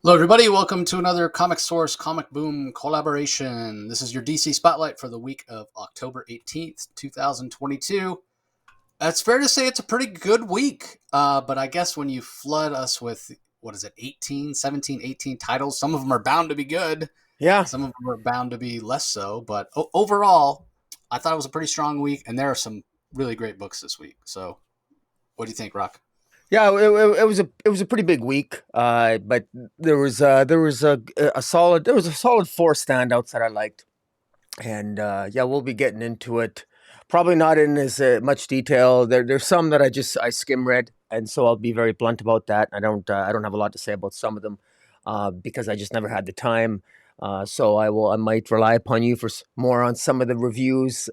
Hello, everybody. Welcome to another Comic Source Comic Boom collaboration. This is your DC Spotlight for the week of October 18th, 2022. It's fair to say it's a pretty good week, but I guess when you flood us with, 18, 17, 18 titles, some of them are bound to be good. Yeah, Some of them are bound to be less so. But overall, I thought it was a pretty strong week, and there are some really great books this week. So what do you think, Rock? yeah, it was a pretty big week, but there was a solid four standouts that I liked, and yeah, we'll be getting into it. Probably not in as much detail. There's some that I skim read, and so I'll be very blunt about that. I don't have a lot to say about some of them, because I just never had the time. So I might rely upon you for more on some of the reviews,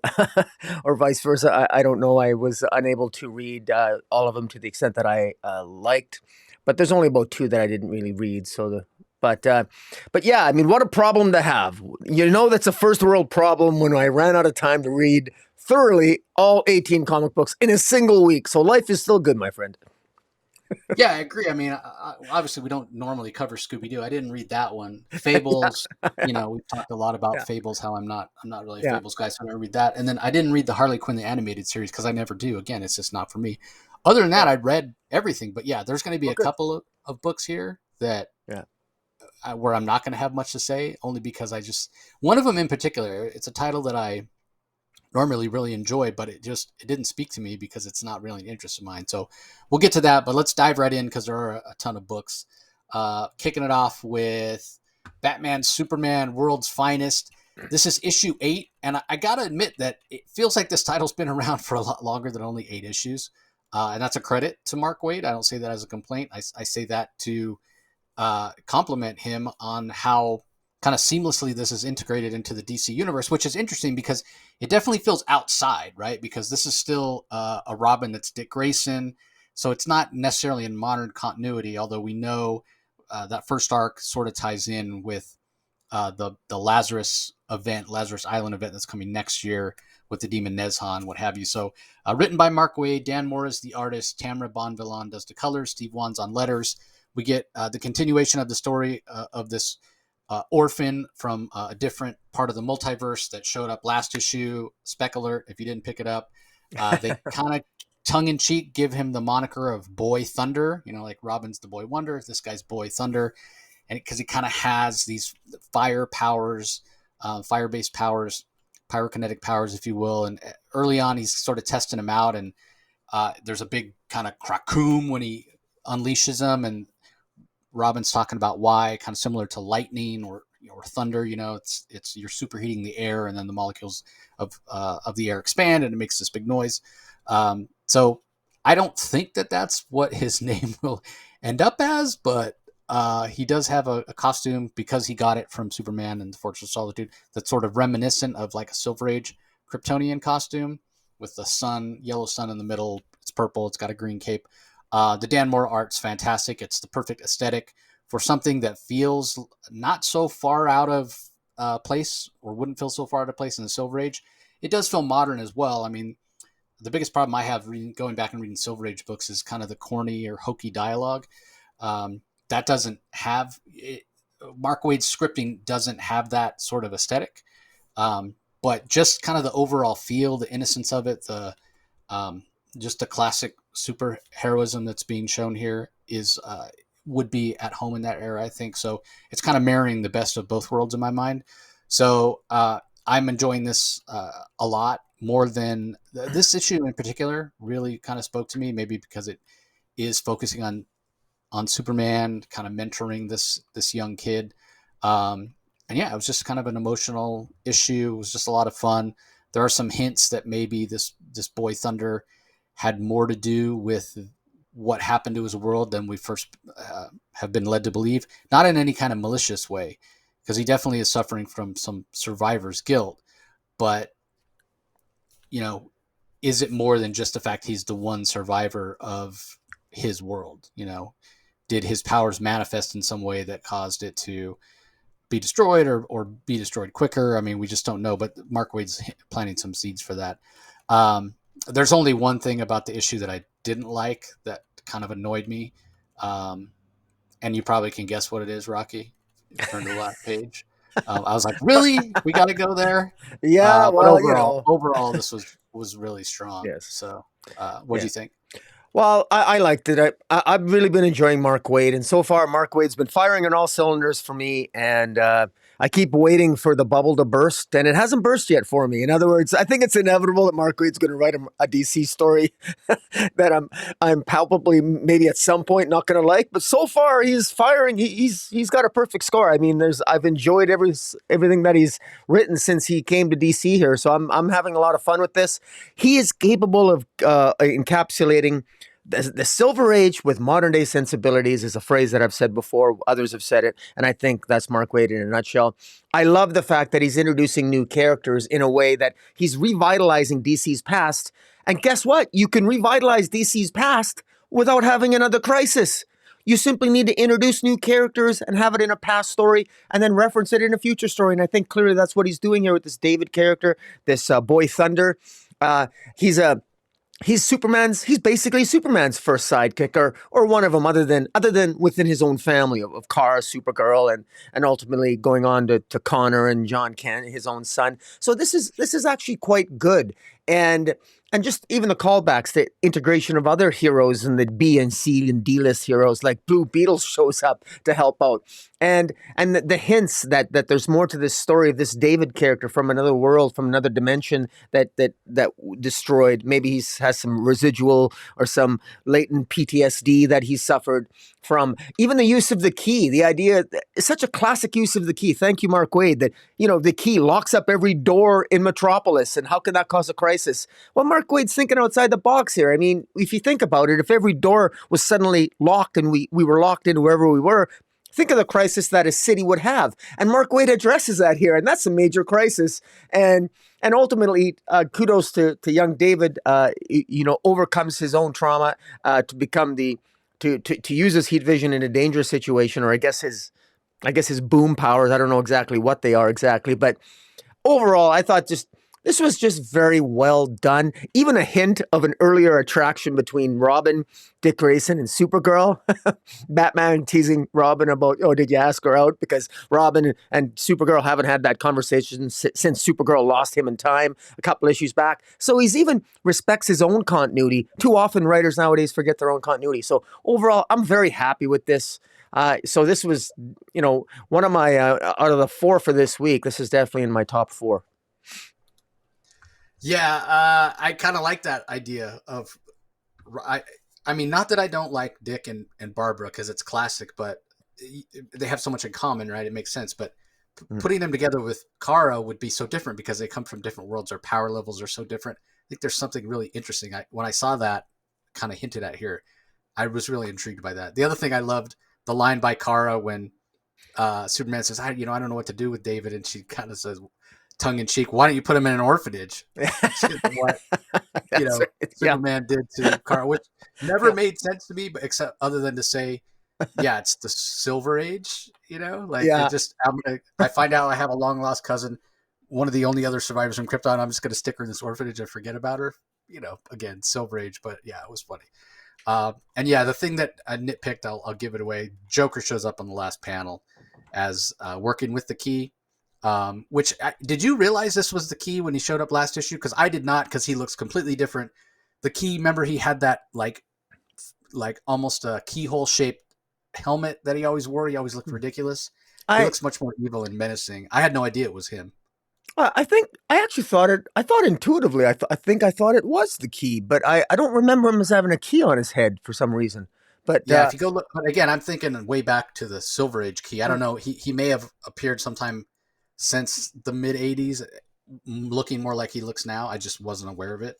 or vice versa. I don't know. I was unable to read all of them to the extent that I liked, but there's only about two that I didn't really read. But but yeah, I mean, what a problem to have. That's a first world problem when I ran out of time to read thoroughly all 18 comic books in a single week. So life is still good, my friend. Yeah, I agree. I mean, obviously, we don't normally cover Scooby Doo. I didn't read that one. Yeah, Fables. We've talked a lot about yeah, Fables. How I'm not really a yeah, Fables guy, so I never read that. And then I didn't read the Harley Quinn the animated series because I never do. Again, it's just not for me. Other than that, yeah. I read everything. But yeah, there's going to be Well, a good. couple of books here that Yeah. where I'm not going to have much to say, only because I just one of them in particular. It's a title that I normally really enjoy, but it didn't speak to me because it's not really an interest of mine. So we'll get to that, but let's dive right in because there are a ton of books. Kicking it off with Batman Superman World's Finest. This is issue 8, and I gotta admit that it feels like this title's been around for a lot longer than only 8 issues. And that's a credit to Mark Waid. I don't say that as a complaint. I say that to compliment him on how kind of seamlessly this is integrated into the DC universe, which is interesting because it definitely feels outside, right? Because this is still a Robin that's Dick Grayson, so it's not necessarily in modern continuity. Although we know that first arc sort of ties in with the Lazarus event, Lazarus Island event that's coming next year with the Demon Nezhan, what have you. So written by Mark Waid, Dan Moore is the artist, Tamara Bonvillain does the colors, Steve Wan's on letters. We get the continuation of the story of this orphan from a different part of the multiverse that showed up last issue. Spec alert, if you didn't pick it up. They kind of tongue in cheek give him the moniker of Boy Thunder, like Robin's the Boy Wonder. This guy's Boy Thunder. And because he kind of has these fire powers, fire based powers, pyrokinetic powers, if you will. And early on, he's sort of testing them out. And there's a big kind of crackoom when he unleashes them. And Robin's talking about why, kind of similar to lightning or thunder. It's you're superheating the air, and then the molecules of the air expand, and it makes this big noise. So I don't think that that's what his name will end up as, but he does have a costume because he got it from Superman and the Fortress of Solitude that's sort of reminiscent of like a Silver Age Kryptonian costume with the sun, yellow sun in the middle. It's purple. It's got a green cape. The Dan Moore art's fantastic. It's the perfect aesthetic for something that feels not so far out of place, or wouldn't feel so far out of place in the Silver Age. It does feel modern as well. I mean, the biggest problem I have going back and reading Silver Age books is kind of the corny or hokey dialogue. That doesn't have it. Mark Waid's scripting doesn't have that sort of aesthetic, but just kind of the overall feel, the innocence of it, the just the classic super heroism that's being shown here is would be at home in that era, I think. So it's kind of marrying the best of both worlds in my mind. So I'm enjoying this a lot more than this issue in particular. Really kind of spoke to me, maybe because it is focusing on Superman, kind of mentoring this young kid. And yeah, it was just kind of an emotional issue. It was just a lot of fun. There are some hints that maybe this Boy Thunder had more to do with what happened to his world than we first have been led to believe. Not in any kind of malicious way, because he definitely is suffering from some survivor's guilt. But you know, is it more than just the fact he's the one survivor of his world? Did his powers manifest in some way that caused it to be destroyed or be destroyed quicker? I mean, we just don't know, but Mark Waid's planting some seeds for that. There's only one thing about the issue that I didn't like that kind of annoyed me. Um, and you probably can guess what it is, Rocky. Turn to the last page. I was like, really? We got to go there? Yeah, But well, you know. overall, this was really strong. Yes. So, what do Yeah. you think? Well, I liked it. I've really been enjoying Mark Waid, and so far, Mark Waid's been firing on all cylinders for me. And I keep waiting for the bubble to burst, and it hasn't burst yet for me. In other words, I think it's inevitable that Mark Waid's going to write a DC story that I'm palpably maybe at some point not going to like. But so far, he's firing. He's got a perfect score. I mean, I've enjoyed everything that he's written since he came to DC here, so I'm having a lot of fun with this. He is capable of encapsulating the Silver Age with modern day sensibilities is a phrase that I've said before. Others have said it, and I think that's Mark Waid in a nutshell. I love the fact that he's introducing new characters in a way that he's revitalizing DC's past. And guess what? You can revitalize DC's past without having another crisis. You simply need to introduce new characters and have it in a past story and then reference it in a future story. And I think clearly that's what he's doing here with this David character, this Boy Thunder. He's basically Superman's first sidekick, or one of them, other than within his own family of Kara, Supergirl, and ultimately going on to Connor and John Kent, his own son. So this is actually quite good. And just even the callbacks, the integration of other heroes and the B and C and D list heroes, like Blue Beetle shows up to help out, and the hints that there's more to this story of this David character from another world, from another dimension that destroyed. Maybe he has some residual or some latent PTSD that he suffered from. Even the use of the key, the idea is such a classic use of the key. Thank you, Mark Waid. That the key locks up every door in Metropolis, and how can that cause a crisis? Well, Mark Waid's thinking outside the box here. I mean, if you think about it, if every door was suddenly locked and we were locked into wherever we were, think of the crisis that a city would have. And Mark Waid addresses that here, and that's a major crisis. And ultimately, kudos to young David. Overcomes his own trauma to become to use his heat vision in a dangerous situation, or I guess his boom powers. I don't know exactly what they are exactly, but overall, I thought this was just very well done. Even a hint of an earlier attraction between Robin, Dick Grayson, and Supergirl. Batman teasing Robin about, oh, did you ask her out? Because Robin and Supergirl haven't had that conversation since Supergirl lost him in time a couple issues back. So he's even respects his own continuity. Too often writers nowadays forget their own continuity. So overall, I'm very happy with this. So this was, one of my, out of the 4 for this week, this is definitely in my top 4. Yeah, I kind of like that idea of, I mean, not that I don't like Dick and Barbara because it's classic, but they have so much in common, right? It makes sense. But putting them together with Kara would be so different because they come from different worlds. Their power levels are so different. I think there's something really interesting. When I saw that kind of hinted at here, I was really intrigued by that. The other thing I loved, the line by Kara when Superman says, I don't know what to do with David. And she kind of says, tongue in cheek, why don't you put him in an orphanage? What Superman did to Kara, which never made sense to me, but except other than to say, yeah, it's the Silver Age, I find out I have a long lost cousin, one of the only other survivors from Krypton. I'm just going to stick her in this orphanage and forget about her. Again, Silver Age, but yeah, it was funny. And yeah, the thing that I nitpicked, I'll give it away. Joker shows up on the last panel as working with the key. Which did you realize this was the key when he showed up last issue? Because I did not, because he looks completely different. The key, remember, he had that like almost a keyhole shaped helmet that he always wore. He always looked ridiculous. He looks much more evil and menacing. I had no idea it was him. I think I actually thought it. I thought intuitively. I thought it was the key, but I don't remember him as having a key on his head for some reason. But yeah, if you go look, but again, I'm thinking way back to the Silver Age key. I don't know. He may have appeared sometime since the mid 80s, looking more like he looks now. I just wasn't aware of it.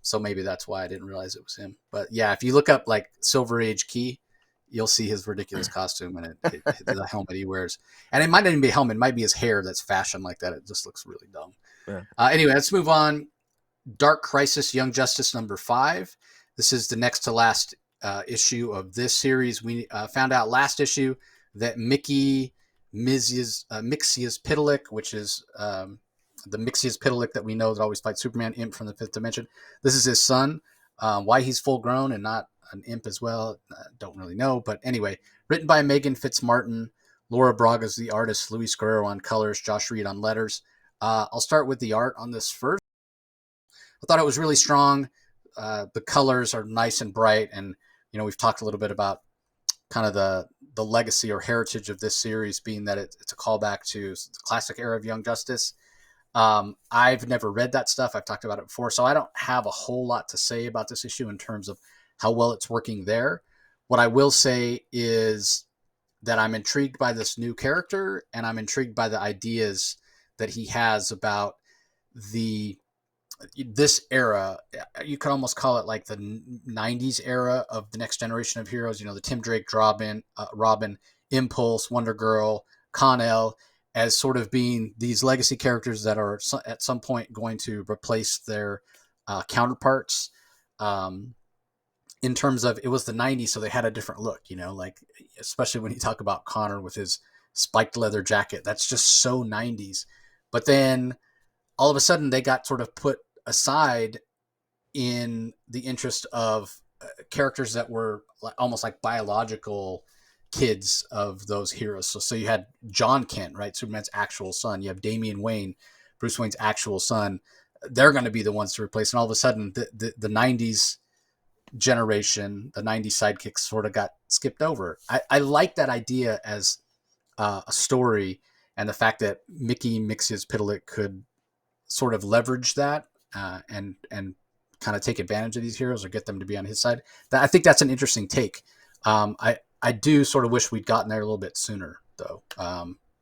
So maybe that's why I didn't realize it was him. But yeah, if you look up like Silver Age key, you'll see his ridiculous costume and the helmet he wears. And it might not even be a helmet. It might be his hair that's fashioned like that. It just looks really dumb. Yeah. Anyway, let's move on. Dark Crisis Young Justice number 5. This is the next to last issue of this series. We found out last issue that Mixius Pitalik, which is the Mixius Pitalik that we know that always fights Superman, imp from the 5th dimension. This is his son. Why he's full grown and not an imp as well. Don't really know, but anyway, written by Megan Fitzmartin, Laura Braga's the artist, Luis Guerrero on colors, Josh Reed on letters. I'll start with the art on this first. I thought it was really strong. The colors are nice and bright, and we've talked a little bit about kind of the legacy or heritage of this series being that it's a callback to the classic era of Young Justice. I've never read that stuff. I've talked about it before, so I don't have a whole lot to say about this issue in terms of how well it's working there. What I will say is that I'm intrigued by this new character, and I'm intrigued by the ideas that he has about this era. You could almost call it like the 90s era of the next generation of heroes, the Tim Drake, Robin, Impulse, Wonder Girl, Con-El, as sort of being these legacy characters that are at some point going to replace their counterparts. In terms of, it was the 90s, so they had a different look, like especially when you talk about Connor with his spiked leather jacket, that's just so 90s. But then all of a sudden they got sort of put aside in the interest of characters that were almost like biological kids of those heroes. So you had John Kent, right? Superman's actual son. You have Damian Wayne, Bruce Wayne's actual son. They're going to be the ones to replace. And all of a sudden the 90s generation, the 90s sidekicks sort of got skipped over. I like that idea as a story, and the fact that Mickey Mixes-Pitalik could sort of leverage that and kind of take advantage of these heroes or get them to be on his side. I think that's an interesting take. I do sort of wish we'd gotten there a little bit sooner, though.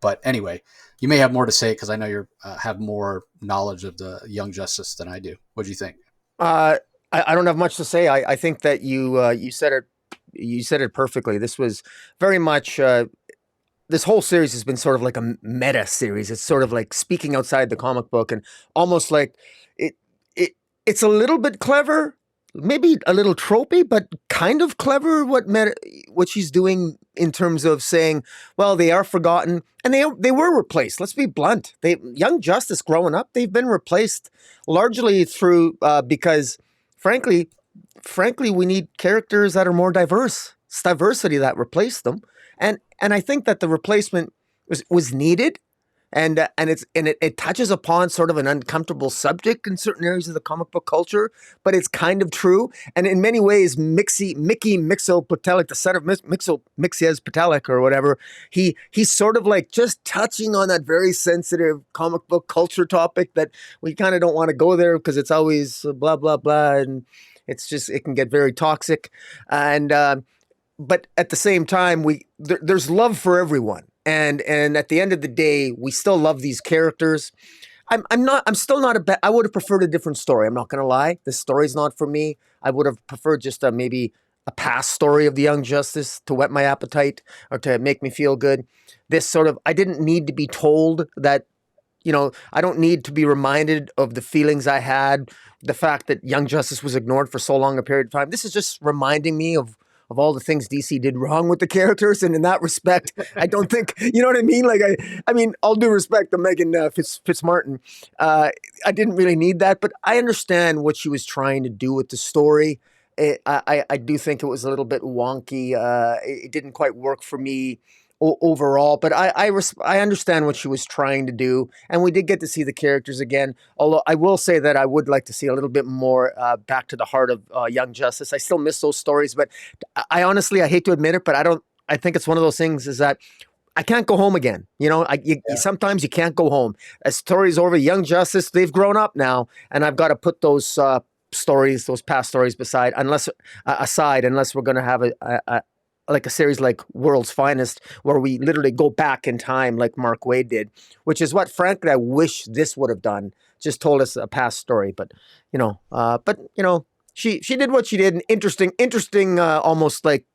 But anyway, you may have more to say because I know you have more knowledge of the Young Justice than I do. What do you think? I don't have much to say. I think that you said it. You said it perfectly. This was very much. This whole series has been sort of like a meta series. It's sort of like speaking outside the comic book, and almost like it's a little bit clever, maybe a little tropey, but kind of clever what she's doing in terms of saying, well, they are forgotten and they were replaced. Let's be blunt. Young Justice growing up, they've been replaced largely through because frankly, we need characters that are more diverse. It's diversity that replaced them. And I think that the replacement was needed, and it touches upon sort of an uncomfortable subject in certain areas of the comic book culture, but it's kind of true. And in many ways, Mickey Mixo-Pitalik, the son of Mixes-Pitalik or whatever, he's sort of like just touching on that very sensitive comic book culture topic that we kind of don't want to go there because it's always blah blah blah, and it can get very toxic. And but at the same time, there's love for everyone, and at the end of the day, we still love these characters. I would have preferred a different story. I'm not going to lie. This story's not for me. I would have preferred just maybe a past story of the Young Justice to whet my appetite or to make me feel good. I didn't need to be told that. I don't need to be reminded of the feelings I had, the fact that Young Justice was ignored for so long a period of time. This is just reminding me of all the things DC did wrong with the characters. And in that respect, I don't think, you know what I mean? Like, I mean, all due respect to Megan Fitzmartin, I didn't really need that, but I understand what she was trying to do with the story. I do think it was a little bit wonky. It didn't quite work for me overall, but I understand what she was trying to do, and we did get to see the characters again. Although I will say that I would like to see a little bit more back to the heart of Young Justice. I still miss those stories, but I honestly, I hate to admit it, but I think it's one of those things is that I can't go home again. Sometimes you can't go home. A story's over. Young Justice, they've grown up now, and I've got to put those stories, those past stories aside, unless we're going to have a series like World's Finest, where we literally go back in time like Mark Waid did, which is what, frankly, I wish this would have done. Just told us a past story, but she did what she did. An interesting, almost like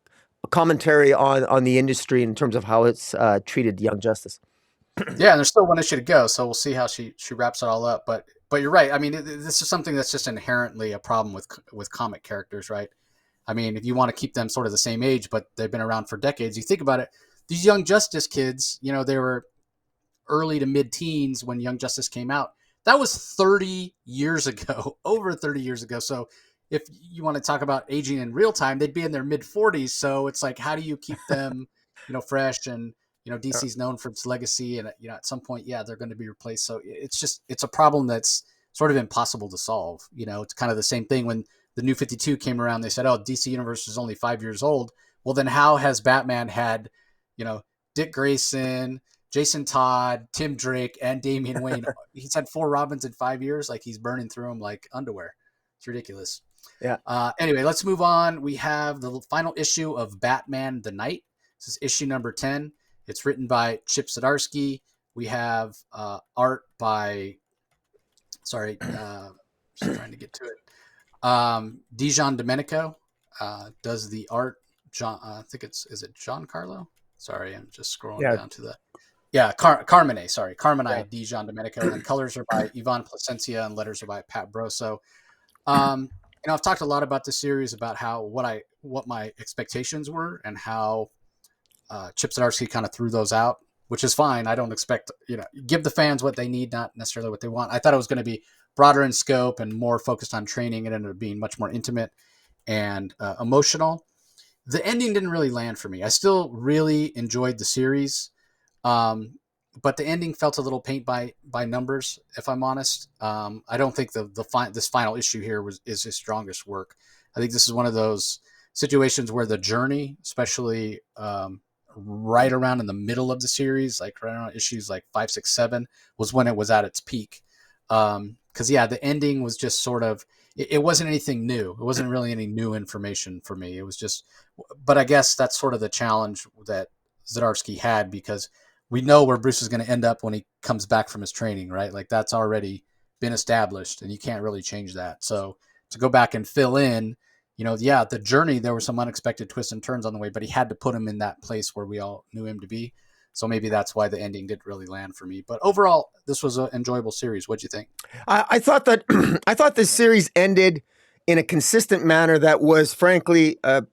a commentary on the industry in terms of how it's treated Young Justice. Yeah, and there's still one issue to go, so we'll see how she wraps it all up. But you're right. I mean, this is something that's just inherently a problem with comic characters, right? I mean, if you want to keep them sort of the same age, but they've been around for decades, you think about it, these Young Justice kids, they were early to mid-teens when Young Justice came out. That was 30 years ago, over 30 years ago. So if you want to talk about aging in real time, they'd be in their mid 40s. So it's like, how do you keep them, fresh? And DC's known for its legacy, and at some point, yeah, they're going to be replaced. So it's a problem that's sort of impossible to solve. It's kind of the same thing when the New 52 came around. They said, "Oh, DC Universe is only 5 years old." Well, then how has Batman had, Dick Grayson, Jason Todd, Tim Drake, and Damian Wayne? He's had 4 Robins in 5 years. Like, he's burning through them like underwear. It's ridiculous. Yeah. Anyway, let's move on. We have the final issue of Batman the Knight. This is issue number 10. It's written by Chip Zdarsky. We have art by, just trying to get to it. Dijon Domenico does the art. John, I think is it John Carlo? Sorry, I'm just scrolling down to the. Yeah, Carmine. Sorry, Carmine Dijon Domenico. And colors are by Ivan Placencia, and letters are by Pat Broso. I've talked a lot about this series, about what my expectations were, and how Chip Zdarsky kind of threw those out, which is fine. I don't expect, give the fans what they need, not necessarily what they want. I thought it was going to be broader in scope and more focused on training. It ended up being much more intimate and emotional. The ending didn't really land for me. I still really enjoyed the series, but the ending felt a little paint by numbers, if I'm honest. I don't think this final issue here is his strongest work. I think this is one of those situations where the journey, especially right around in the middle of the series, like right around issues like 5, 6, 7, was when it was at its peak. Because the ending was just sort of, it wasn't anything new. It wasn't really any new information for me. It was just, but I guess that's sort of the challenge that Zdarsky had, because we know where Bruce is going to end up when he comes back from his training, right? Like, that's already been established, and you can't really change that. So to go back and fill in, the journey, there were some unexpected twists and turns on the way, but he had to put him in that place where we all knew him to be. So maybe that's why the ending didn't really land for me. But overall, this was an enjoyable series. What'd you think? I thought that I thought this series ended in a consistent manner that was, frankly, it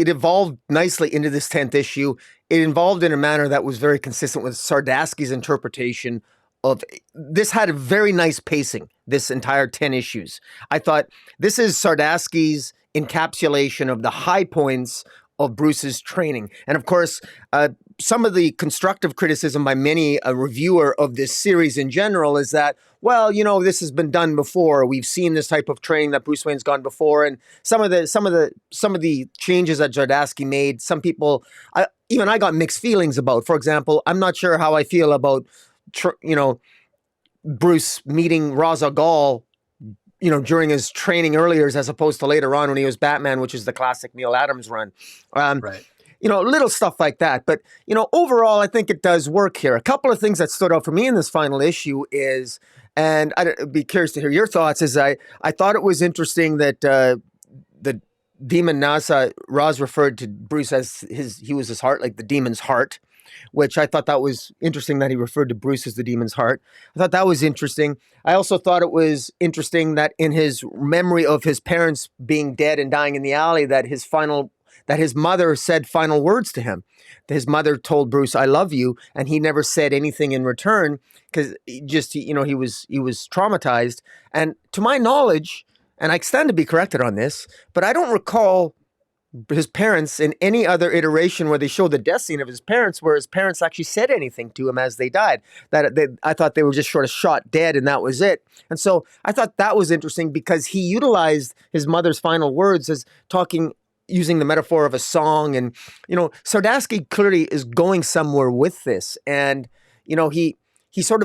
evolved nicely into this 10th issue. It evolved in a manner that was very consistent with Zardasky's interpretation of this. Had a very nice pacing, this entire 10 issues. I thought this is Zardasky's encapsulation of the high points of Bruce's training. And of course, some of the constructive criticism by many a reviewer of this series in general is that, well, this has been done before. We've seen this type of training that Bruce Wayne's gone before, and some of the changes that Zardasky made, some people, even I got mixed feelings about. For example, I'm not sure how I feel about, Bruce meeting Ra's al Ghul, during his training earlier, as opposed to later on when he was Batman, which is the classic Neil Adams run. Right. Little stuff like that. But, overall, I think it does work here. A couple of things that stood out for me in this final issue is, and I'd be curious to hear your thoughts, is I thought it was interesting that the demon Nasa, Ra's referred to Bruce as he was his heart, like the demon's heart, which I thought that was interesting that he referred to Bruce as the demon's heart. I thought that was interesting. I also thought it was interesting that in his memory of his parents being dead and dying in the alley, that his mother said final words to him. His mother told Bruce, "I love you," and he never said anything in return because he was traumatized. And to my knowledge, and I stand to be corrected on this, but I don't recall his parents in any other iteration where they show the death scene of his parents, where his parents actually said anything to him as they died. I thought they were just sort of shot dead and that was it. And so I thought that was interesting because he utilized his mother's final words as using the metaphor of a song. And, Zardasky clearly is going somewhere with this. And, he sort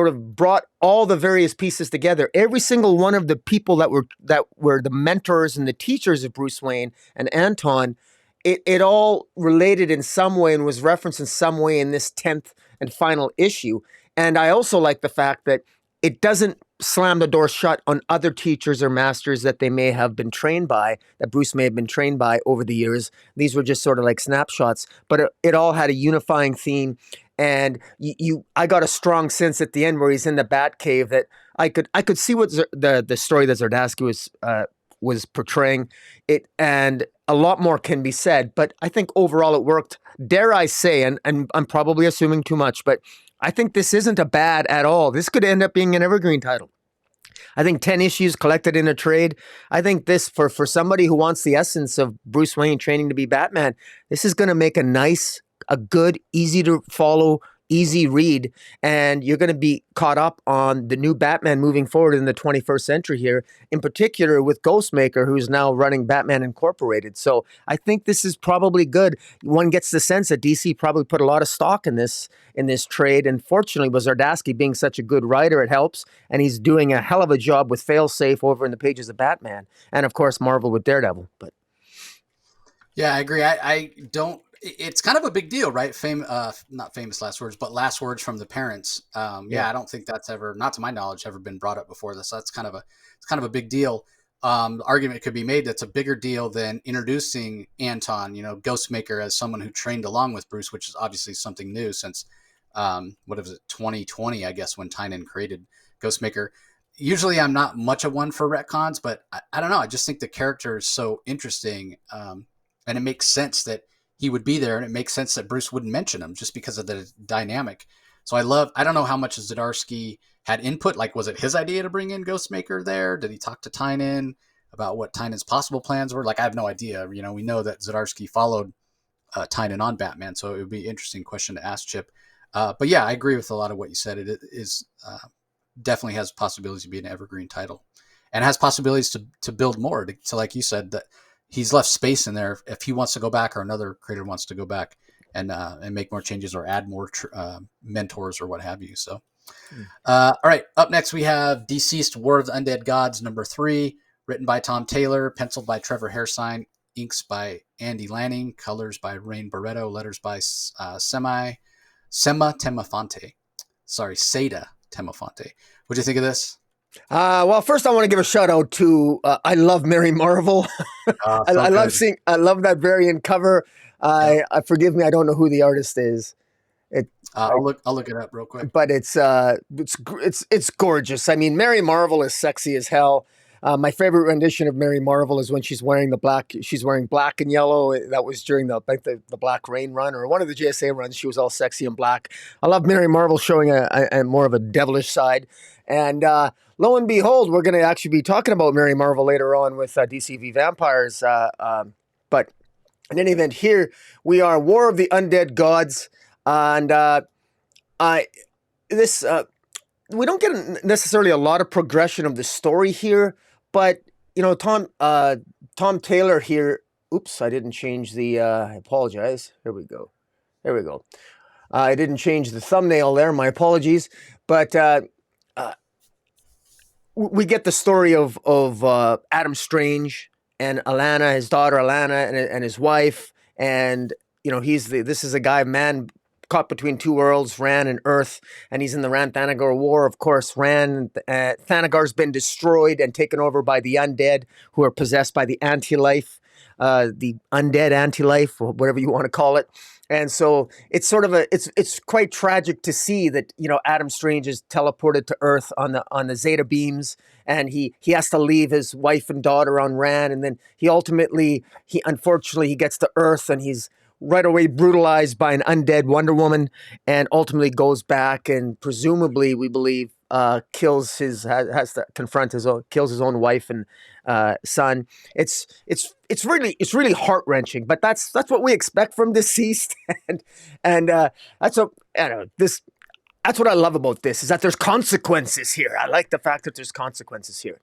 of brought all the various pieces together. Every single one of the people that were the mentors and the teachers of Bruce Wayne and Anton, it all related in some way and was referenced in some way in this 10th and final issue. And I also like the fact that it doesn't slam the door shut on other teachers or masters that they may have been trained by, that Bruce may have been trained by over the years. These were just sort of like snapshots, but it all had a unifying theme. And I got a strong sense at the end where he's in the Batcave that I could see what the story that Zardasky was portraying it, and a lot more can be said. But I think overall it worked. Dare I say, and I'm probably assuming too much, but I think this isn't a bad at all. This could end up being an evergreen title. I think 10 issues collected in a trade. I think this, for somebody who wants the essence of Bruce Wayne training to be Batman, this is going to make a good, easy to follow, easy read, and you're going to be caught up on the new Batman moving forward in the 21st century here, in particular with Ghostmaker, who's now running Batman Incorporated. So I think this is probably good. One gets the sense that DC probably put a lot of stock in this trade, and fortunately with Zardasky being such a good writer, it helps, and he's doing a hell of a job with Failsafe over in the pages of Batman, and of course Marvel with Daredevil. But yeah, I agree. I don't. It's kind of a big deal, right? Not famous last words, but last words from the parents. Yeah, I don't think that's ever, not to my knowledge, ever been brought up before. So that's kind of a big deal. The argument could be made that's a bigger deal than introducing Anton, Ghostmaker, as someone who trained along with Bruce, which is obviously something new since 2020, I guess, when Tynion created Ghostmaker. Usually, I'm not much of one for retcons, but I don't know. I just think the character is so interesting, and it makes sense that he would be there, and it makes sense that Bruce wouldn't mention him just because of the dynamic. So I don't know how much Zardasky had input. Like, was it his idea to bring in Ghostmaker there? Did he talk to Tynion about what Tynion's possible plans were? Like, I have no idea. We know that Zardasky followed Tynion on Batman, so it would be an interesting question to ask Chip. But yeah, I agree with a lot of what you said. It is definitely has possibilities to be an evergreen title, and has possibilities to build more. To like you said, that he's left space in there if he wants to go back, or another creator wants to go back and make more changes or add more mentors or what have you. So, all right. Up next, we have Deceased: War of the Undead Gods #3, written by Tom Taylor, penciled by Trevor Hairsine, inks by Andy Lanning, colors by Rain Barreto, letters by Sema Temofonte. Sorry, Seda Temofonte. What do you think of this? Well, first I want to give a shout out to I love Mary Marvel. I love that variant cover. Forgive me, I don't know who the artist is. I'll look it up real quick. But it's gorgeous. I mean, Mary Marvel is sexy as hell. My favorite rendition of Mary Marvel is when she's wearing black and yellow. That was during the Black Rain run, or one of the JSA runs. She was all sexy and black. I love Mary Marvel showing a more of a devilish side. And lo and behold, we're going to actually be talking about Mary Marvel later on with DCV Vampires. But in any event, here we are, War of the Undead Gods. And we don't get necessarily a lot of progression of the story here, but Tom Taylor here. Oops, I didn't change the. I apologize. Here we go. I didn't change the thumbnail there. My apologies. But we get the story of Adam Strange and Alana, his daughter Alana, and his wife, and this is a guy, man, caught between two worlds, Ran and Earth, and he's in the Ran-Thanagar War. Of course, Thanagar's been destroyed and taken over by the undead, who are possessed by the anti-life, the undead anti-life, or whatever you want to call it. And so it's sort of it's quite tragic to see that Adam Strange is teleported to Earth on the Zeta beams, and he has to leave his wife and daughter on Ran, and then he unfortunately gets to Earth, and he's right away brutalized by an undead Wonder Woman, and ultimately goes back and presumably, we believe, kills his own wife and son. It's really heart-wrenching, but that's what we expect from Deceased, and that's what I love about this, is that there's consequences here. I like the fact that there's consequences here.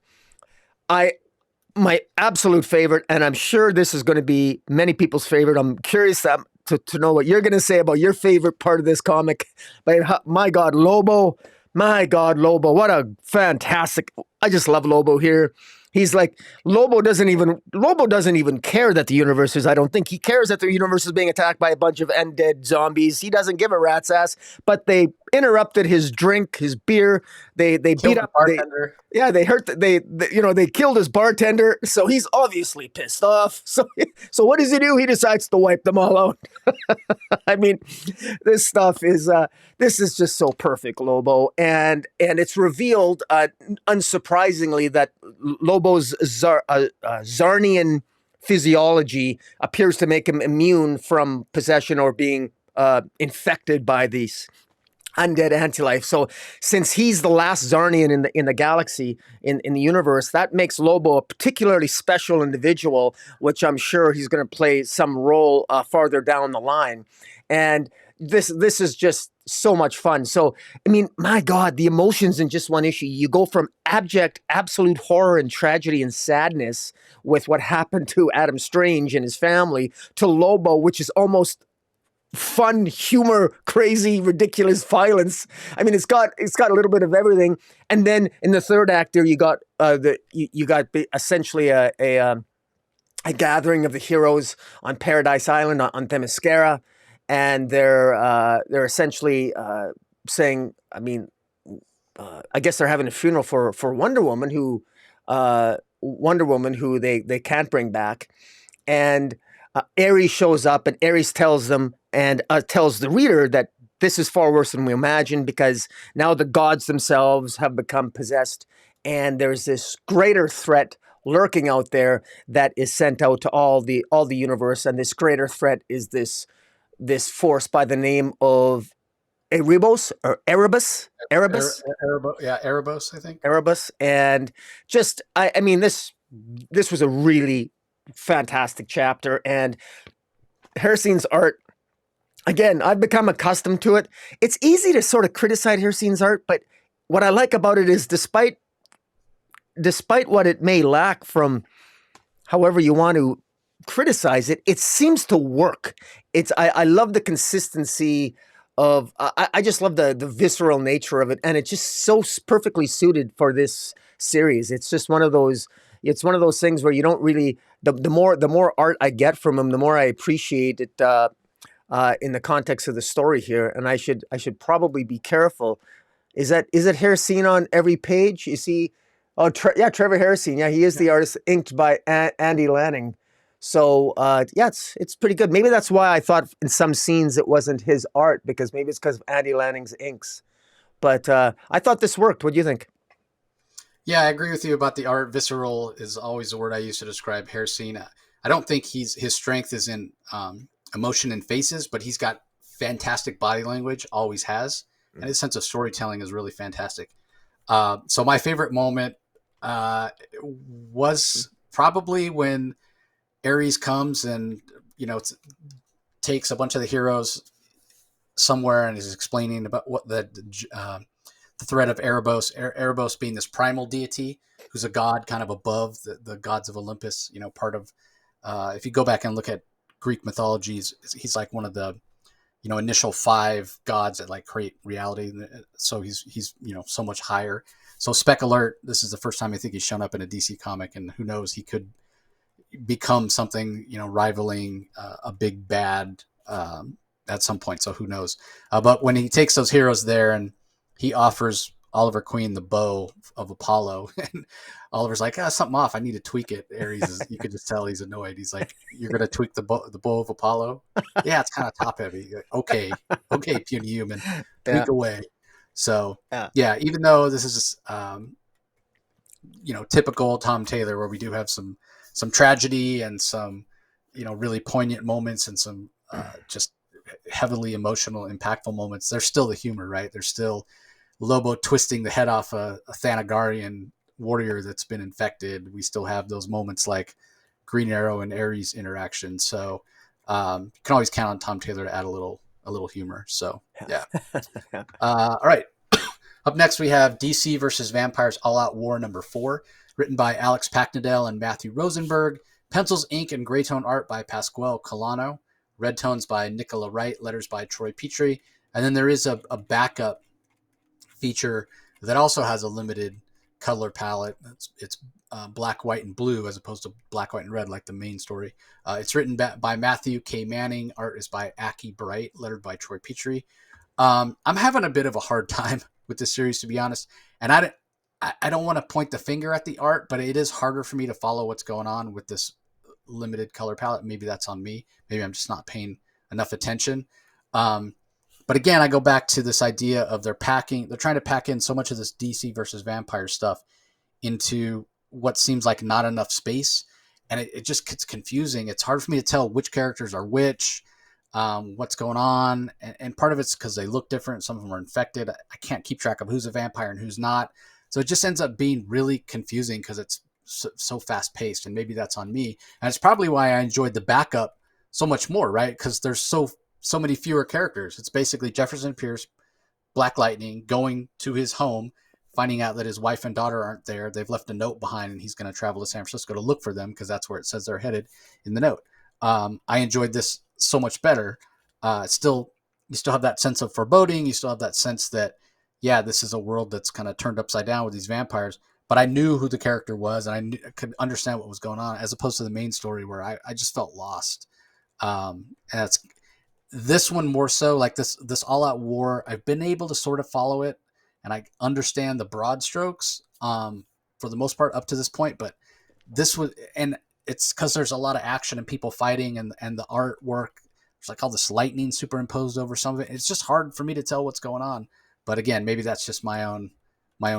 My absolute favorite, and I'm sure this is going to be many people's favorite. I'm curious to know what you're going to say about your favorite part of this comic. But my God, Lobo. What a fantastic. I just love Lobo here. He's like, Lobo doesn't even care that the universe is, I don't think he cares that the universe is being attacked by a bunch of undead zombies. He doesn't give a rat's ass, but they interrupted his drink, his beer. They beat up bartender. They killed his bartender. So he's obviously pissed off. So what does he do? He decides to wipe them all out. I mean, this stuff is, this is just so perfect, Lobo. And it's revealed, unsurprisingly, that Lobo's Zarnian physiology appears to make him immune from possession or being infected by these undead anti-life. So since he's the last Zarnian in the galaxy, in the universe, that makes Lobo a particularly special individual, which I'm sure he's going to play some role farther down the line. And this is just so much fun. So I mean, my God, the emotions in just one issue. You go from abject, absolute horror and tragedy and sadness with what happened to Adam Strange and his family, to Lobo, which is almost fun, humor, crazy, ridiculous violence. I mean, it's got a little bit of everything. And then in the third act, there you got essentially a gathering of the heroes on Paradise Island on Themyscira, and they're essentially saying, I mean, I guess they're having a funeral for Wonder Woman, who they can't bring back, and Ares shows up, and Ares tells them and tells the reader that this is far worse than we imagined, because now the gods themselves have become possessed, and there's this greater threat lurking out there that is sent out to all the universe, and this greater threat is this force by the name of Erebos or Erebus. Yeah, Erebos, I think. Erebus, and just I mean this was a really fantastic chapter, and Hercine's art. Again, I've become accustomed to it. It's easy to sort of criticize Hercine's art, but what I like about it is despite what it may lack from however you want to criticize it, it seems to work. I love the consistency of I just love the visceral nature of it, and it's just so perfectly suited for this series. It's just one of those things where you don't really the more art I get from him, the more I appreciate it in the context of the story here. And I should probably be careful. Is it Hercine on every page? You see, Trevor Hercine. Yeah, he is the artist, inked by Andy Lanning. So it's pretty good. Maybe that's why I thought in some scenes it wasn't his art, because maybe it's because of Andy Lanning's inks. But I thought this worked. What do you think? Yeah, I agree with you about the art. Visceral is always the word I use to describe Hercine. I don't think his strength is in emotion and faces, but he's got fantastic body language, always has, and his sense of storytelling is really fantastic. So my favorite moment was probably when Ares comes and takes a bunch of the heroes somewhere and is explaining about what the threat of Erebos. Erebos being this primal deity who's a god kind of above the gods of Olympus. Part of if you go back and look at Greek mythologies, he's like one of the initial 5 gods that like create reality. So he's so much higher. So Spec Alert, this is the first time I think he's shown up in a DC comic, and who knows, he could become something rivaling a big bad at some point. So who knows? But when he takes those heroes there and he offers Oliver Queen the bow of Apollo, and Oliver's like, something off. I need to tweak it. Ares you could just tell he's annoyed. He's like, you're going to tweak the bow of Apollo? Yeah, it's kind of top heavy. Like, okay, puny human, tweak away. So yeah, even though this is typical Tom Taylor, where we do have some tragedy and some really poignant moments and some just heavily emotional, impactful moments, there's still the humor, right? There's still Lobo twisting the head off a Thanagarian warrior that's been infected. We still have those moments like Green Arrow and Ares interaction. So you can always count on Tom Taylor to add a little humor. So yeah. All right. Up next, we have DC versus Vampires All Out War #4, written by Alex Packnadel and Matthew Rosenberg. Pencils, ink, and gray tone art by Pasquale Colano. Red tones by Nicola Wright. Letters by Troy Petrie. And then there is a backup feature that also has a limited color palette. It's black, white, and blue as opposed to black, white, and red like the main story. It's written by Matthew K. Manning. Art is by Aki Bright. Lettered by Troy Petrie. I'm having a bit of a hard time with this series, to be honest. And I don't want to point the finger at the art, but it is harder for me to follow what's going on with this limited color palette. Maybe that's on me. Maybe I'm just not paying enough attention. But again, I go back to this idea of they're trying to pack in so much of this DC versus vampire stuff into what seems like not enough space. And it just gets confusing. It's hard for me to tell which characters are which. what's going on, and part of it's because they look different. Some of them are infected. I can't keep track of who's a vampire and who's not. So it just ends up being really confusing because it's so fast paced, and maybe that's on me. And it's probably why I enjoyed the backup so much more, right? Because there's so many fewer characters. It's basically Jefferson Pierce, Black Lightning, going to his home, finding out that his wife and daughter aren't there. They've left a note behind, and he's going to travel to San Francisco to look for them because that's where it says they're headed in the note. I enjoyed this so much better. You still have that sense of foreboding. You still have that sense that, yeah, this is a world that's kind of turned upside down with these vampires. But I knew who the character was, and I could understand what was going on, as opposed to the main story where I just felt lost. And that's this one more so. Like this all out war, I've been able to sort of follow it, and I understand the broad strokes for the most part up to this point. But this was, and it's because there's a lot of action and people fighting, and the artwork. There's like all this lightning superimposed over some of it. It's just hard for me to tell what's going on. But again, maybe that's just my own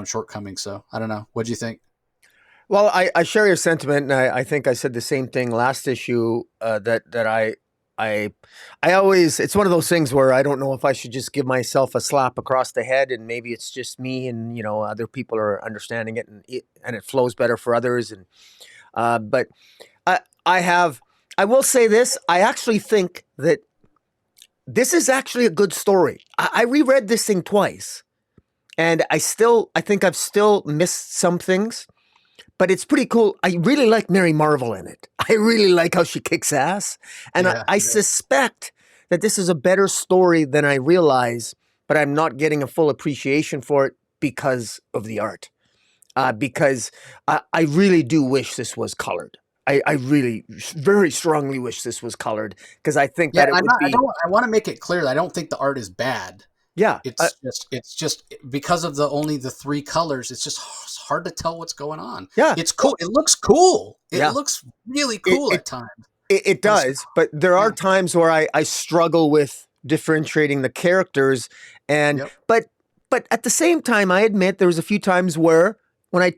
shortcomings. So I don't know. What do you think? Well, I share your sentiment, and I think I said the same thing last issue. I always, it's one of those things where I don't know if I should just give myself a slap across the head, and maybe it's just me, and other people are understanding it, and it flows better for others. And but I will say this: I actually think that this is actually a good story. I reread this thing twice, and I think I've still missed some things. But it's pretty cool. I really like Mary Marvel in it. I really like how she kicks ass. And I suspect that this is a better story than I realize, but I'm not getting a full appreciation for it because of the art. Because I really do wish this was colored. I really very strongly wish this was colored, because I think that it would be... I want to make it clear that I don't think the art is bad. Yeah. It's just because of only the three colors, it's just hard to tell what's going on. Yeah. It's cool. It looks cool. It looks really cool at times. It does, but there are times where I struggle with differentiating the characters, and but at the same time, I admit there was a few times where when I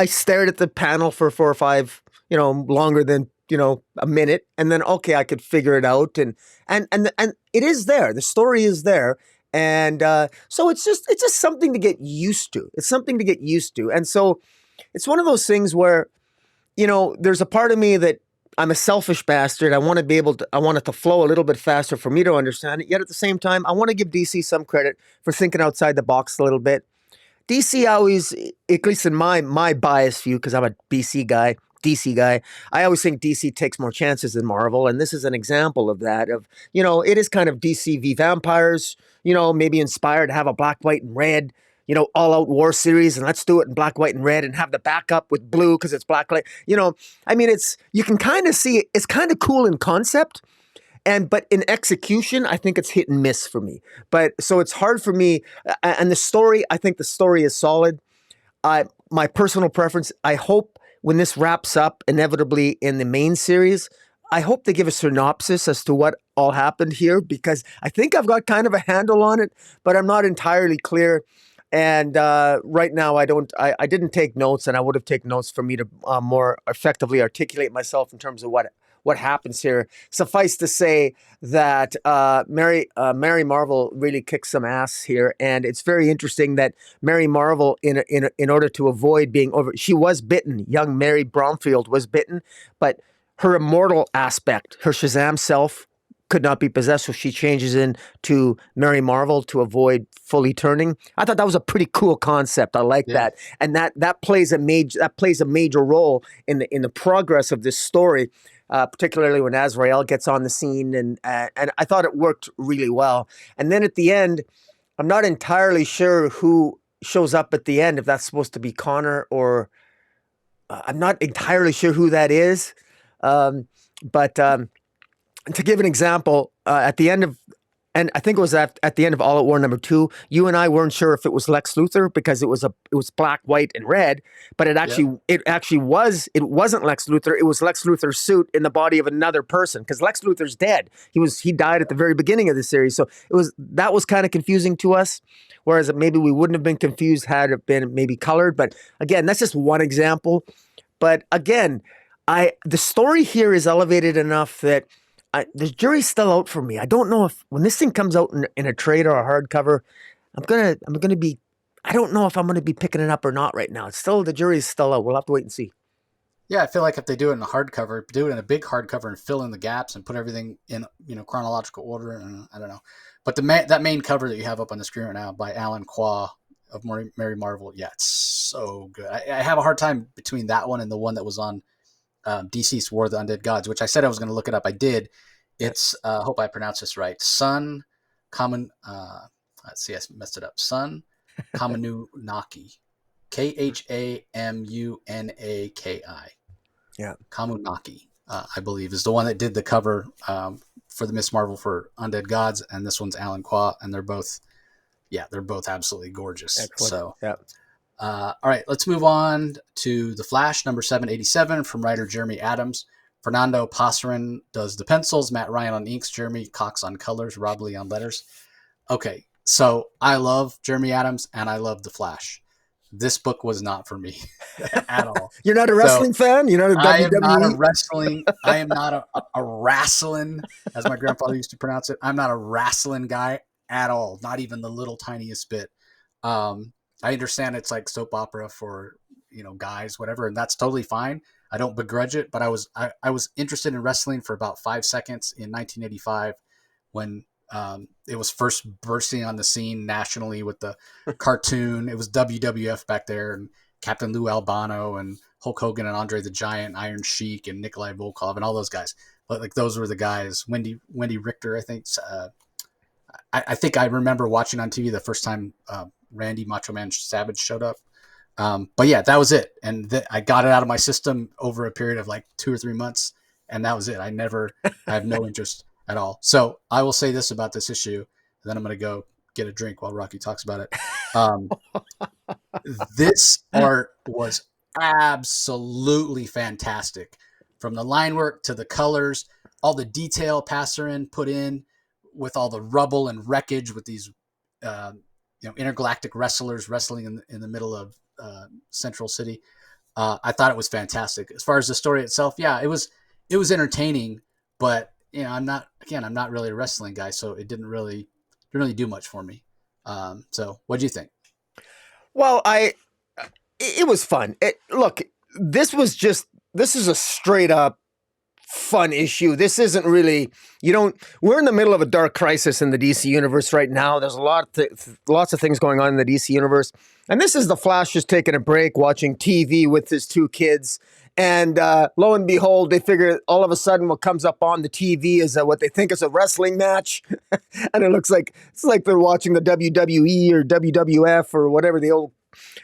stared at the panel for 4 or 5, longer than a minute, and then I could figure it out, and it is there. The story is there, and so it's just something to get used to. It's something to get used to, and so it's one of those things where there's a part of me that I'm a selfish bastard. I want it to flow a little bit faster for me to understand it. Yet at the same time, I want to give DC some credit for thinking outside the box a little bit. DC always, at least in my biased view, because I'm a DC guy, I always think DC takes more chances than Marvel, and this is an example of that. It is kind of DC v vampires, maybe inspired to have a black, white, and red, all-out war series, and let's do it in black, white, and red, and have the backup with blue because it's black, light. You can kind of see it. It's kind of cool in concept, but in execution, I think it's hit and miss for me. But so it's hard for me. And the story, I think the story is solid. My personal preference, I hope when this wraps up inevitably in the main series, I hope they give a synopsis as to what all happened here, because I think I've got kind of a handle on it, but I'm not entirely clear. And right now, I didn't take notes, and I would have taken notes for me to more effectively articulate myself in terms of what happens here. Suffice to say that Mary Marvel really kicks some ass here, and it's very interesting that Mary Marvel, in order to avoid being she was bitten. Young Mary Bromfield was bitten, but her immortal aspect, her Shazam self, could not be possessed, so she changes into Mary Marvel to avoid fully turning. I thought that was a pretty cool concept. I like that, and that plays a major role in the progress of this story. Particularly when Azrael gets on the scene, and I thought it worked really well. And then at the end, I'm not entirely sure who shows up at the end, if that's supposed to be Connor or I'm not entirely sure who that is. But to give an example, at the end of, and I think it was at the end of All Out War #2, you and I weren't sure if it was Lex Luthor because it was black, white, and red, but it wasn't Lex Luthor. It was Lex Luthor's suit in the body of another person, because Lex Luthor's dead. He died at the very beginning of the series, so that was kind of confusing to us. Whereas maybe we wouldn't have been confused had it been maybe colored. But again, that's just one example. But again, the story here is elevated enough that the jury's still out for me. I don't know if when this thing comes out in a trade or a hardcover, I'm gonna be. I don't know if I'm gonna be picking it up or not right now. It's still the jury's still out. We'll have to wait and see. Yeah, I feel like if they do it in a hardcover, do it in a big hardcover and fill in the gaps and put everything in chronological order. And I don't know, but that main cover that you have up on the screen right now by Alan Qua of Mary Marvel, yeah, it's so good. I have a hard time between that one and the one that was on DC's War of the Undead Gods, which I said I was going to look it up. I did. It's hope I pronounce this right. Sun Common. Let's see, I messed it up. Sun Kamunaki. Khamunaki. Yeah. Kamunaki, I believe, is the one that did the cover for the Miss Marvel for Undead Gods, and this one's Alan Qua, and they're both absolutely gorgeous. Excellent. So, yeah. All right, let's move on to The Flash, number 787 from writer Jeremy Adams. Fernando Passarin does the pencils, Matt Ryan on inks, Jeremy Cox on colors, Rob Lee on letters. Okay, so I love Jeremy Adams, and I love The Flash. This book was not for me at all. You're not a wrestling fan? You're not a WWE? I am not a wrestling. I am not a wrestling, as my grandfather used to pronounce it. I'm not a wrestling guy at all. Not even the little tiniest bit. I understand it's like soap opera for guys, whatever, and that's totally fine. I don't begrudge it, but I was interested in wrestling for about 5 seconds in 1985 when it was first bursting on the scene nationally with the cartoon. It was WWF back there, and Captain Lou Albano and Hulk Hogan and Andre the Giant, Iron Sheik and Nikolai Volkov and all those guys. But like those were the guys. Wendy Richter, I think. I think I remember watching on TV the first time Randy Macho Man Savage showed up. But yeah, that was it, and I got it out of my system over a period of like 2 or 3 months, and that was it. I have no interest at all. So I will say this about this issue, and then I'm going to go get a drink while Rocky talks about it. This art was absolutely fantastic, from the line work to the colors, all the detail Passarin put in with all the rubble and wreckage with these intergalactic wrestlers wrestling in the middle of Central City. I thought it was fantastic. As far as the story itself, yeah, it was entertaining, but I'm not really a wrestling guy, so it didn't really do much for me. So what do you think? Well, it was fun. Look, this is a straight up fun issue. This isn't really, we're in the middle of a dark crisis in the DC universe right now. There's lots of things going on in the DC universe. And this is the Flash just taking a break, watching TV with his 2 kids. And lo and behold, they figure all of a sudden what comes up on the TV is what they think is a wrestling match. And it's like they're watching the WWE or WWF or whatever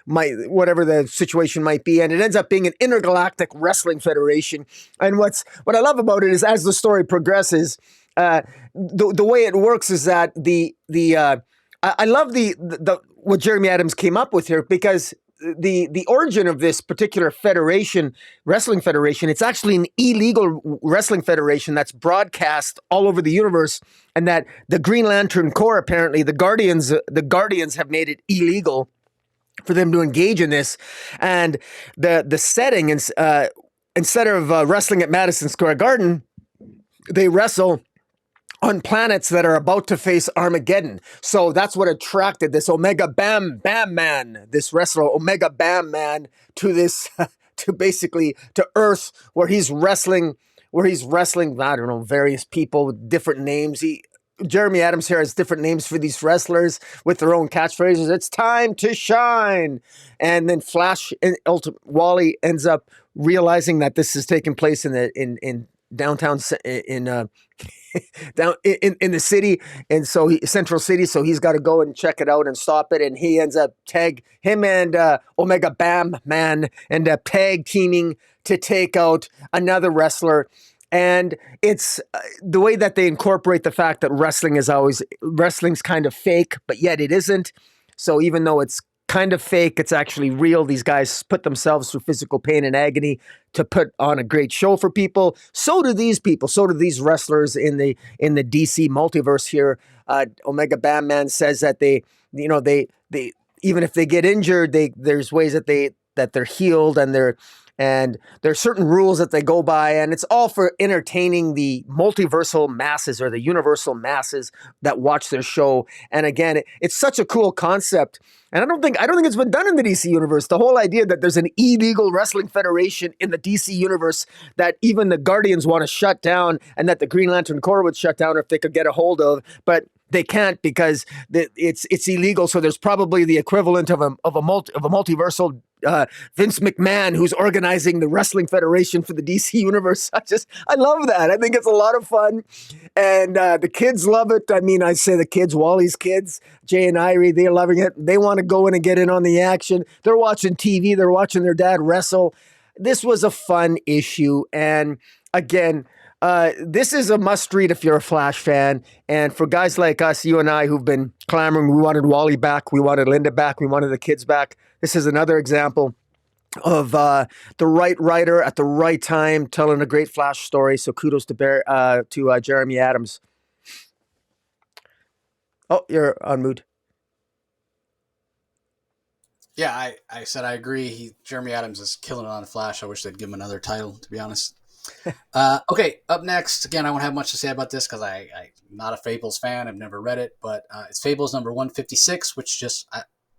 whatever the situation might be, and it ends up being an intergalactic wrestling federation. And what I love about it is, as the story progresses, the way it works is that I love the what Jeremy Adams came up with here, because the origin of this particular wrestling federation, it's actually an illegal wrestling federation that's broadcast all over the universe, and that the Green Lantern Corps, apparently the Guardians have made it illegal for them to engage in this. And the setting, instead of wrestling at Madison Square Garden, they wrestle on planets that are about to face Armageddon. So that's what attracted this Omega Bam Man, this wrestler Omega Bam Man, to this to Earth, where he's wrestling, I don't know, various people with different names. Jeremy Adams here has different names for these wrestlers with their own catchphrases. It's time to shine. And then Flash and Wally ends up realizing that this is taking place in downtown down in the city, and so Central City. So he's got to go and check it out and stop it. And he ends up him and Omega Bam Man end up tag teaming to take out another wrestler. And it's the way that they incorporate the fact that wrestling's kind of fake, but yet it isn't. So even though it's kind of fake, it's actually real. These guys put themselves through physical pain and agony to put on a great show for people. So do these people. So do these wrestlers in the DC multiverse here. Omega Bam Man says that they even if they get injured, there's ways that they're healed, and And there are certain rules that they go by, and it's all for entertaining the multiversal masses or the universal masses that watch their show. And again, it's such a cool concept. And I don't think it's been done in the DC universe. The whole idea that there's an illegal wrestling federation in the DC universe that even the Guardians want to shut down, and that the Green Lantern Corps would shut down if they could get a hold of, but they can't because it's illegal. So there's probably the equivalent of a multiversal Vince McMahon who's organizing the Wrestling Federation for the DC universe. I love that. I think it's a lot of fun, and the kids love it. I mean, I say the kids, Wally's kids, Jay and Irie, they're loving it. They want to go in and get in on the action. They're watching TV. They're watching their dad wrestle. This was a fun issue, and again, this is a must read if you're a Flash fan. And for guys like us, you and I, who've been clamoring, we wanted Wally back, we wanted Linda back, we wanted the kids back. This is another example of the right writer at the right time telling a great Flash story. So kudos to Jeremy Adams. Oh, you're on mood. Yeah, I said I agree. Jeremy Adams is killing it on Flash. I wish they'd give him another title, to be honest. Okay, up next, again, I won't have much to say about this because I'm not a Fables fan. I've never read it, but it's Fables number 156, which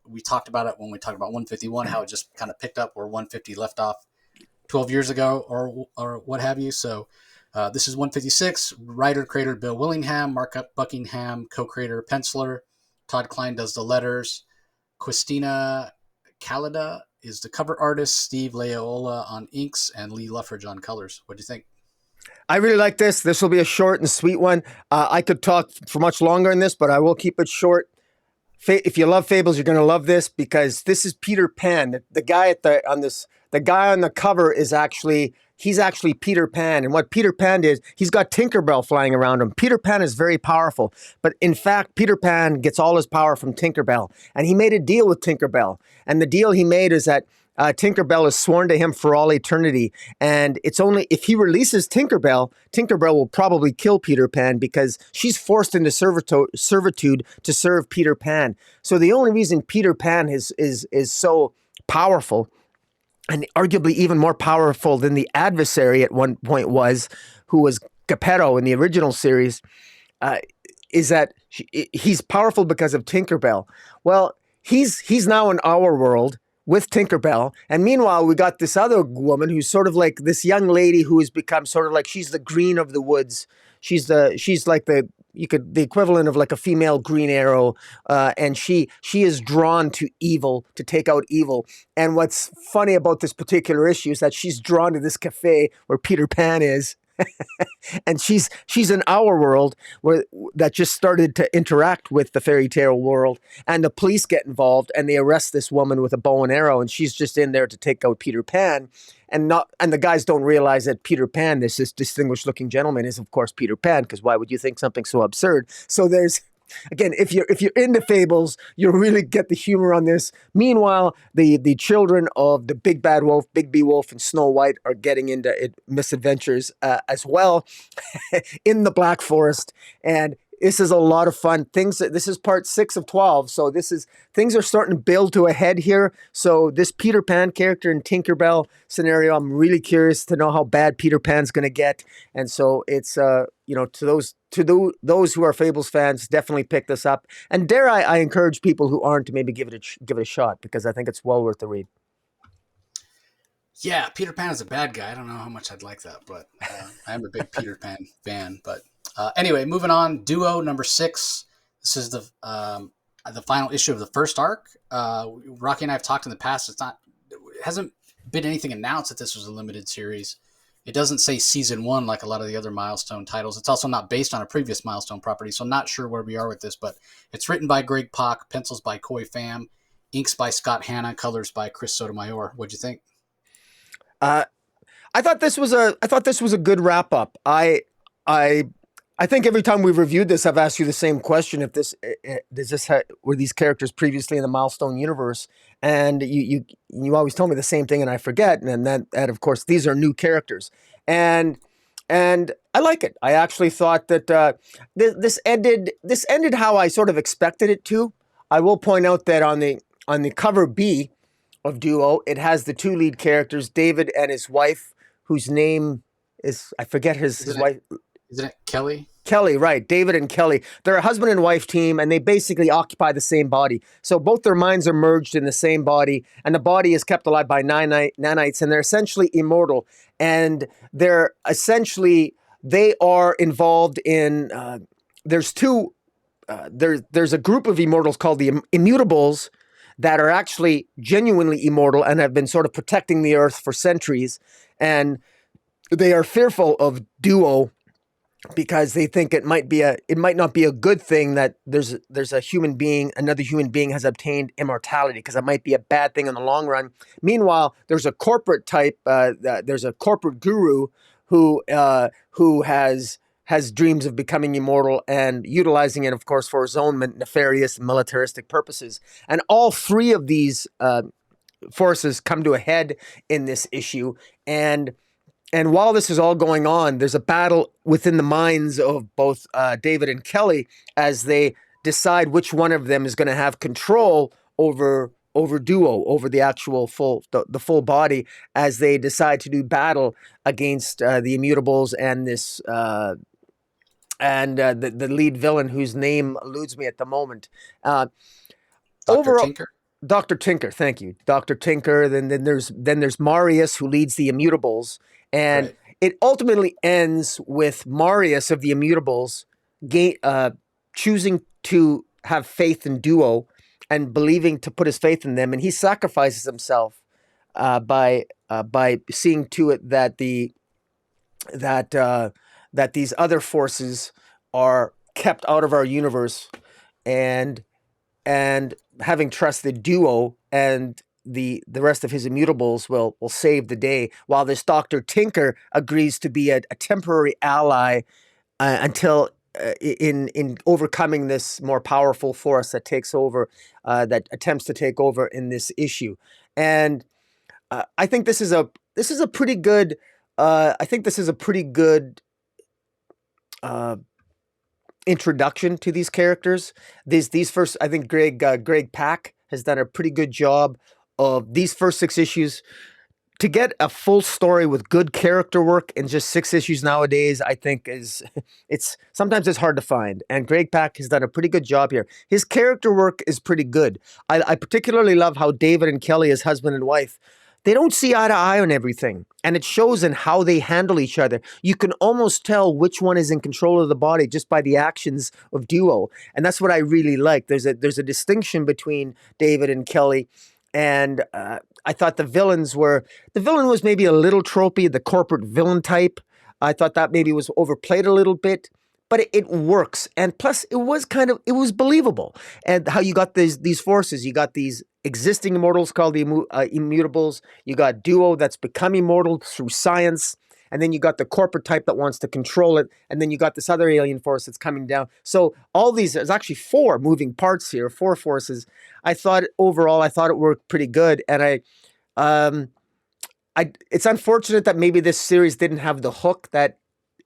we talked about it when we talked about 151, how it just kind of picked up where 150 left off 12 years ago or what have you. So this is 156. Writer, creator Bill Willingham, Mark Buckingham, co-creator, penciler. Todd Klein does the letters. Christina Calida is the cover artist, Steve Laiola on inks, and Lee Luffridge on colors. What do you think? I really like this. This will be a short and sweet one. I could talk for much longer in this, but I will keep it short. If you love Fables, you're going to love this because this is Peter Pan. The guy the guy on the cover is actually Peter Pan. And what Peter Pan is, he's got Tinkerbell flying around him. Peter Pan is very powerful, but in fact, Peter Pan gets all his power from Tinkerbell. And he made a deal with Tinkerbell. And the deal he made is that Tinkerbell is sworn to him for all eternity. And it's only if he releases Tinkerbell will probably kill Peter Pan because she's forced into servitude to serve Peter Pan. So the only reason Peter Pan is so powerful, and arguably even more powerful than the adversary at one point who was Geppetto in the original series, is that he's powerful because of Tinkerbell. Well, he's now in our world with Tinkerbell, and meanwhile we got this other woman who's sort of like this young lady who has become sort of like she's the Green of the Woods. She's like the equivalent of like a female Green Arrow, and she is drawn to evil, to take out evil. And what's funny about this particular issue is that she's drawn to this cafe where Peter Pan is. And she's in our world that just started to interact with the fairy tale world, and the police get involved and they arrest this woman with a bow and arrow, and she's just in there to take out Peter Pan, and the guys don't realize that Peter Pan, this distinguished looking gentleman, is of course Peter Pan, because why would you think something so absurd? So there's, again, if you're into Fables, you'll really get the humor on this. Meanwhile, the children of the Big Bad Wolf, Big B Wolf, and Snow White are getting into misadventures as well in the Black Forest, and this is a lot of fun. This is part 6 of 12, so things are starting to build to a head here. So this Peter Pan character and Tinkerbell scenario, I'm really curious to know how bad Peter Pan's going to get, and so it's to those who are Fables fans, definitely pick this up. And dare I encourage people who aren't to maybe give it a shot, because I think it's well worth the read. Yeah, Peter Pan is a bad guy. I don't know how much I'd like that, but I am a big Peter Pan fan. But anyway, moving on. Duo number 6. This is the final issue of the first arc. Rocky and I have talked in the past. It hasn't been anything announced that this was a limited series. It doesn't say season 1 like a lot of the other Milestone titles. It's also not based on a previous Milestone property, so I'm not sure where we are with this. But it's written by Greg Pak, pencils by Koi Pham, inks by Scott Hanna, colors by Chris Sotomayor. What'd you think? I thought this was a good wrap up. I think every time we've reviewed this, I've asked you the same question: if were these characters previously in the Milestone universe? And you always tell me the same thing, and I forget. And that of course these are new characters, and I like it. I actually thought that this ended how I sort of expected it to. I will point out that on the cover B, of Duo. It has the two lead characters, David and his wife, whose name is, I forget his Isn't it? wife. Isn't it Kelly? Kelly, right. David and Kelly. They're a husband and wife team, and they basically occupy the same body. So both their minds are merged in the same body, and the body is kept alive by nanites, and they're essentially immortal. And they're essentially, they are involved in, there's two, there's a group of immortals called the Immutables that are actually genuinely immortal and have been sort of protecting the earth for centuries. And they are fearful of Duo because they think it might not be a good thing that there's a human being, another human being has obtained immortality, because it might be a bad thing in the long run. Meanwhile, there's a corporate type, there's a corporate guru who has dreams of becoming immortal and utilizing it, of course, for his own nefarious militaristic purposes. And all three of these forces come to a head in this issue. And while this is all going on, there's a battle within the minds of both David and Kelly as they decide which one of them is going to have control over Duo, over the actual the full body, as they decide to do battle against the Immutables and this the lead villain, whose name eludes me at the moment. Dr. Overall, Tinker? Dr. Tinker, thank you, Dr. Tinker. Then there's Marius, who leads the Immutables, and Right. it ultimately ends with Marius of the Immutables choosing to have faith in Duo and believing to put his faith in them, and he sacrifices himself by seeing to it that that these other forces are kept out of our universe, and having trusted Duo and the rest of his Immutables will save the day, while this Dr. Tinker agrees to be a temporary ally until in overcoming this more powerful force that takes over, that attempts to take over in this issue. And I think this is a pretty good introduction to these characters. These first, I think Greg Pak has done a pretty good job of these first 6 issues. To get a full story with good character work in just 6 issues nowadays, I think it's sometimes it's hard to find. And Greg Pak has done a pretty good job here. His character work is pretty good. I particularly love how David and Kelly, as husband and wife, they don't see eye to eye on everything, and it shows in how they handle each other. You can almost tell which one is in control of the body just by the actions of Duo, and that's what I really like. There's a distinction between David and Kelly, and I thought the villain was maybe a little tropey, the corporate villain type. I thought that maybe was overplayed a little bit, but it works. And plus, it was believable. And how you got these forces, you got these existing immortals called the Immutables. You got Duo that's become immortal through science. And then you got the corporate type that wants to control it. And then you got this other alien force that's coming down. So there's actually 4 moving parts here, 4 forces. Overall, I thought it worked pretty good. And it's unfortunate that maybe this series didn't have the hook that,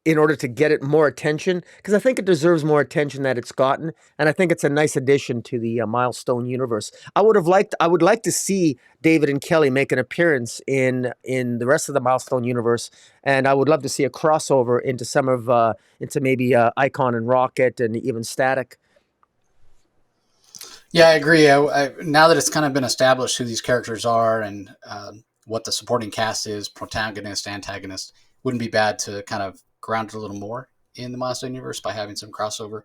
in order to get it more attention, because I think it deserves more attention that it's gotten, and I think it's a nice addition to the Milestone universe. I would like to see David and Kelly make an appearance in the rest of the Milestone universe, and I would love to see a crossover into into maybe Icon and Rocket and even Static. Yeah, I agree. Now that it's kind of been established who these characters are and what the supporting cast is, protagonist, antagonist, wouldn't be bad to kind of ground it a little more in the Milestone universe by having some crossover.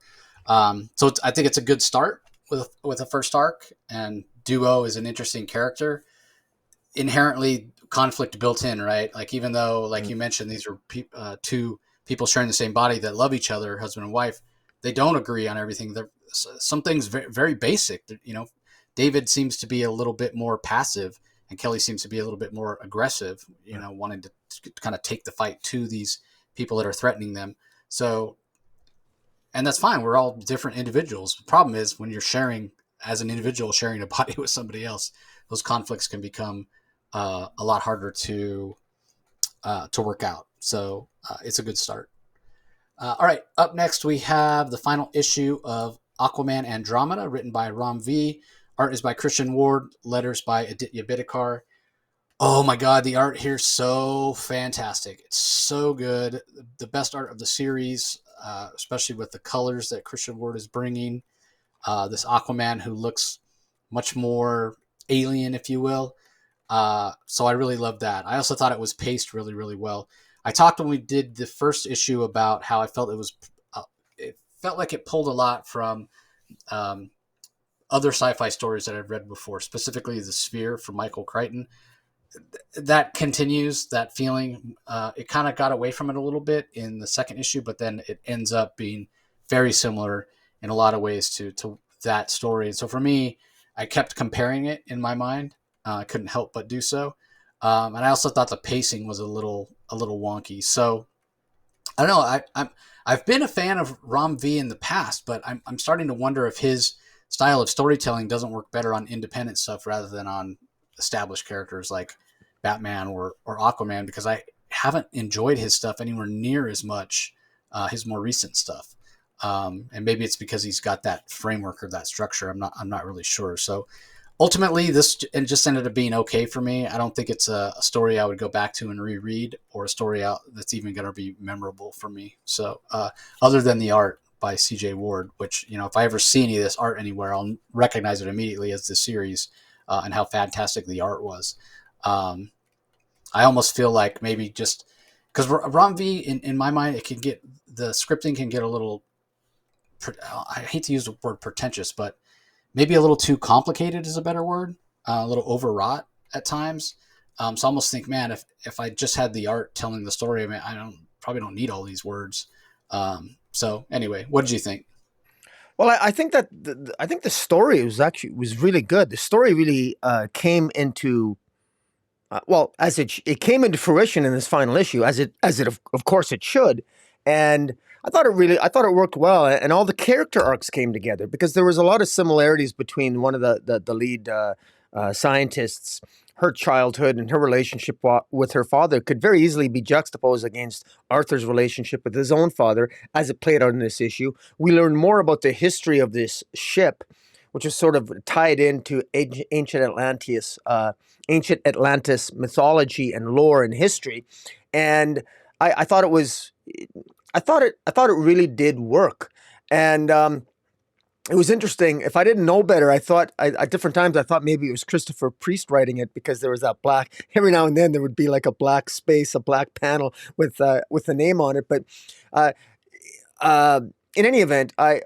So I think it's a good start with a first arc, and Duo is an interesting character. Inherently conflict built in, right? Like, even though, like you mentioned, these are two people sharing the same body that love each other, husband and wife, they don't agree on everything. Some things very, very basic. David seems to be a little bit more passive, and Kelly seems to be a little bit more aggressive, wanting to kind of take the fight to these people that are threatening them. So, and that's fine. We're all different individuals. The problem is when you're as an individual, sharing a body with somebody else, those conflicts can become a lot harder to work out. So it's a good start. All right. Up next, we have the final issue of Aquaman Andromeda, written by Ram V, Art is by Christian Ward. Letters by Aditya Bidikar. Oh my god, the art here is so fantastic. It's so good. The best art of the series, especially with the colors that Christian Ward is bringing. This Aquaman who looks much more alien, if you will. So I really loved that. I also thought it was paced really, really well. I talked when we did the first issue about how I felt it felt like it pulled a lot from other sci-fi stories that I've read before, specifically The Sphere from Michael Crichton. That continues, that feeling. It kind of got away from it a little bit in the second issue, but then it ends up being very similar in a lot of ways to that story. And so for me, I kept comparing it in my mind. I couldn't help but do so. And I also thought the pacing was a little wonky. So I don't know. I've been a fan of Ram V in the past, but I'm starting to wonder if his style of storytelling doesn't work better on independent stuff rather than on established characters like Batman or Aquaman, because I haven't enjoyed his stuff anywhere near as much, his more recent stuff. And maybe it's because he's got that framework or that structure. I'm not really sure. So ultimately, this just ended up being okay for me. I don't think it's a story I would go back to and reread, or a story that's even going to be memorable for me. So other than the art by C.J. Ward, which, if I ever see any of this art anywhere, I'll recognize it immediately as the series, and how fantastic the art was. I almost feel like maybe just because Ram V, in my mind, the scripting can get a little, I hate to use the word pretentious, but maybe a little too complicated is a better word, a little overwrought at times. So I almost think, man, if I just had the art telling the story, I mean, probably don't need all these words. So anyway, what did you think? Well, I think that I think the story was really good. The story really came into as it came into fruition in this final issue, as it of course it should, and I thought it worked well, and all the character arcs came together because there was a lot of similarities between one of the lead scientists. Her childhood and her relationship with her father could very easily be juxtaposed against Arthur's relationship with his own father as it played out in this issue. We learn more about the history of this ship, which is sort of tied into ancient Atlantis mythology and lore and history. And I thought it really did work. And it was interesting. If I didn't know better, I thought at different times I thought maybe it was Christopher Priest writing it, because there was that black. Every now and then there would be like a black space, a black panel with the name on it. But in any event, I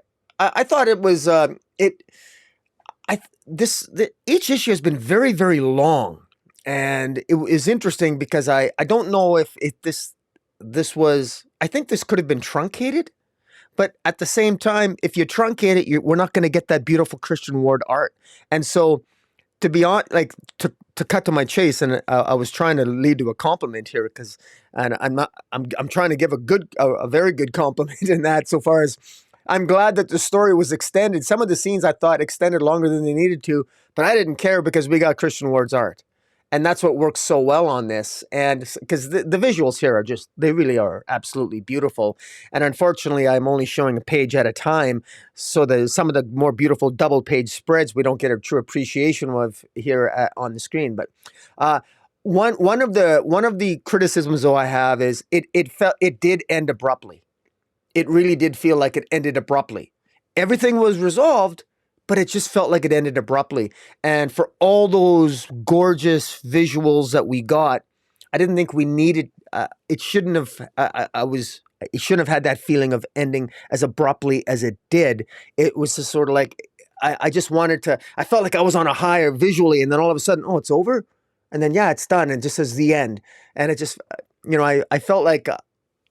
thought it was each issue has been very, very long, and it is interesting because I don't know if this was. I think this could have been truncated. But at the same time, if you truncate it, we're not going to get that beautiful Christian Ward art. And so, to be honest, to cut to my chase, and I was trying to lead to a compliment here, I'm trying to give a very good compliment in that, so far as I'm glad that the story was extended. Some of the scenes I thought extended longer than they needed to, but I didn't care because we got Christian Ward's art. And that's what works so well on this. And because the visuals here they really are absolutely beautiful. And unfortunately, I'm only showing a page at a time. So some of the more beautiful double page spreads, we don't get a true appreciation of here on the screen. But one of the criticisms though I have is it did end abruptly. It really did feel like it ended abruptly. Everything was resolved, but it just felt like it ended abruptly. And for all those gorgeous visuals that we got, I didn't think we needed. It shouldn't have. It shouldn't have had that feeling of ending as abruptly as it did. It was just sort of like I just wanted to. I felt like I was on a higher visually, and then all of a sudden, oh, it's over, and then it's done, and it just says the end, and it just, I felt like.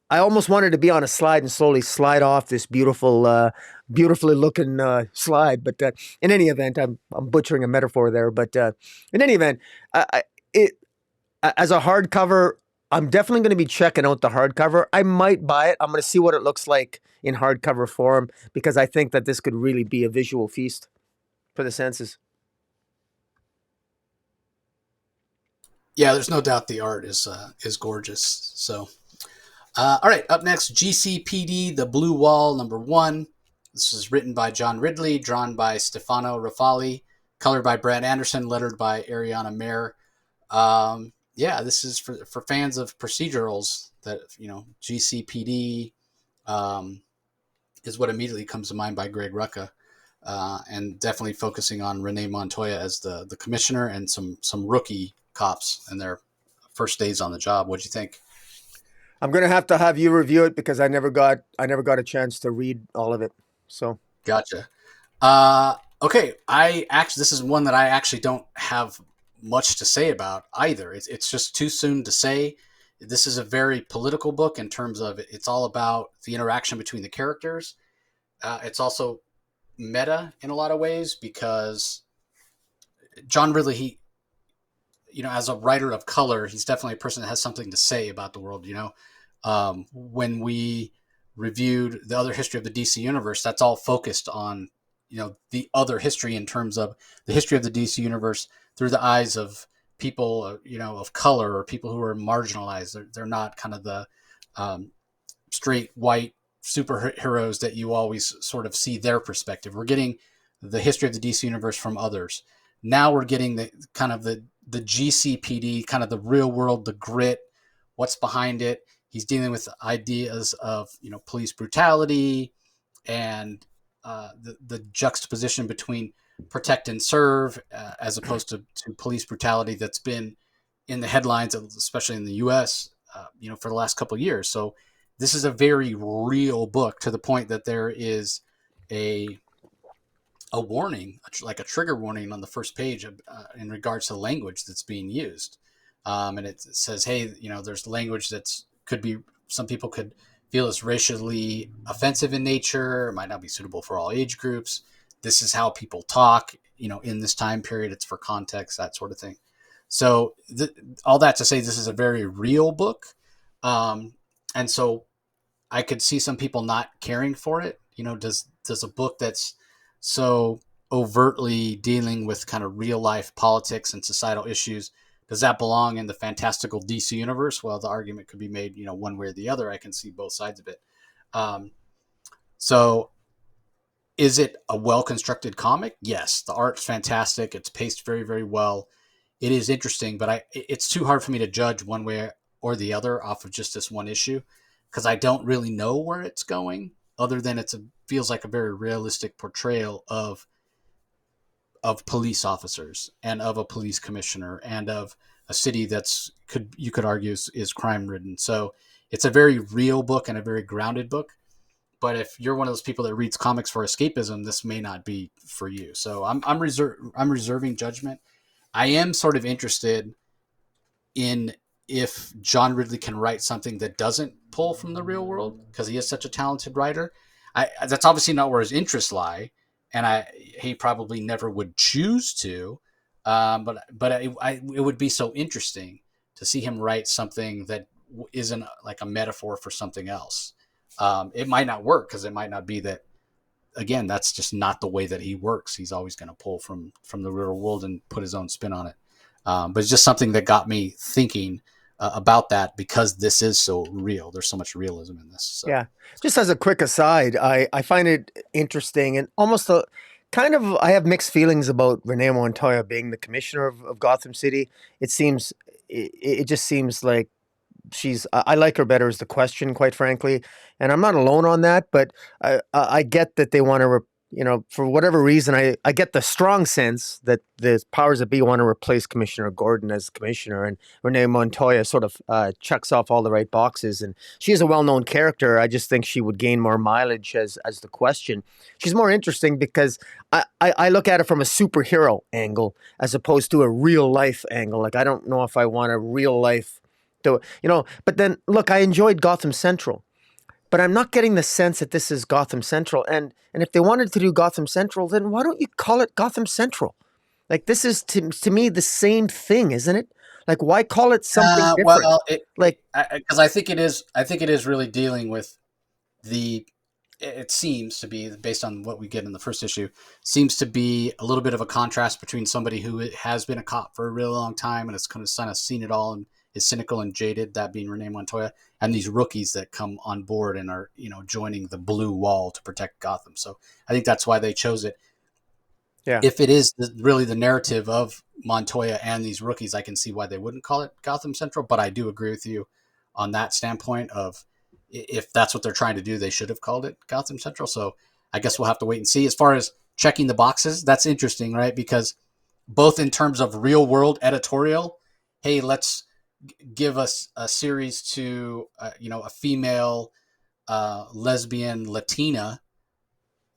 I almost wanted to be on a slide and slowly slide off this beautifully looking slide. But in any event, I'm butchering a metaphor there. But in any event, as a hardcover, I'm definitely going to be checking out the hardcover. I might buy it. I'm going to see what it looks like in hardcover form, because I think that this could really be a visual feast for the senses. Yeah, there's no doubt the art is gorgeous. So. All right, up next, GCPD, The Blue Wall, #1. This is written by John Ridley, drawn by Stefano Raffali. colored by Brad Anderson, lettered by Ariana Mayer. Yeah, this is for fans of procedurals that, GCPD is what immediately comes to mind by Greg Rucka. And definitely focusing on Renee Montoya as the commissioner and some rookie cops and their first days on the job. What'd you think? I'm gonna have to have you review it because I never got a chance to read all of it. So Gotcha. Okay, this is one that I actually don't have much to say about either. It's just too soon to say. This is a very political book in terms of it's all about the interaction between the characters. It's also meta in a lot of ways because John Ridley, as a writer of color, he's definitely a person that has something to say about the world. When we reviewed the other history of the DC universe, that's all focused on, the other history in terms of the history of the DC universe through the eyes of people, of color or people who are marginalized. They're not kind of the straight white superheroes that you always sort of see their perspective. We're getting the history of the DC universe from others. Now we're getting the kind of the GCPD, kind of the real world, the grit, what's behind it. He's dealing with ideas of, police brutality and the juxtaposition between protect and serve as opposed to police brutality that's been in the headlines, especially in the U.S., for the last couple of years. So this is a very real book to the point that there is a warning, like a trigger warning on the first page in regards to the language that's being used. And it says, hey, there's language that's could be, some people could feel is racially offensive in nature, might not be suitable for all age groups. This is how people talk, in this time period. It's for context, that sort of thing. So all that to say, this is a very real book. And so I could see some people not caring for it. Does a book that's so overtly dealing with kind of real life politics and societal issues, does that belong in the fantastical DC universe? Well, the argument could be made, one way or the other. I can see both sides of it. So is it a well-constructed comic? Yes. The art's fantastic. It's paced very, very well. It is interesting, but it's too hard for me to judge one way or the other off of just this one issue because I don't really know where it's going other than feels like a very realistic portrayal of police officers and of a police commissioner and of a city you could argue is crime ridden. So it's a very real book and a very grounded book. But if you're one of those people that reads comics for escapism, this may not be for you. So I'm reserving judgment. I am sort of interested in if John Ridley can write something that doesn't pull from the real world because he is such a talented writer. That's obviously not where his interests lie, and he probably never would choose to. But it would be so interesting to see him write something that isn't like a metaphor for something else. It might not work because it might not be that. Again, that's just not the way that he works. He's always going to pull from the real world and put his own spin on it. But it's just something that got me thinking about that because this is so real. There's so much realism in this. So. yeah, just as a quick aside, I find it interesting and almost I have mixed feelings about Renee Montoya being the commissioner of Gotham City. It just seems like I like her better as the Question, quite frankly, and I'm not alone on that. But I get that they want to, for whatever reason, I get the strong sense that the powers that be want to replace Commissioner Gordon as commissioner, and Renee Montoya sort of checks off all the right boxes, and she is a well-known character. I just think she would gain more mileage as the Question. She's more interesting because I look at it from a superhero angle as opposed to a real life angle. Like I don't know if I want a real life. But then look, I enjoyed Gotham Central, but I'm not getting the sense that this is Gotham Central. And if they wanted to do Gotham Central, then why don't you call it Gotham Central? Like this is to me the same thing, isn't it? Like why call it something different? Well, because I think it is. I think it is really dealing with it seems to be based on what we get in the first issue. Seems to be a little bit of a contrast between somebody who has been a cop for a really long time and has kind of seen it all and is cynical and jaded, that being Renee Montoya, and these rookies that come on board and are, joining the blue wall to protect Gotham. So I think that's why they chose it. Yeah. if it is really the narrative of Montoya and these rookies, I can see why they wouldn't call it Gotham Central. But I do agree with you on that standpoint of if that's what they're trying to do, they should have called it Gotham Central. So I guess we'll have to wait and see. As far as checking the boxes, that's interesting, right? Because both in terms of real world editorial, hey, let's give us a series to a female lesbian Latina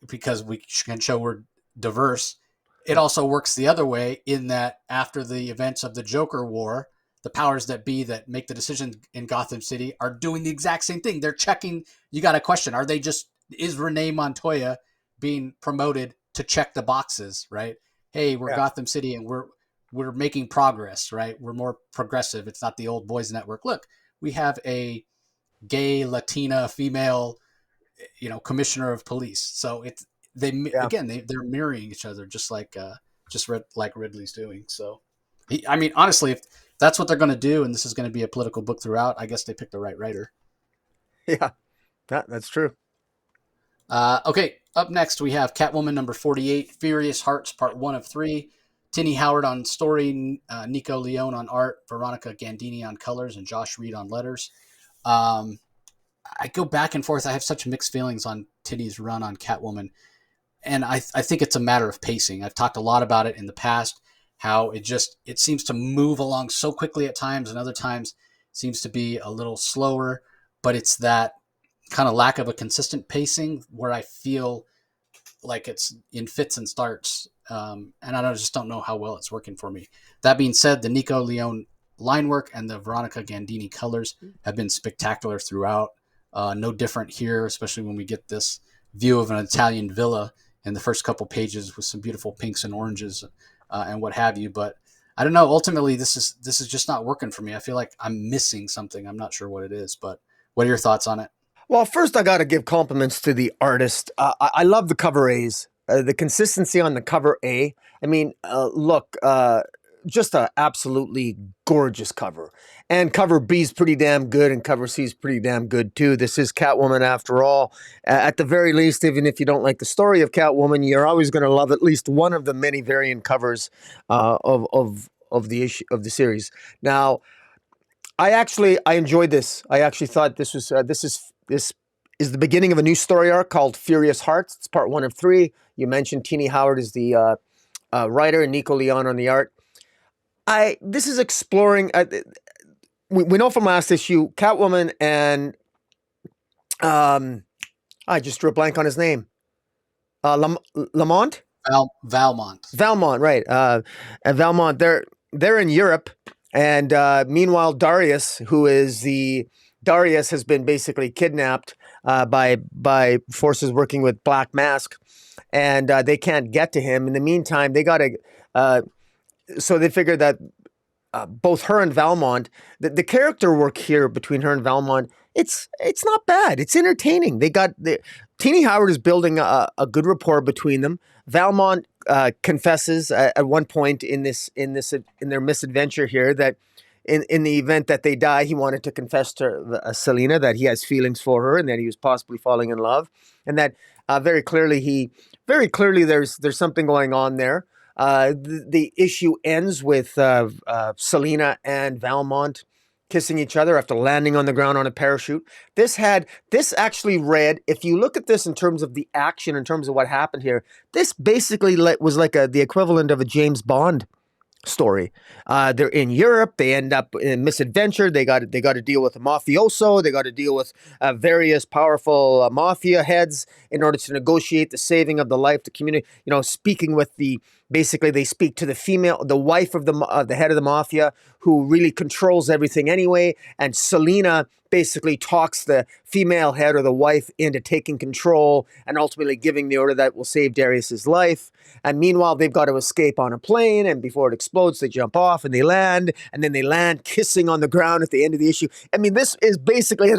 because we can show we're diverse. It also works the other way in that after the events of the Joker War, the powers that be that make the decisions in Gotham City are doing the exact same thing. They're checking. You got a question: are they just is Renee Montoya being promoted to check the boxes? Right? Hey, we're Yeah. Gotham City and we're making progress. Right? We're more progressive. It's not the old boys network. Look, we have a gay Latina female commissioner of police. So it's they Yeah. again they're mirroring each other like Ridley's doing. So I mean honestly, if that's what they're going to do and this is going to be a political book throughout, I guess they picked the right writer. Yeah. That's true. Okay, up next we have Catwoman number 48, Furious Hearts Part 1 of 3. Tini Howard on story, Nico Leone on art, Veronica Gandini on colors, and Josh Reed on letters. Um, I go back and forth. I have such mixed feelings on Tini's run on Catwoman, and I think it's a matter of pacing. I've talked a lot about it in the past, how it seems to move along so quickly at times, and other times seems to be a little slower. But it's that kind of lack of a consistent pacing where I feel like it's in fits and starts, and just don't know how well it's working for me. That being said, the Nico Leone line work and the Veronica Gandini colors have been spectacular throughout. No different here, especially when we get this view of an Italian villa in the first couple pages with some beautiful pinks and oranges and what have you. But I don't know. Ultimately, this is just not working for me. I feel like I'm missing something. I'm not sure what it is. But what are your thoughts on it? Well, first I got to give compliments to the artist. I love the cover A's, the consistency on the cover A. I mean, look, just a absolutely gorgeous cover. And cover B is pretty damn good, and cover C is pretty damn good too. This is Catwoman after all. At the very least, even if you don't like the story of Catwoman, you're always going to love at least one of the many variant covers of the issue of the series. Now, I enjoyed this. I actually thought this is the beginning of a new story arc called Furious Hearts. It's part 1 of 3. You mentioned Tini Howard is the writer and Nico Leone on the art. This is exploring. We know from last issue, Catwoman and I just drew a blank on his name. Lamont. Valmont. Valmont, right? And Valmont. They're in Europe, and meanwhile, Darius has been basically kidnapped by forces working with Black Mask, and they can't get to him. In the meantime, they got to. So they figured that both her and Valmont, the character work here between her and Valmont, it's not bad. It's entertaining. Tini Howard is building a good rapport between them. Valmont confesses at one point in their misadventure here that in the event that they die, he wanted to confess to Selina that he has feelings for her and that he was possibly falling in love, and that very clearly there's something going on there. The issue ends with Selina and Valmont kissing each other after landing on the ground on a parachute. This actually read, if you look at this in terms of the action, in terms of what happened here, this basically was like the equivalent of a James Bond story. They're in Europe. They end up in misadventure. They got to deal with a mafioso. They got to deal with various powerful mafia heads in order to negotiate the saving of the life, the community. Speaking with basically they speak to the wife of the head of the mafia, who really controls everything anyway. And Selina basically talks the female head or the wife into taking control and ultimately giving the order that will save Darius's life. And meanwhile, they've got to escape on a plane, and before it explodes, they jump off and they land, and then they land kissing on the ground at the end of the issue. I mean, this is basically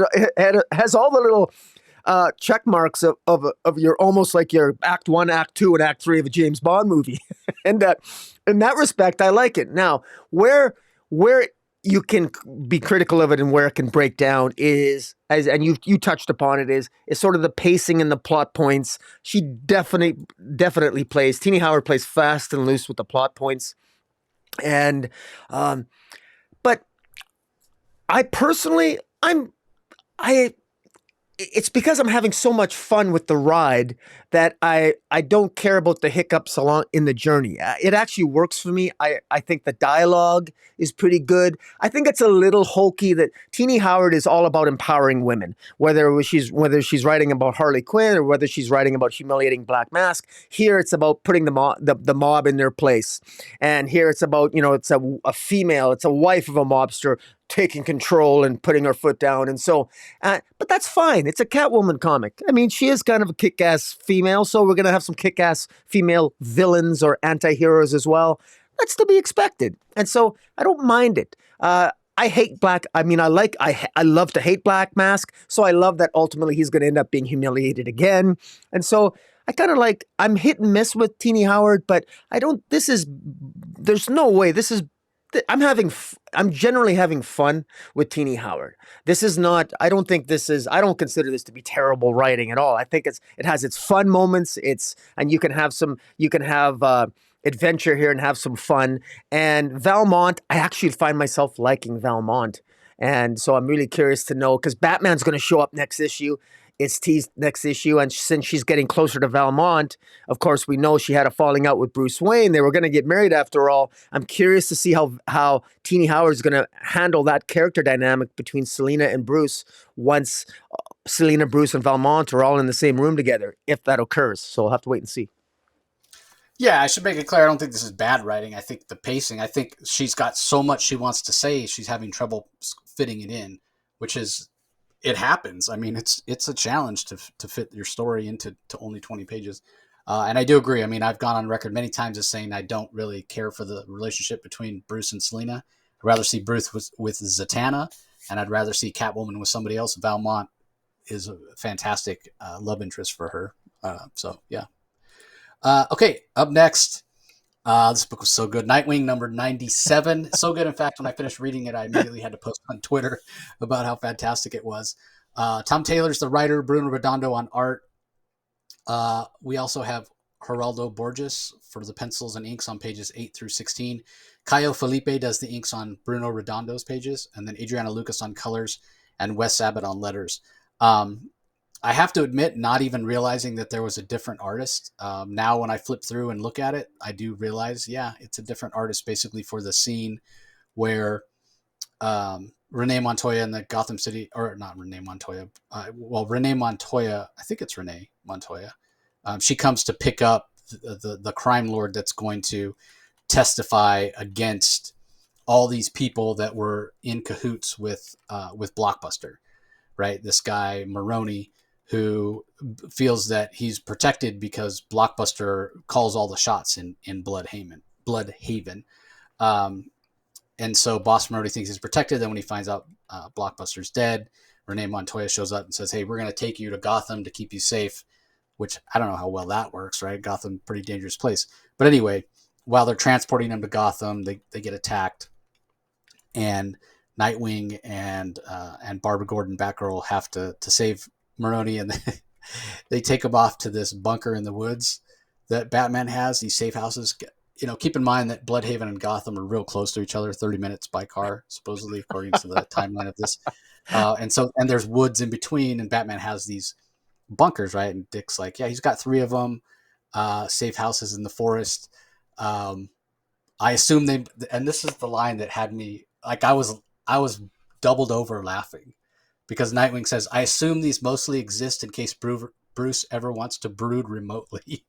has all the little check marks of your almost like your Act 1, Act 2, and Act 3 of a James Bond movie. And in that respect, I like it. Now, where you can be critical of it and where it can break down is, as and you touched upon it, is sort of the pacing and the plot points. She definitely plays, Tini Howard plays fast and loose with the plot points. And but I personally, I it's because I'm having so much fun with the ride that I don't care about the hiccups along in the journey. It actually works for me. I think the dialogue is pretty good. I think it's a little hokey that Tini Howard is all about empowering women, whether she's writing about Harley Quinn or whether she's writing about humiliating Black Mask. Here it's about putting the mob in their place, and here it's about, it's a female, it's a wife of a mobster taking control and putting her foot down. And so, but that's fine. It's a Catwoman comic. I mean, she is kind of a kick-ass female, so we're going to have some kick-ass female villains or anti-heroes as well. That's to be expected. And so I don't mind it. I hate Black. I mean, I love to hate Black Mask. So I love that ultimately he's going to end up being humiliated again. And so I kind of I'm hit and miss with Tini Howard, but there's no way I'm generally having fun with Tini Howard. This is not, I don't consider this to be terrible writing at all. I think it has its fun moments. And you can have adventure here and have some fun. And Valmont, I actually find myself liking Valmont. And so I'm really curious to know, because Batman's going to show up next issue. It's teased next issue, and since she's getting closer to Valmont, of course, we know she had a falling out with Bruce Wayne. They were going to get married after all. I'm curious to see how Tini Howard is going to handle that character dynamic between Selina and Bruce once Selina, Bruce, and Valmont are all in the same room together, if that occurs. So we'll have to wait and see. Yeah, I should make it clear. I don't think this is bad writing. I think the pacing. I think she's got so much she wants to say. She's having trouble fitting it in, which is. It happens. I mean, it's a challenge to fit your story into only 20 pages. And I do agree. I mean, I've gone on record many times as saying I don't really care for the relationship between Bruce and Selina. I'd rather see Bruce with Zatanna, and I'd rather see Catwoman with somebody else. Valmont is a fantastic love interest for her. So, yeah. Okay, up next. This book was so good. Nightwing number 97. So good, in fact, when I finished reading it, I immediately had to post on Twitter about how fantastic it was. Tom Taylor's the writer, Bruno Redondo on art. We also have Geraldo Borges for the pencils and inks on pages 8 through 16. Caio Felipe does the inks on Bruno Redondo's pages, and then Adriana Lucas on colors, and Wes Sabat on letters. I have to admit, not even realizing that there was a different artist. Now, when I flip through and look at it, I do realize, yeah, it's a different artist basically for the scene where Renee Montoya in the Gotham City, or not Renee Montoya, Renee Montoya, I think it's Renee Montoya. She comes to pick up the crime lord that's going to testify against all these people that were in cahoots with Blockbuster, right? This guy, Maroney, who feels that he's protected because Blockbuster calls all the shots in Bloodhaven. And so Boss Maroney thinks he's protected. Then when he finds out Blockbuster's dead, Renee Montoya shows up and says, hey, we're going to take you to Gotham to keep you safe, which I don't know how well that works, right? Gotham, pretty dangerous place. But anyway, while they're transporting him to Gotham, they get attacked. And Nightwing and Barbara Gordon, Batgirl, have to save Maroney, and they take him off to this bunker in the woods that Batman has, these safe houses. Keep in mind that Bloodhaven and Gotham are real close to each other, 30 minutes by car, supposedly, according to the timeline of this. And there's woods in between, and Batman has these bunkers, right? And Dick's like, yeah, he's got 3 of them, safe houses in the forest. I assume and this is the line that had me, like, I was doubled over laughing, because Nightwing says, I assume these mostly exist in case Bruce ever wants to brood remotely.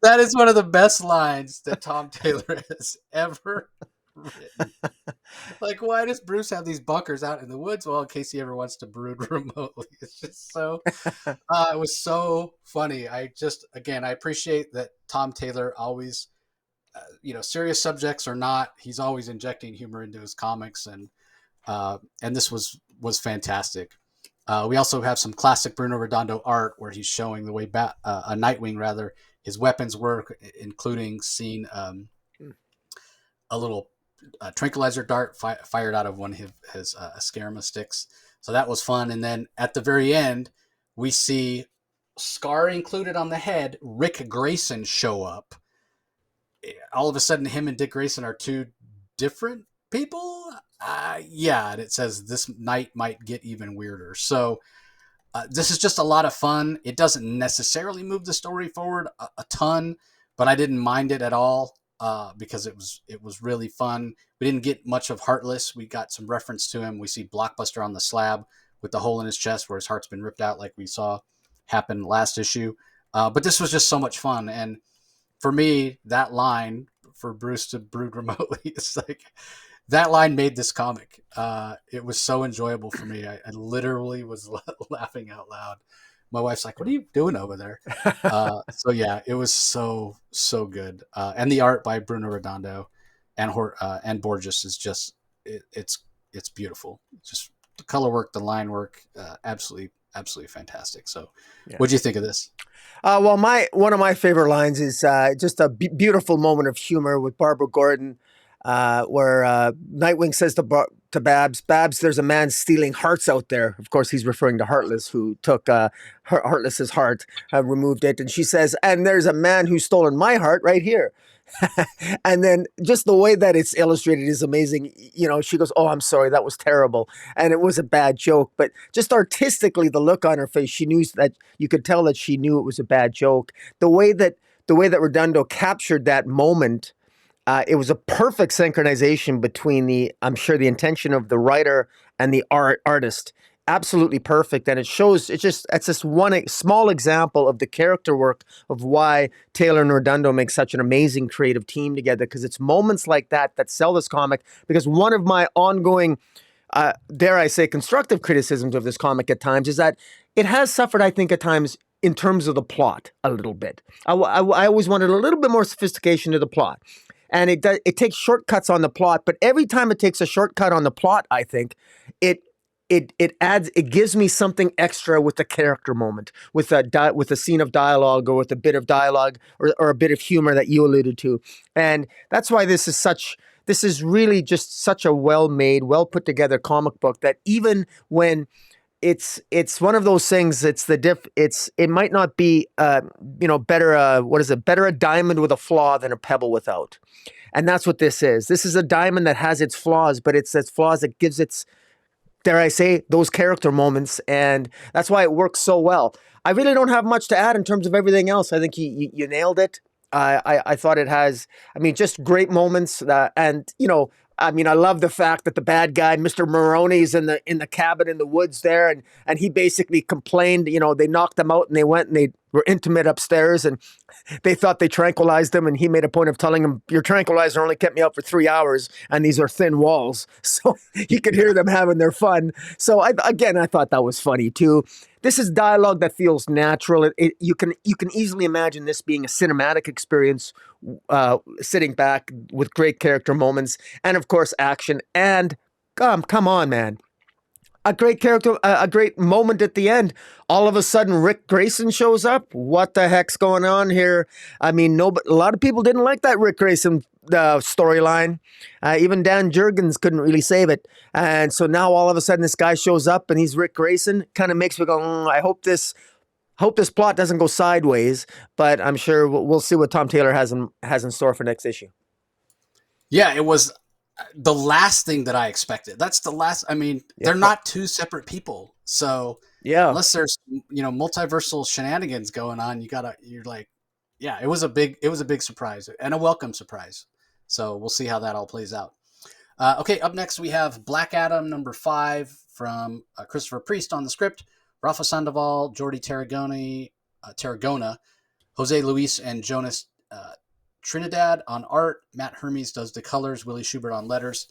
That is one of the best lines that Tom Taylor has ever written. Like, why does Bruce have these bunkers out in the woods? Well, in case he ever wants to brood remotely. It's just so, it was so funny. I appreciate that Tom Taylor always, serious subjects or not, he's always injecting humor into his comics, and this was fantastic. We also have some classic Bruno Redondo art where he's showing the way a Nightwing rather his weapons work, including seeing a little tranquilizer dart fired out of one of his Ascarama sticks. So that was fun. And then at the very end, we see, scar included on the head, Rick Grayson show up. All of a sudden, him and Dick Grayson are two different people. Yeah, and it says this night might get even weirder. So this is just a lot of fun. It doesn't necessarily move the story forward a ton, but I didn't mind it at all because it was really fun. We didn't get much of Heartless. We got some reference to him. We see Blockbuster on the slab with the hole in his chest where his heart's been ripped out, like we saw happen last issue. But this was just so much fun. And for me, that line, for Bruce to brood remotely, it's like, that line made this comic. It was so enjoyable for me. I literally was laughing out loud. My wife's like, "What are you doing over there?" So yeah, it was so good. And the art by Bruno Redondo and Borges is just it's beautiful. Just the color work, the line work, absolutely fantastic. So, Yeah. what'd you think of this? Well, one of my favorite lines is just a beautiful moment of humor with Barbara Gordon, where Nightwing says to Babs, there's a man stealing hearts out there. Of course, he's referring to Heartless, who took Heartless's heart, removed it. And she says, and there's a man who's stolen my heart right here. And then just the way that it's illustrated is amazing. You know, she goes, "Oh, I'm sorry, that was terrible. And it was a bad joke." But just artistically, the look on her face, she knew that you could tell that she knew it was a bad joke. The way that Redondo captured that moment, it was a perfect synchronization between I'm sure the intention of the writer and the artist. Absolutely perfect. And it's just one small example of the character work of why Taylor and Redondo make such an amazing creative team together. Because it's moments like that sell this comic. Because one of my ongoing, dare I say, constructive criticisms of this comic at times is that it has suffered, I think, at times in terms of the plot a little bit. I always wanted a little bit more sophistication to the plot. And it takes shortcuts on the plot, but every time it takes a shortcut on the plot, I think it gives me something extra with the character moment, with a scene of dialogue or with a bit of dialogue or a bit of humor that you alluded to. And that's why this is really just such a well-made, well put together comic book that even when it's one of those things. It might not be better. What is it? Better a diamond with a flaw than a pebble without. And that's what this is. This is a diamond that has its flaws, but it's its flaws that gives its, dare I say, those character moments, and that's why it works so well. I really don't have much to add in terms of everything else. I think you nailed it. I thought it has, just great moments, and I love the fact that the bad guy, Mr. Maroney's in the cabin in the woods there, and he basically complained. They knocked him out, and they went and they were intimate upstairs, and they thought they tranquilized him, and he made a point of telling him, "Your tranquilizer only kept me out for 3 hours, and these are thin walls." So he could hear them having their fun. So I thought that was funny too. This is dialogue that feels natural. You can easily imagine this being a cinematic experience, sitting back with great character moments, and of course action. And come on, man. A great character, a great moment at the end. All of a sudden, Rick Grayson shows up. What the heck's going on here? A lot of people didn't like that Rick Grayson storyline. Even Dan Jurgens couldn't really save it. And so now all of a sudden, this guy shows up and he's Rick Grayson. Kind of makes me go, I hope this plot doesn't go sideways. But I'm sure we'll see what Tom Taylor has in store for next issue. Yeah, it was the last thing that I expected. That's the last. They're not two separate people. So yeah, unless there's multiversal shenanigans going on, you're like, yeah, it was a big surprise and a welcome surprise. So we'll see how that all plays out. Okay, up next we have Black Adam #5 from Christopher Priest on the script, Rafa Sandoval, Jordi Tarragona, Jose Luis, and Jonas Trinidad on art. Matt Hermes does the colors. Willie Schubert on letters.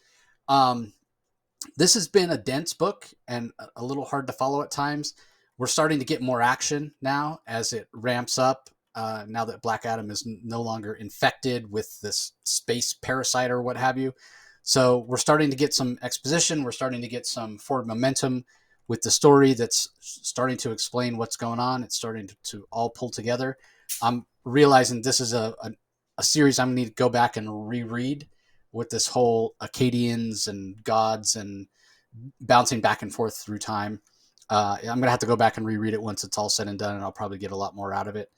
This has been a dense book and a little hard to follow at times. We're starting to get more action now as it ramps up. Now that Black Adam is no longer infected with this space parasite or what have you. So we're starting to get some exposition. We're starting to get some forward momentum with the story that's starting to explain what's going on. It's starting to all pull together. I'm realizing this is a series I'm going to need to go back and reread with this whole Acadians and gods and bouncing back and forth through time. I'm going to have to go back and reread it once it's all said and done, and I'll probably get a lot more out of it.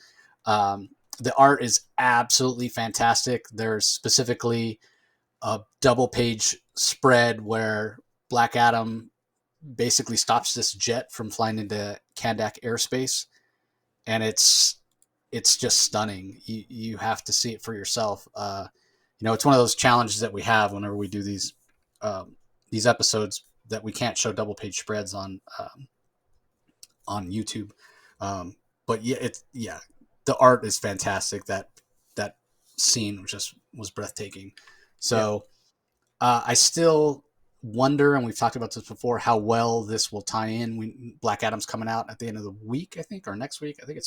The art is absolutely fantastic. There's specifically a double page spread where Black Adam basically stops this jet from flying into Kandak airspace, and it's just stunning. You have to see it for yourself. It's one of those challenges that we have whenever we do these episodes, that we can't show double page spreads on YouTube. But yeah, the art is fantastic. That scene was breathtaking. So I still wonder, and we've talked about this before, how well this will tie in. Black Adam's coming out at the end of the week, I think, or next week. I think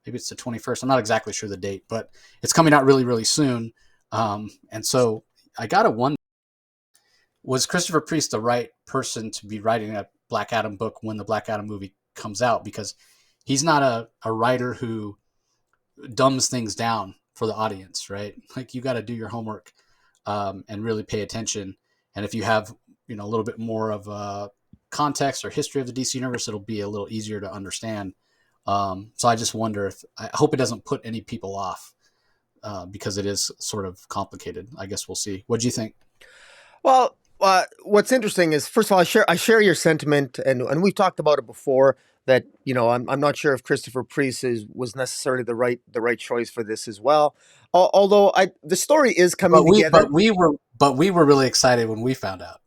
maybe it's the 21st. I'm not exactly sure the date, but it's coming out really, really soon. And so I gotta wonder, was Christopher Priest the right person to be writing a Black Adam book when the Black Adam movie comes out? Because he's not a writer who dumbs things down for the audience, right? Like, you got to do your homework and really pay attention. And if you have, a little bit more of a context or history of the DC universe, it'll be a little easier to understand. So I just wonder I hope it doesn't put any people off because it is sort of complicated. I guess we'll see. What do you think? Well, what's interesting is, first of all, I share your sentiment, and we've talked about it before, that I'm not sure if Christopher Priest was necessarily the right choice for this as well. Although the story is coming together. But we were really excited when we found out.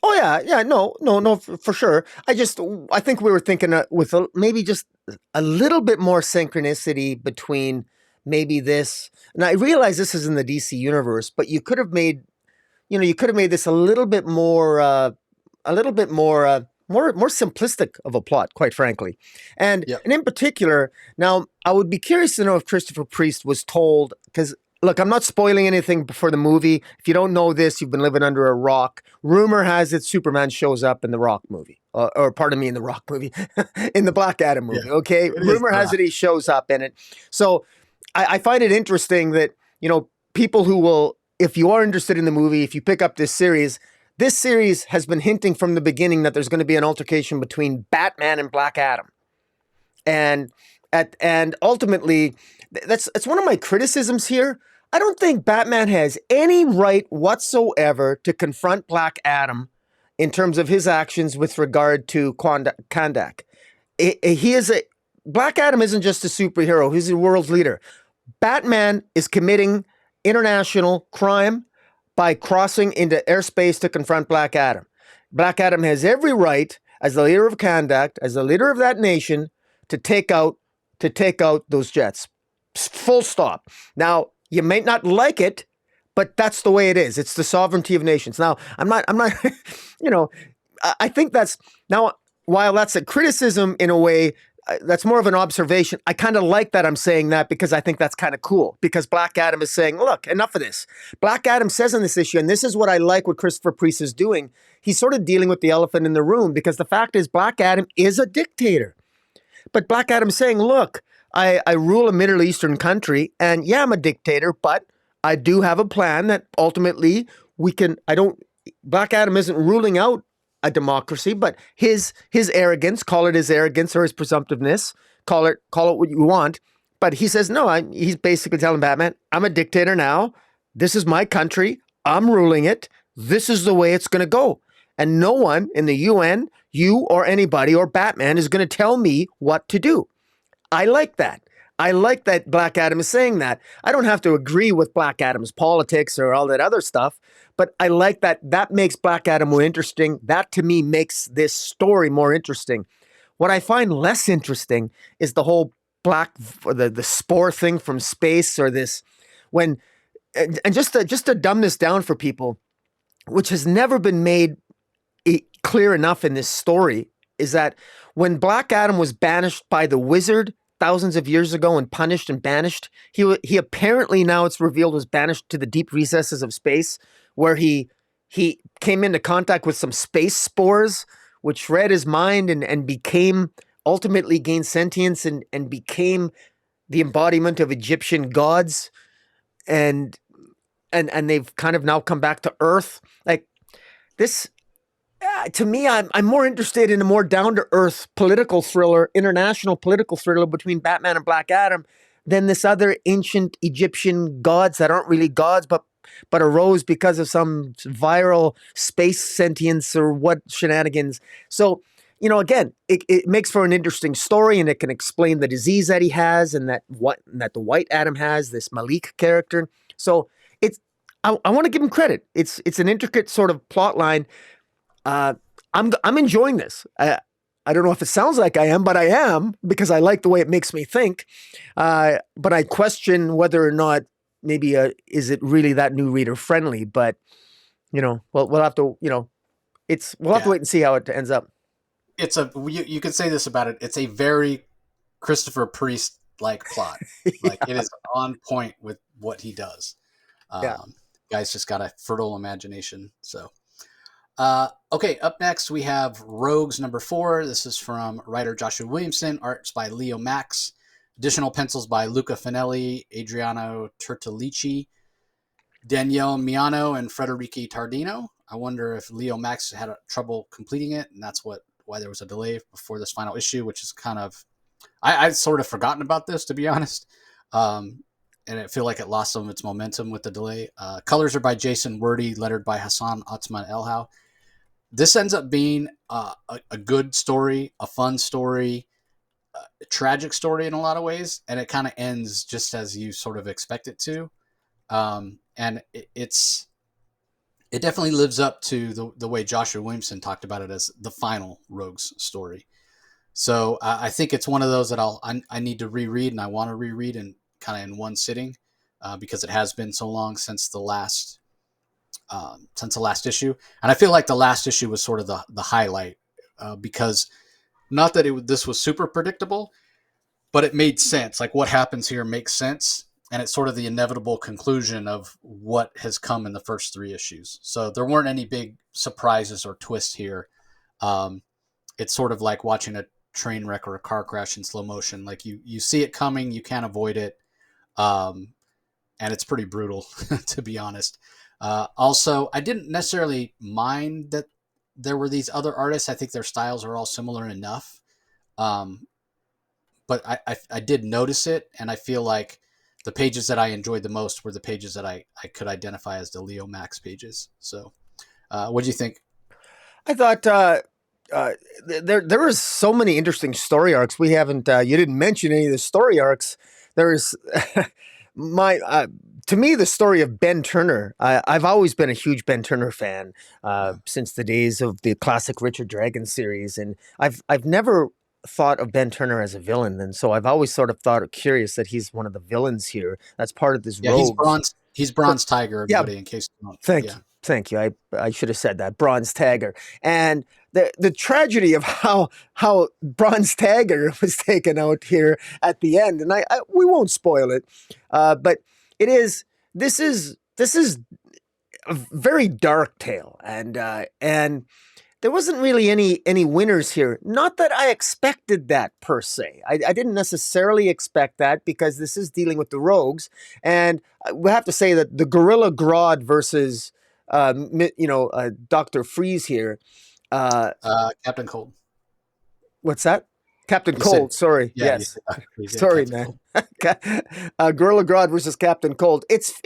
Oh yeah, no, for sure. I think we were thinking with maybe just a little bit more synchronicity between maybe this. And I realize this is in the DC universe, but you could have made this a little bit more, more simplistic of a plot, quite frankly. And in particular, now I would be curious to know if Christopher Priest was told, because look, I'm not spoiling anything before the movie. If you don't know this, you've been living under a rock. Rumor has it Superman shows up in the Rock movie, or pardon me, in the Rock movie, in the Black Adam movie. Yeah, okay, rumor has it he shows up in it. So I find it interesting that people who will, if you are interested in the movie, if you pick up this series has been hinting from the beginning that there's going to be an altercation between Batman and Black Adam, and ultimately, that's one of my criticisms here. I don't think Batman has any right whatsoever to confront Black Adam in terms of his actions with regard to Kandak. Black Adam isn't just a superhero; he's a world's leader. Batman is committing international crime by crossing into airspace to confront Black Adam. Black Adam has every right, as the leader of Kandak, as the leader of that nation, to take out those jets. Full stop. Now, you might not like it, but that's the way it is. It's the sovereignty of nations. Now, I'm not, I think that's, now, while that's a criticism in a way, that's more of an observation. I kind of like that I'm saying that, because I think that's kind of cool, because Black Adam is saying, look, enough of this. Black Adam says on this issue, and this is what I like what Christopher Priest is doing, he's sort of dealing with the elephant in the room, because the fact is Black Adam is a dictator. But Black Adam's saying, look, I rule a Middle Eastern country, and yeah, I'm a dictator, but I do have a plan that ultimately Black Adam isn't ruling out a democracy, but his arrogance, call it his arrogance or his presumptiveness, call it what you want. But he says, no, he's basically telling Batman, I'm a dictator now. This is my country. I'm ruling it. This is the way it's going to go. And no one in the UN, you or anybody or Batman is going to tell me what to do. I like that. I like that Black Adam is saying that. I don't have to agree with Black Adam's politics or all that other stuff, but I like that. That makes Black Adam more interesting. That, to me, makes this story more interesting. What I find less interesting is the whole the spore thing from space, or this, and just to dumb this down for people, which has never been made clear enough in this story, is that when Black Adam was banished by the Wizard thousands of years ago and punished and banished, he apparently, now it's revealed, was banished to the deep recesses of space, where he came into contact with some space spores, which read his mind and ultimately gained sentience and became the embodiment of Egyptian gods, and they've kind of now come back to Earth. Like this, to me, I'm more interested in a more down to earth political thriller, international political thriller between Batman and Black Adam, than this other ancient Egyptian gods that aren't really gods, but arose because of some viral space sentience or what shenanigans. So, again, it makes for an interesting story, and it can explain the disease that he has, and that the White Adam has, this Malik character. So I want to give him credit. It's an intricate sort of plot line. I'm enjoying this. I don't know if it sounds like I am, but I am, because I like the way it makes me think. But I question whether or not maybe is it really that new reader friendly. But we'll have to we'll have to wait and see how it ends up. It's you could say this about it. It's a very Christopher Priest like plot. Like it is on point with what he does. Guy's just got a fertile imagination. So. Okay, up next we have Rogues number 4. This is from writer Joshua Williamson, arts by Leo Max, additional pencils by Luca Finelli, Adriano Tertolici, Danielle Miano, and Federici Tardino. I wonder if Leo Max had trouble completing it, and that's why there was a delay before this final issue, which is kind of... I'd sort of forgotten about this, to be honest. And I feel like it lost some of its momentum with the delay. Colors are by Jason Wordie, lettered by Hassan Otsman Elhau. This ends up being a good story, a fun story, a tragic story in a lot of ways, and it kind of ends just as you sort of expect it to. And it definitely lives up to the way Joshua Williamson talked about it as the final Rogues story. So I think it's one of those that I need to reread, and I want to reread in kind of in one sitting, because it has been so long since the last issue. And I feel like the last issue was sort of the highlight, because not that this was super predictable, but it made sense. Like what happens here makes sense. And it's sort of the inevitable conclusion of what has come in the first 3 issues. So there weren't any big surprises or twists here. It's sort of like watching a train wreck or a car crash in slow motion. Like you see it coming, you can't avoid it. And it's pretty brutal, to be honest. Also, I didn't necessarily mind that there were these other artists. I think their styles are all similar enough. But I did notice it, and I feel like the pages that I enjoyed the most were the pages that I could identify as the Leo Max pages. So what do you think? I thought there was so many interesting story arcs. We haven't, you didn't mention any of the story arcs. There's to me, the story of Ben Turner, I've always been a huge Ben Turner fan since the days of the classic Richard Dragon series. And I've never thought of Ben Turner as a villain. And so I've always sort of curious that he's one of the villains here. That's part of this Rogues. He's Bronze Tiger, everybody, in case you don't. Thank you. I should have said that. Bronze Tiger. And the tragedy of how Bronze Tiger was taken out here at the end, and we won't spoil it, but this is a very dark tale, and there wasn't really any winners here. Not that I expected that per se. I didn't necessarily expect that, because this is dealing with the Rogues, and we have to say that the Gorilla Grodd versus Dr. Freeze here. Captain Cold. What's that? Captain Cold. Sorry. Yeah, yes. Sorry, man. Gorilla Grodd versus Captain Cold. It's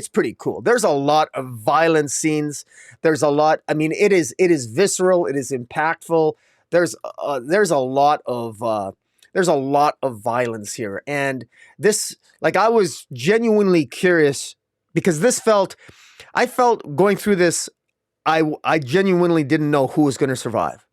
pretty cool. There's a lot of violent scenes. There's a lot. I mean, it is visceral. It is impactful. There's a lot of violence here, and this, like, I was genuinely curious, because I felt going through this, I genuinely didn't know who was going to survive.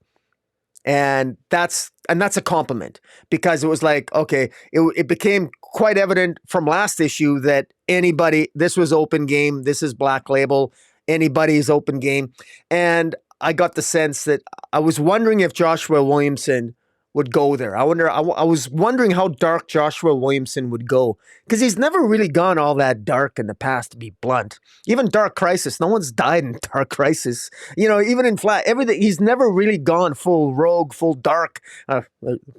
And that's a compliment, because it was like, okay, it became quite evident from last issue that this was open game. This is Black Label. Anybody's open game. And I got the sense that I was wondering if Joshua Williamson would go there. I was wondering how dark Joshua Williamson would go, because he's never really gone all that dark in the past, to be blunt. Even Dark Crisis, no one's died in Dark Crisis. Even in everything, he's never really gone full rogue, full dark.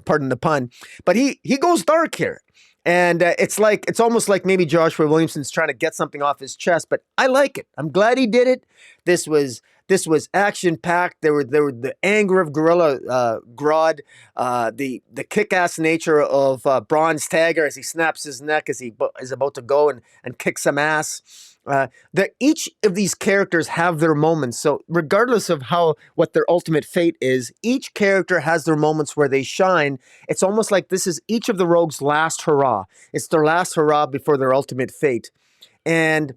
Pardon the pun, but he goes dark here. And it's almost like maybe Joshua Williamson's trying to get something off his chest, but I like it. I'm glad he did it. This was action packed. There were the anger of Gorilla Grodd, the kick-ass nature of Bronze Tagger as he snaps his neck as he is about to go and kick some ass. That each of these characters have their moments. So regardless of what their ultimate fate is, each character has their moments where they shine. It's almost like this is each of the rogues' last hurrah. It's their last hurrah before their ultimate fate. And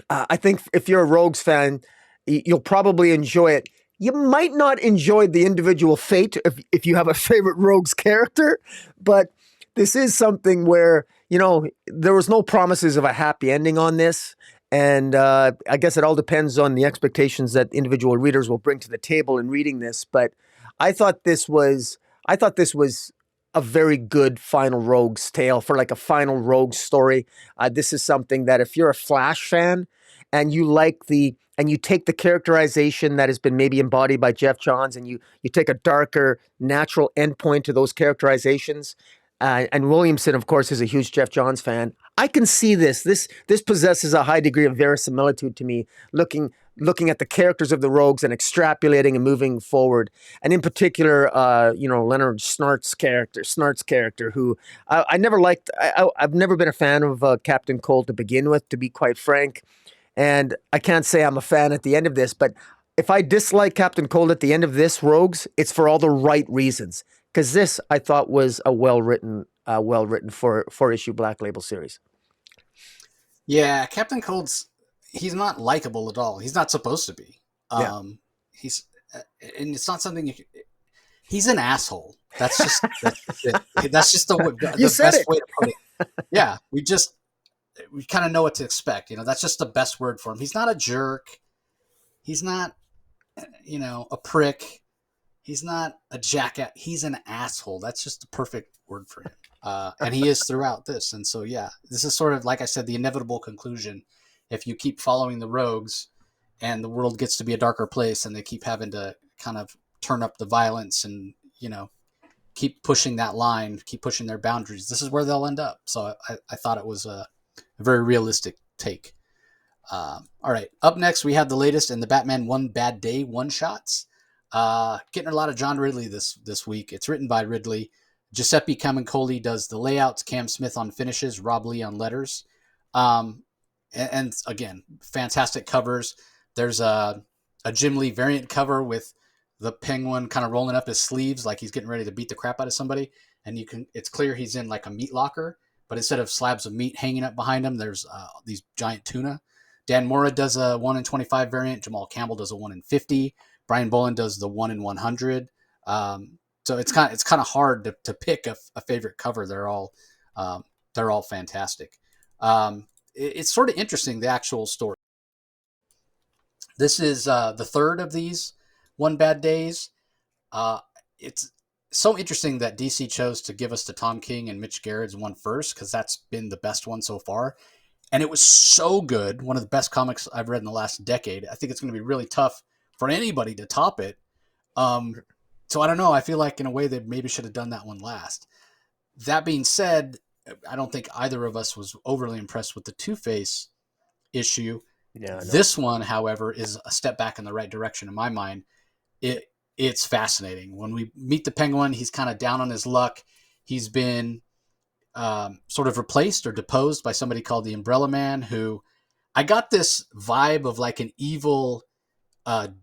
I think if you're a Rogues fan, you'll probably enjoy it. You might not enjoy the individual fate if you have a favorite Rogues character, but this is something where, there was no promises of a happy ending on this. And I guess it all depends on the expectations that individual readers will bring to the table in reading this. But I thought this was a very good final Rogues tale for like a final Rogues story. This is something that if you're a Flash fan and you take the characterization that has been maybe embodied by Geoff Johns, and you take a darker, natural endpoint to those characterizations. And Williamson, of course, is a huge Geoff Johns fan. I can see this. This possesses a high degree of verisimilitude to me, looking at the characters of the Rogues and extrapolating and moving forward. And in particular, Leonard Snart's character, who I never liked. I've never been a fan of Captain Cold to begin with, to be quite frank. And I can't say I'm a fan at the end of this, but if I dislike Captain Cold at the end of this Rogues, it's for all the right reasons. Because this, I thought, was a well-written four-issue Black Label series. Yeah, Captain Cold's, he's not likable at all. He's not supposed to be. And it's not something he's an asshole. That's just the best way to put it. Yeah, we kind of know what to expect. That's just the best word for him. He's not a jerk. He's not, a prick. He's not a jackass. He's an asshole. That's just the perfect word for him. And he is throughout this. And so, yeah, this is sort of, like I said, the inevitable conclusion. If you keep following the Rogues and the world gets to be a darker place and they keep having to kind of turn up the violence and, keep pushing that line, keep pushing their boundaries, this is where they'll end up. So I thought it was a very realistic take. All right. Up next, we have the latest in the Batman One Bad Day one-shots. Getting a lot of John Ridley this week. It's written by Ridley. Giuseppe Camuncoli does the layouts, Cam Smith on finishes, Rob Lee on letters. And again, fantastic covers. There's a Jim Lee variant cover with the Penguin kind of rolling up his sleeves like he's getting ready to beat the crap out of somebody. And it's clear he's in like a meat locker, but instead of slabs of meat hanging up behind him, there's these giant tuna. Dan Mora does a 1 in 25 variant. Jamal Campbell does a 1 in 50. Brian Boland does the 1 in 100. So it's kind of hard to pick a favorite cover. They're all fantastic. It's sort of interesting, the actual story. This is the third of these One Bad Days. It's so interesting that DC chose to give us the Tom King and Mitch Gerard's one first, because that's been the best one so far. And it was so good. One of the best comics I've read in the last decade. I think it's going to be really tough for anybody to top it. So I don't know. I feel like in a way they maybe should have done that one last. That being said, I don't think either of us was overly impressed with the Two-Face issue. Yeah, this one, however, is a step back in the right direction in my mind. It's fascinating. When we meet the Penguin, he's kind of down on his luck. He's been sort of replaced or deposed by somebody called the Umbrella Man, who I got this vibe of like an evil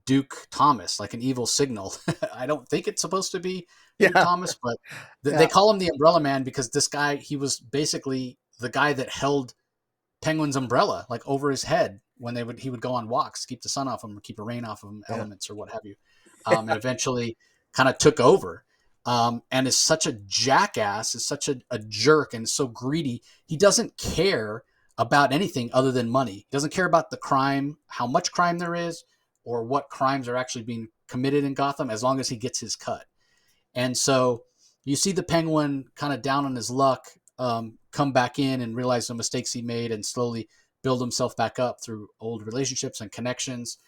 Duke Thomas, like an evil Signal. I don't think it's supposed to be Duke Thomas, but they call him the Umbrella Man because this guy, he was basically the guy that held Penguin's umbrella like over his head when he would go on walks, keep the sun off him or keep the rain off of him, elements or what have you. And eventually kind of took over. And is such a jackass, is such a jerk, and so greedy. He doesn't care about anything other than money. He doesn't care about the crime, how much crime there is, or what crimes are actually being committed in Gotham, as long as he gets his cut. And so You see the Penguin kind of down on his luck, come back in and realize the mistakes he made and slowly build himself back up through old relationships and connections,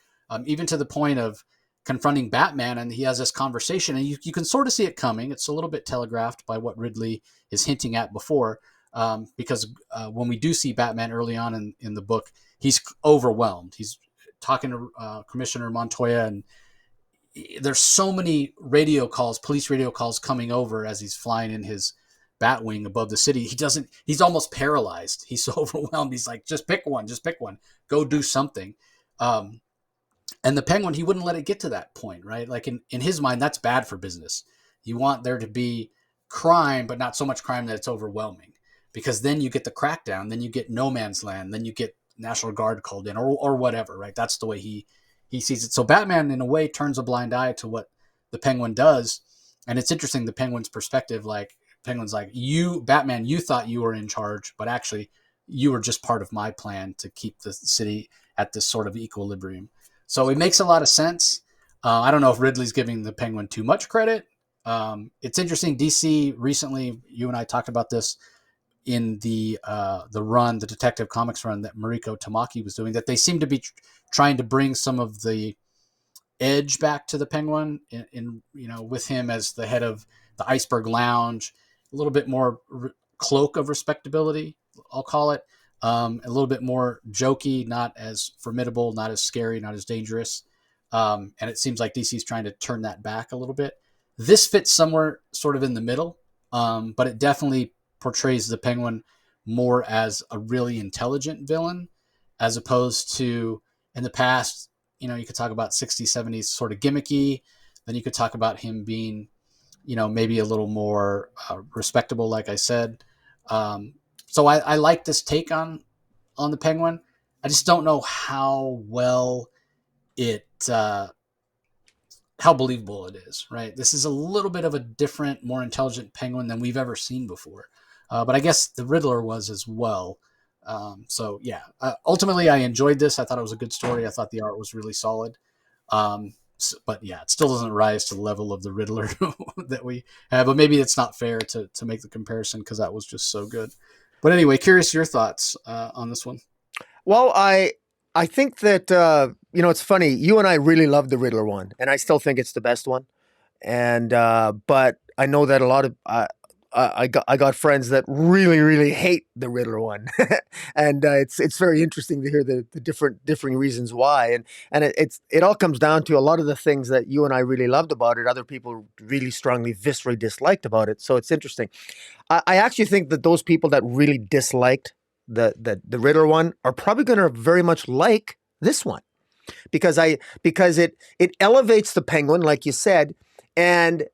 even to the point of confronting Batman. And he has this conversation, and you can sort of see it coming. It's a little bit telegraphed by what Ridley is hinting at before, because when we do see Batman early on in the book, he's overwhelmed. He's talking to Commissioner Montoya, and there's so many radio calls, police radio calls coming over as he's flying in his Batwing above the city. He's almost paralyzed. He's so overwhelmed. He's like, just pick one, go do something. And the Penguin, he wouldn't let it get to that point, right? Like in his mind, that's bad for business. You want there to be crime, but not so much crime that it's overwhelming, because then you get the crackdown, then you get no man's land, then you get National Guard called in, or whatever, right? That's the way he sees it. So Batman, in a way, turns a blind eye to what the Penguin does. And it's interesting, the Penguin's perspective, like, Penguin's like, you, Batman, you thought you were in charge, but actually you were just part of my plan to keep the city at this sort of equilibrium. So it makes a lot of sense. I don't know if Ridley's giving the Penguin too much credit. It's interesting. DC recently, you and I talked about this in the run, the Detective Comics run that Mariko Tamaki was doing, that they seem to be trying to bring some of the edge back to the Penguin in with him as the head of the Iceberg Lounge, a little bit more cloak of respectability, I'll call it. A little bit more jokey, not as formidable, not as scary, not as dangerous. And it seems like DC's trying to turn that back a little bit. This fits somewhere sort of in the middle, but it definitely portrays the Penguin more as a really intelligent villain, as opposed to, in the past, you could talk about 60s, 70s sort of gimmicky. Then you could talk about him being, maybe a little more respectable, like I said. So I like this take on the Penguin. I just don't know how well it how believable it is, right? This is a little bit of a different, more intelligent Penguin than we've ever seen before. But I guess the Riddler was as well. So yeah, ultimately I enjoyed this. I thought it was a good story. I thought the art was really solid. But yeah, it still doesn't rise to the level of the Riddler that we have. But maybe it's not fair to make the comparison, because that was just so good. But anyway, curious your thoughts on this one. Well, I think that it's funny. You and I really love the Riddler one, and I still think it's the best one. And but I know that a lot of I got friends that really, really hate the Riddler one, and it's very interesting to hear the differing reasons why, and it all comes down to a lot of the things that you and I really loved about it. Other people really strongly, viscerally disliked about it. So it's interesting. I actually think that those people that really disliked the Riddler one are probably going to very much like this one, because it elevates the Penguin, like you said, and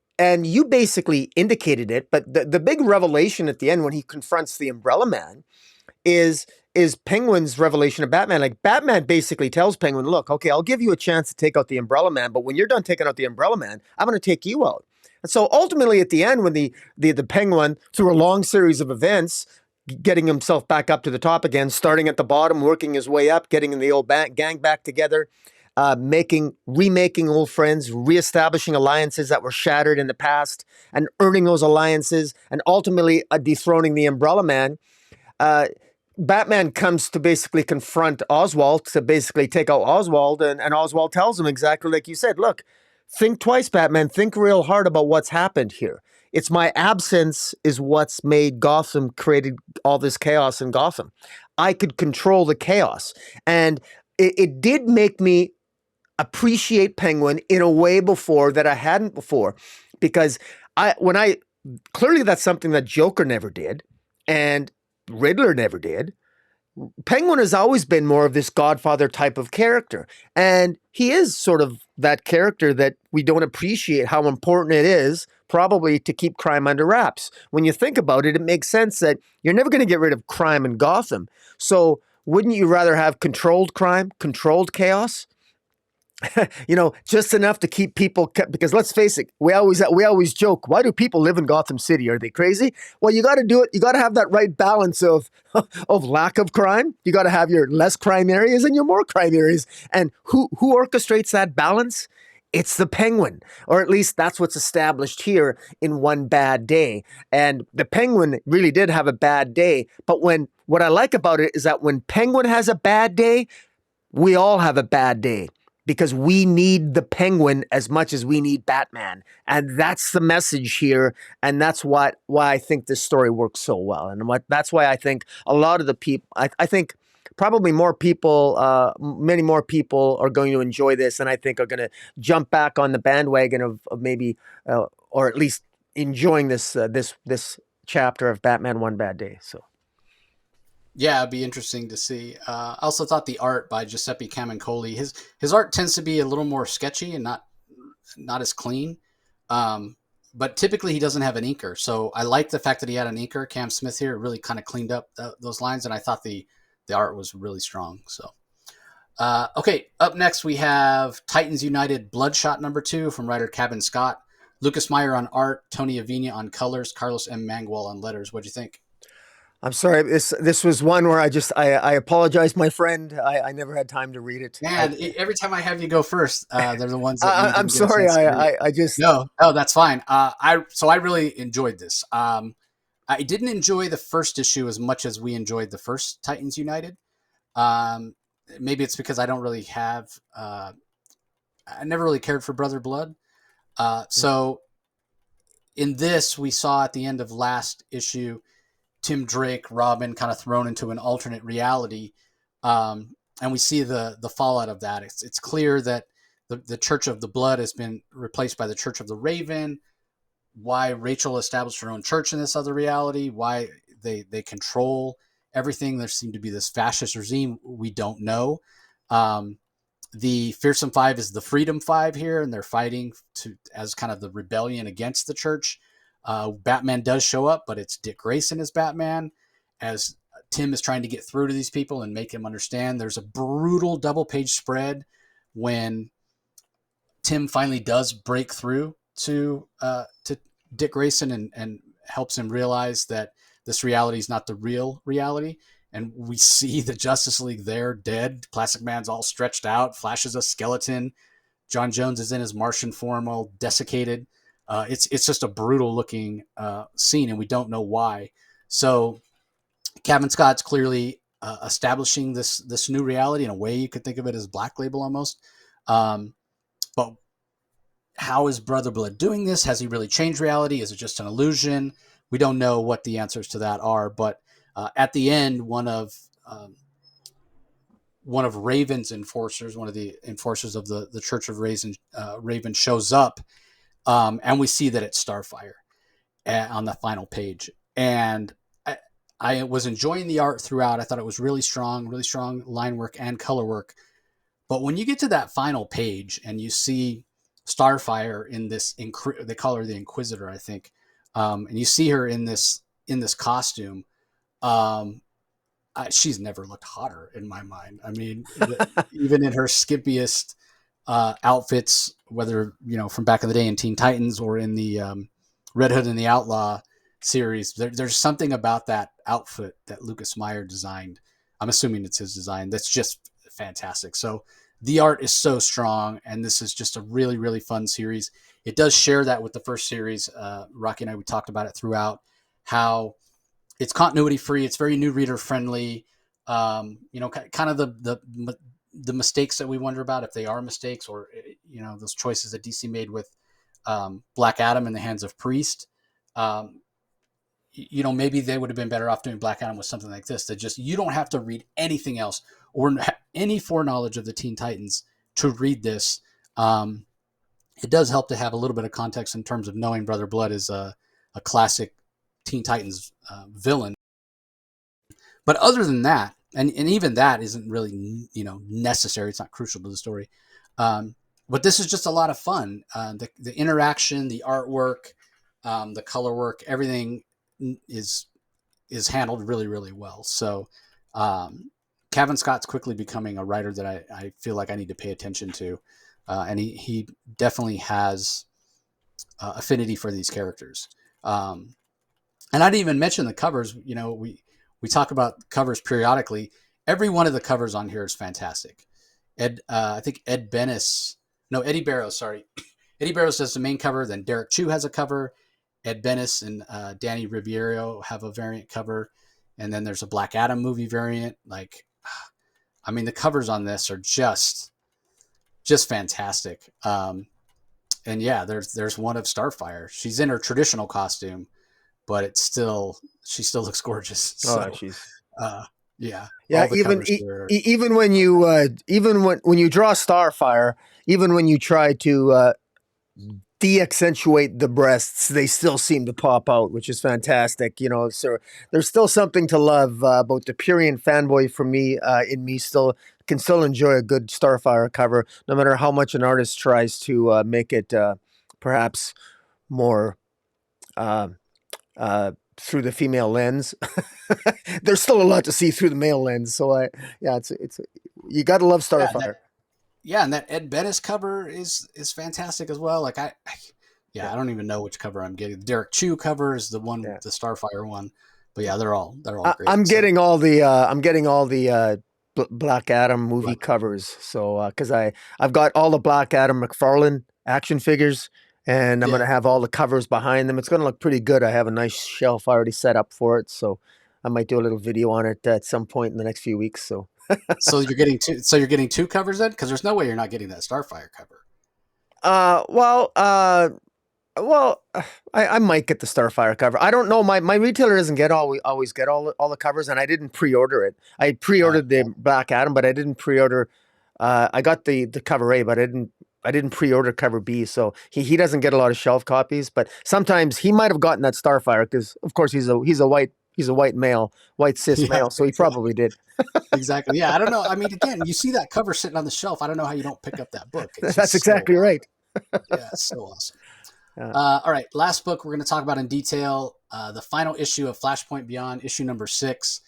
you basically indicated it. But the big revelation at the end, when he confronts the Umbrella Man, is Penguin's revelation of Batman. Like, Batman basically tells Penguin, look, okay, I'll give you a chance to take out the Umbrella Man, but when you're done taking out the Umbrella Man, I'm going to take you out. And so ultimately at the end, when the Penguin, through a long series of events, getting himself back up to the top again, starting at the bottom, working his way up, getting the old gang back together, remaking old friends, reestablishing alliances that were shattered in the past, and earning those alliances, and ultimately dethroning the Umbrella Man. Batman comes to basically confront Oswald, to basically take out Oswald, and Oswald tells him exactly like you said, look, think twice, Batman, think real hard about what's happened here. It's my absence is what's made Gotham, created all this chaos in Gotham. I could control the chaos. And it did make me appreciate Penguin in a way before that I hadn't before. Because clearly that's something that Joker never did, and Riddler never did. Penguin has always been more of this Godfather type of character. And he is sort of that character that we don't appreciate how important it is probably to keep crime under wraps. When you think about it, it makes sense that you're never going to get rid of crime in Gotham. So wouldn't you rather have controlled crime, controlled chaos? Just enough to keep people because let's face it, we always joke, why do people live in Gotham City? Are they crazy? Well, you got to do it. You got to have that right balance of lack of crime. You got to have your less crime areas and your more crime areas. And who orchestrates that balance? it's the Penguin, or at least that's what's established here in One Bad Day. And the Penguin really did have a bad day. But what I like about it is that when Penguin has a bad day, we all have a bad day because we need the Penguin as much as we need Batman. And that's the message here. And that's why I think this story works so well. And that's why I think a lot of the people, I think probably more people, many more people are going to enjoy this, and I think are going to jump back on the bandwagon of maybe, or at least enjoying this chapter of Batman One Bad Day. So. Yeah, it'd be interesting to see. I also thought the art by Giuseppe Camuncoli, his art tends to be a little more sketchy and not as clean. But typically he doesn't have an inker, so I like the fact that he had an inker, Cam Smith here. It really kind of cleaned up those lines, and I thought the art was really strong. So, okay, up next we have Titans United Bloodshot #2 from writer Cavan Scott, Lucas Meyer on art, Tony Avina on colors, Carlos M. Mangual on letters. What'd you think? I'm sorry. This was one where I apologize, my friend. I never had time to read it. Man, every time I have you go first, they're the ones that I'm sorry. I just no, that's fine. I really enjoyed this. I didn't enjoy the first issue as much as we enjoyed the first Titans United. Maybe it's because I don't really have. I never really cared for Brother Blood. So in this, we saw at the end of last issue, Tim Drake, Robin, kind of thrown into an alternate reality, and we see the fallout of that. It's clear that the Church of the Blood has been replaced by the Church of the Raven. Why Rachel established her own church in this other reality? Why they control everything? There seemed to be this fascist regime. We don't know. The Fearsome Five is the Freedom Five here, and they're fighting as kind of the rebellion against the church. Batman does show up, but it's Dick Grayson as Batman, as Tim is trying to get through to these people and make them understand. There's a brutal double-page spread when Tim finally does break through to Dick Grayson and helps him realize that this reality is not the real reality. And we see the Justice League there, dead. Plastic Man's all stretched out, flashes a skeleton. John Jones is in his Martian form, all desiccated. It's just a brutal looking scene, and we don't know why. So Cavan Scott's clearly establishing this new reality in a way you could think of it as Black Label almost. But how is Brother Blood doing this? Has he really changed reality? Is it just an illusion? We don't know what the answers to that are. But at the end, one of Raven's enforcers, one of the enforcers of the Church of Raven shows up. And we see that it's Starfire on the final page. And I was enjoying the art throughout. I thought it was really strong line work and color work. But when you get to that final page and you see Starfire in this, they call her the Inquisitor, I think, and you see her in this costume, she's never looked hotter in my mind. I mean, even in her skimpiest outfits, whether from back in the day in Teen Titans or in the Red Hood and the Outlaw series, there's something about that outfit that Lucas Meyer designed. I'm assuming it's his design. That's just fantastic. So the art is so strong, and this is just a really, really fun series. It does share that with the first series. Rocky and I, we talked about it throughout, how it's continuity free. It's very new reader friendly. Kind of the mistakes that we wonder about, if they are mistakes, or those choices that DC made with Black Adam in the hands of Priest. Maybe they would have been better off doing Black Adam with something like this, that just, you don't have to read anything else or any foreknowledge of the Teen Titans to read this. It does help to have a little bit of context in terms of knowing Brother Blood is a classic Teen Titans villain. But other than that, and even that isn't really, necessary. It's not crucial to the story. But this is just a lot of fun. The interaction, the artwork, the color work, everything is handled really, really well. So Cavan Scott's quickly becoming a writer that I feel like I need to pay attention to. And he definitely has affinity for these characters. And I didn't even mention the covers. We talk about covers periodically. Every one of the covers on here is fantastic. I think Ed Benes, No, Eddie Barrows. Sorry, Eddie Barrows does the main cover. Then Derek Chu has a cover. Ed Benes and Danny Ribeiro have a variant cover, and then there's a Black Adam movie variant. Like, I mean, the covers on this are just fantastic. And yeah, there's one of Starfire. She's in her traditional costume, but she still looks gorgeous. Oh, So, she's yeah, yeah. all the Even covers even when you even when you draw Starfire, even when you try to de-accentuate the breasts, they still seem to pop out, which is fantastic. You know, so there's still something to love about the Purian fanboy for me. In me, still can still enjoy a good Starfire cover, no matter how much an artist tries to make it perhaps more through the female lens. There's still a lot to see through the male lens. So yeah, it's you got to love Starfire. Yeah, and that Ed Bettis cover is fantastic as well. Like I don't even know which cover I'm getting. The Derek Chu cover is the one, the Starfire one. But yeah, they're all great. I'm getting all the Black Adam movie covers. So because I've got all the Black Adam McFarlane action figures, and I'm gonna have all the covers behind them. It's gonna look pretty good. I have a nice shelf already set up for it, so I might do a little video on it at some point in the next few weeks. So. So you're getting two. So you're getting two covers then, because there's no way you're not getting that Starfire cover. I might get the Starfire cover. I don't know. My retailer doesn't always get all the covers, and I didn't pre-order it. I pre-ordered the Black Adam, but I didn't pre-order. I got the cover A, but I didn't pre-order cover B. So he doesn't get a lot of shelf copies. But sometimes he might have gotten that Starfire because, of course, he's a white male, white cis male, so he probably did. Exactly. Yeah, I don't know. I mean, again, you see that cover sitting on the shelf. I don't know how you don't pick up that book. That's exactly right. Yeah, it's so awesome. All right, last book we're going to talk about in detail, the final issue of Flashpoint Beyond, issue number 6.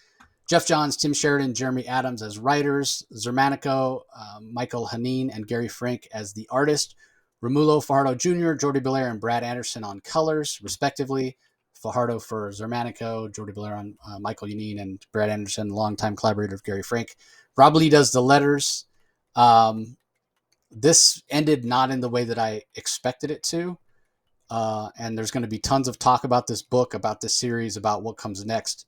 Geoff Johns, Tim Sheridan, Jeremy Adams as writers, Zermanico, Michael Hanine, and Gary Frank as the artist, Romulo Fajardo Jr., Jordi Belair, and Brad Anderson on colors, respectively. Fajardo for Zermanico, Jordi Belair on Michael Hanine, and Brad Anderson, longtime collaborator of Gary Frank. Rob Lee does the letters. This ended not in the way that I expected it to. And there's going to be tons of talk about this book, about this series, about what comes next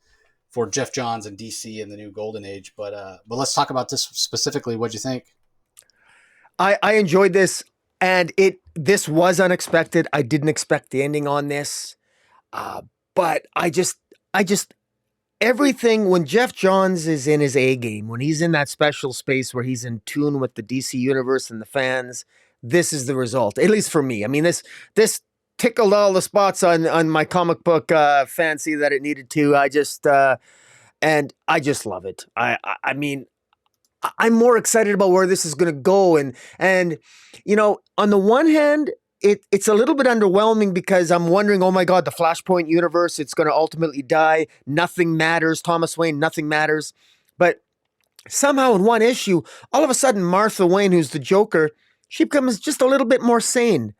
for Geoff Johns and DC in the new Golden Age. But let's talk about this specifically. What'd you think? I enjoyed this, and this was unexpected. I didn't expect the ending on this. But I just everything when Geoff Johns is in his A game, when he's in that special space where he's in tune with the DC universe and the fans, this is the result. At least for me. I mean, this tickled all the spots on my comic book fancy that it needed to. And I just love it. I mean, I'm more excited about where this is going to go, and you know, on the one hand, it's a little bit underwhelming because I'm wondering, oh my God, the Flashpoint universe, it's going to ultimately die. Nothing matters. Thomas Wayne, nothing matters. But somehow in one issue, all of a sudden, Martha Wayne, who's the Joker, she becomes just a little bit more sane.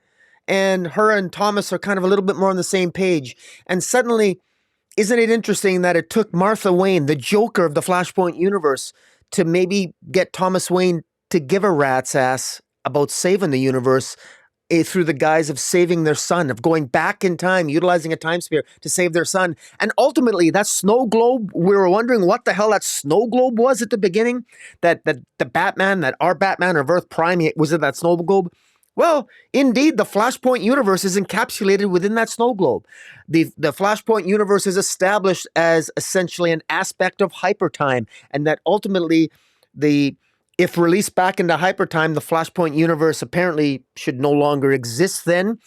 And her and Thomas are kind of a little bit more on the same page. And suddenly, isn't it interesting that it took Martha Wayne, the Joker of the Flashpoint universe, to maybe get Thomas Wayne to give a rat's ass about saving the universe through the guise of saving their son, of going back in time, utilizing a time sphere to save their son. And ultimately, that snow globe, we were wondering what the hell that snow globe was at the beginning, that the Batman, that our Batman of Earth Prime, was it that snow globe? Well, indeed, the Flashpoint universe is encapsulated within that snow globe. The Flashpoint universe is established as essentially an aspect of hypertime, and that ultimately if released back into hypertime, the Flashpoint universe apparently should no longer exist then.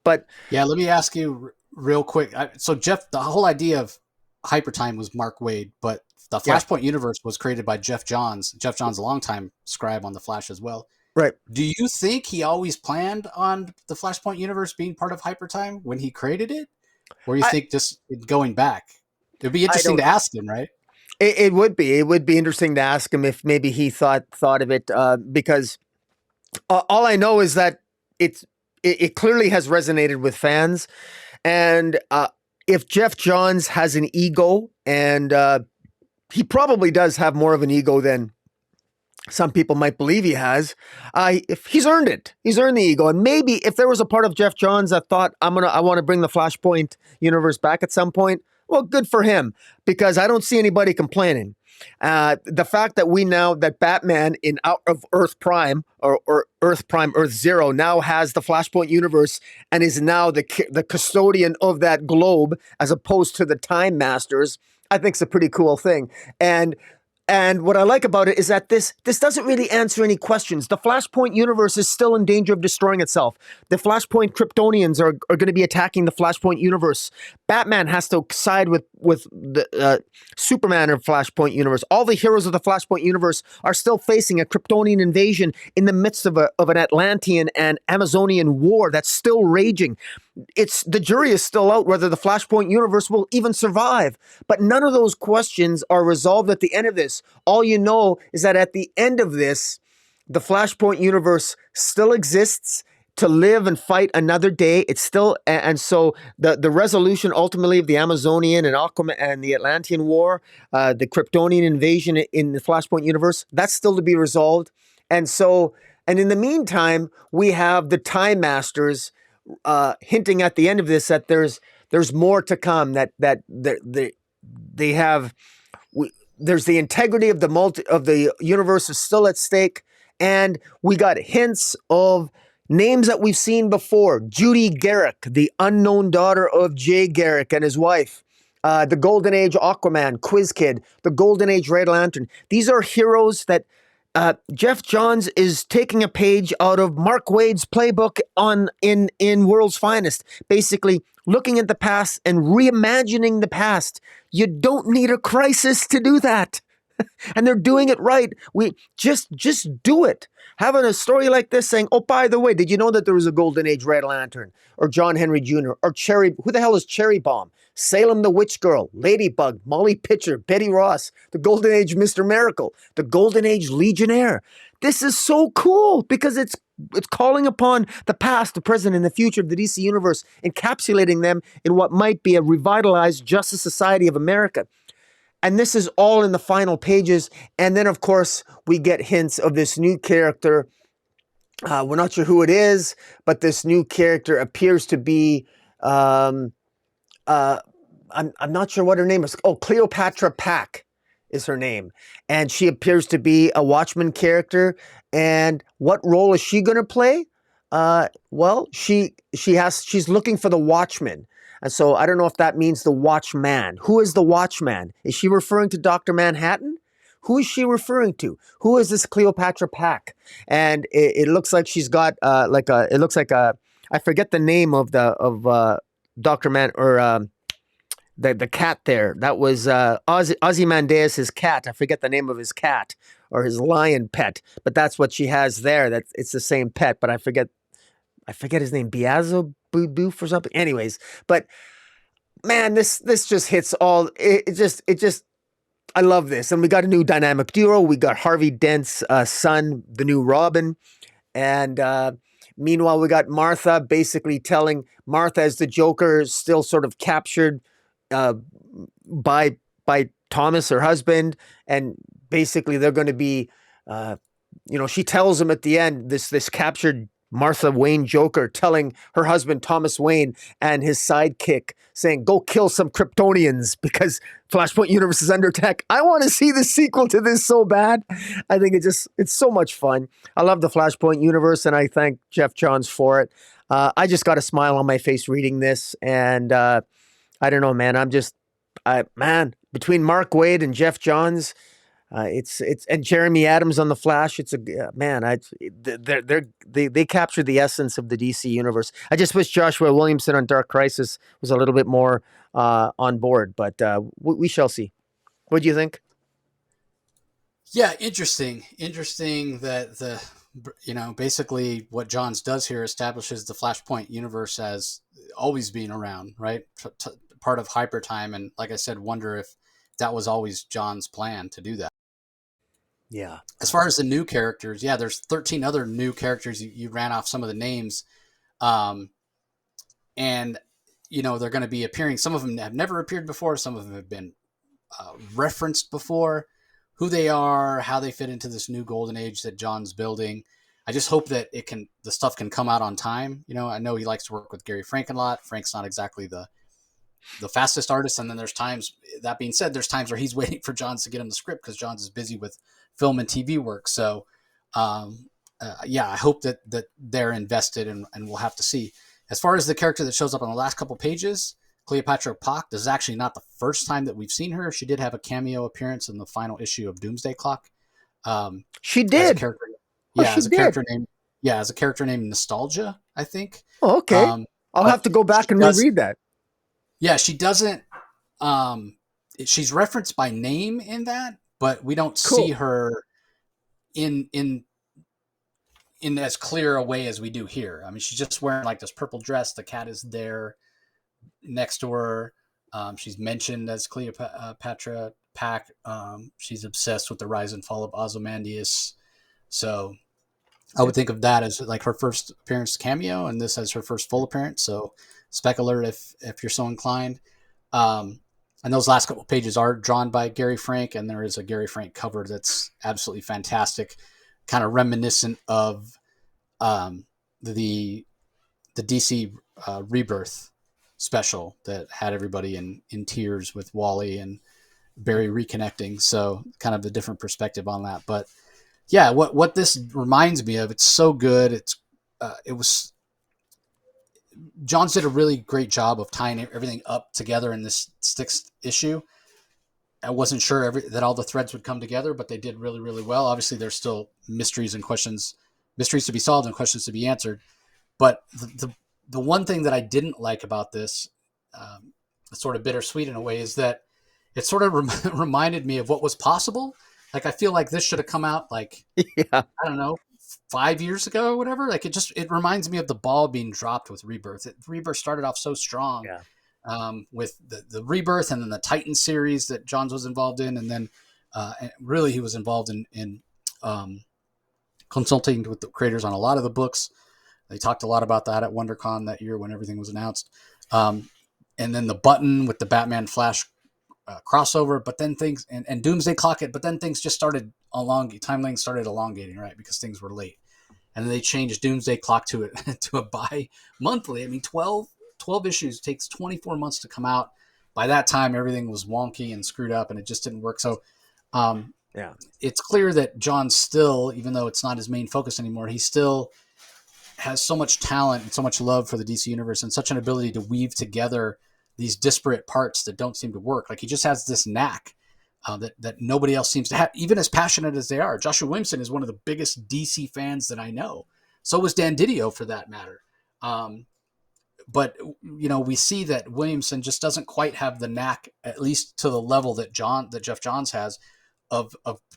But yeah, let me ask you real quick. So Geoff, the whole idea of hypertime was Mark Waid, but the Flashpoint universe was created by Geoff Johns. Geoff Johns, a longtime scribe on the Flash as well. Right. Do you think he always planned on the Flashpoint universe being part of hypertime when he created it? Or you think just going back? It'd be interesting to ask him, right? It would be. It would be interesting to ask him if maybe he thought of it, because all I know is that it clearly has resonated with fans, and if Geoff Johns has an ego, and he probably does have more of an ego than some people might believe he has. If he's earned it, he's earned the ego. And maybe if there was a part of Geoff Johns that thought I want to bring the Flashpoint universe back at some point, well, good for him, because I don't see anybody complaining. The fact that that Batman in Out of Earth Prime or Earth Prime Earth Zero now has the Flashpoint universe and is now the custodian of that globe as opposed to the Time Masters, I think is a pretty cool thing. And what I like about it is that this doesn't really answer any questions. The Flashpoint universe is still in danger of destroying itself. The Flashpoint Kryptonians are going to be attacking the Flashpoint universe. Batman has to side with the Superman of Flashpoint universe. All the heroes of the Flashpoint universe are still facing a Kryptonian invasion in the midst of an Atlantean and Amazonian war that's still raging. The jury is still out whether the Flashpoint universe will even survive. But none of those questions are resolved at the end of this. All you know is that at the end of this, the Flashpoint universe still exists to live and fight another day. It's still, and so the resolution ultimately of the Amazonian and Aquaman and the Atlantean war, the Kryptonian invasion in the Flashpoint universe, that's still to be resolved. And in the meantime, we have the Time Masters hinting at the end of this that there's more to come. They have there's the integrity of the universe is still at stake, and we got hints of names that we've seen before. Judy Garrick, the unknown daughter of Jay Garrick and his wife. The Golden Age Aquaman, Quiz Kid, the Golden Age Red Lantern. These are heroes that Geoff Johns is taking a page out of Mark Waid's playbook in World's Finest, basically looking at the past and reimagining the past. You don't need a crisis to do that. And they're doing it right. We just do it. Having a story like this saying, oh, by the way, did you know that there was a Golden Age Red Lantern or John Henry Jr. or who the hell is Cherry Bomb? Salem the Witch Girl, Ladybug, Molly Pitcher, Betty Ross, the Golden Age Mr. Miracle, the Golden Age Legionnaire. This is so cool because it's calling upon the past, the present, and the future of the DC Universe, encapsulating them in what might be a revitalized Justice Society of America. And this is all in the final pages. And then, of course, we get hints of this new character. We're not sure who it is, but this new character appears to be... I'm not sure what her name is. Oh, Cleopatra Pak is her name. And she appears to be a Watchmen character. And what role is she going to play? Well, she's looking for the Watchman. And so I don't know if that means the Watchman. Who is the Watchman? Is she referring to Dr. Manhattan? Who is she referring to? Who is this Cleopatra Pak? And it looks like she's got I forget the name of Dr. Man or the cat there. That was Ozymandias' cat. I forget the name of his cat or his lion pet, but that's what she has there. It's the same pet, but I forget his name. Biazo Boof or something. Anyways, but man, this just hits all. It just. I love this, and we got a new dynamic duo. We got Harvey Dent's son, the new Robin, and. Meanwhile, we got Martha basically telling Martha as the Joker is still sort of captured by Thomas, her husband, and basically they're going to be, she tells him at the end, this captured Martha Wayne Joker telling her husband Thomas Wayne and his sidekick saying, go kill some Kryptonians because Flashpoint Universe is under attack. I want to see the sequel to this so bad. I think it's so much fun. I love the Flashpoint Universe and I thank Geoff Johns for it. I just got a smile on my face reading this. And I don't know, man, between Mark Waid and Geoff Johns, and Jeremy Adams on the Flash. It's they captured the essence of the DC universe. I just wish Joshua Williamson on Dark Crisis was a little bit more on board, but we shall see. What do you think? Yeah, interesting that basically what Johns does here establishes the Flashpoint universe as always being around, right? Part of hyper time, and like I said, wonder if that was always John's plan to do that. Yeah. As far as the new characters, yeah, there's 13 other new characters. You ran off some of the names. And, they're going to be appearing. Some of them have never appeared before. Some of them have been referenced before. who they are, how they fit into this new golden age that John's building. I just hope that the stuff can come out on time. I know he likes to work with Gary Frank a lot. Frank's not exactly the fastest artist. And then there's times, that being said, there's times where he's waiting for Johns to get him the script because Johns is busy with film and TV work. So, I hope that they're invested, and we'll have to see. As far as the character that shows up on the last couple pages, Cleopatra Pak, this is actually not the first time that we've seen her. She did have a cameo appearance in the final issue of Doomsday Clock. She did. As a character named Nostalgia, I think. Oh, okay. I'll have to go back and reread that. Yeah, she doesn't. She's referenced by name in that, but we don't see her in as clear a way as we do here. I mean, she's just wearing like this purple dress. The cat is there next to her. She's mentioned as Cleopatra Pak. She's obsessed with the rise and fall of Ozymandias. So I would think of that as like her first appearance cameo, and this as her first full appearance. So spec alert if you're so inclined. And those last couple pages are drawn by Gary Frank, and there is a Gary Frank cover that's absolutely fantastic, kind of reminiscent of the DC Rebirth special that had everybody in tears with Wally and Barry reconnecting. So kind of a different perspective on that. But yeah, what this reminds me of, it's so good. It was Johns did a really great job of tying everything up together in this sixth issue. I wasn't sure that all the threads would come together, but they did really, really well. Obviously, there's still mysteries to be solved and questions to be answered. But the one thing that I didn't like about this, sort of bittersweet in a way, is that it sort of reminded me of what was possible. Like, I feel like this should have come out like, I don't know, 5 years ago or whatever. Like, it reminds me of the ball being dropped with Rebirth. Rebirth started off so strong with the Rebirth and then the Titan series that Johns was involved in. And then really he was involved in consulting with the creators on a lot of the books. They talked a lot about that at WonderCon that year when everything was announced. And then the Button with the Batman Flash crossover, but then things and Doomsday Clock but then things just started timelines started elongating, right? Because things were late. And then they changed Doomsday Clock to a bi-monthly. I mean, 12 issues takes 24 months to come out. By that time, everything was wonky and screwed up and it just didn't work. So it's clear that John still, even though it's not his main focus anymore, he still has so much talent and so much love for the DC universe and such an ability to weave together these disparate parts that don't seem to work. Like, he just has this knack that nobody else seems to have, even as passionate as they are. Joshua Williamson is one of the biggest DC fans that I know. So was Dan Didio, for that matter. But, we see that Williamson just doesn't quite have the knack, at least to the level that Geoff Johns has, of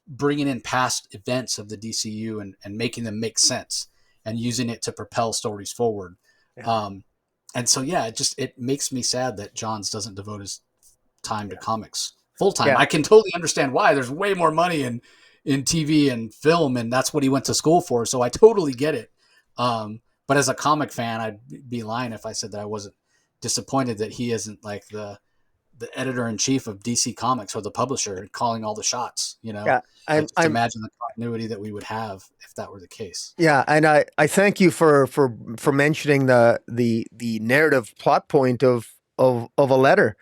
bringing in past events of the DCU and making them make sense and using it to propel stories forward. Yeah. And so, it makes me sad that Johns doesn't devote his time to comics full time. Yeah. I can totally understand why. There's way more money in TV and film, and that's what he went to school for. So I totally get it. But as a comic fan, I'd be lying if I said that I wasn't disappointed that he isn't like the editor-in-chief of DC Comics or the publisher calling all the shots, Yeah, I just imagine the continuity that we would have if that were the case. Yeah, and I thank you for mentioning the narrative plot point of a letter,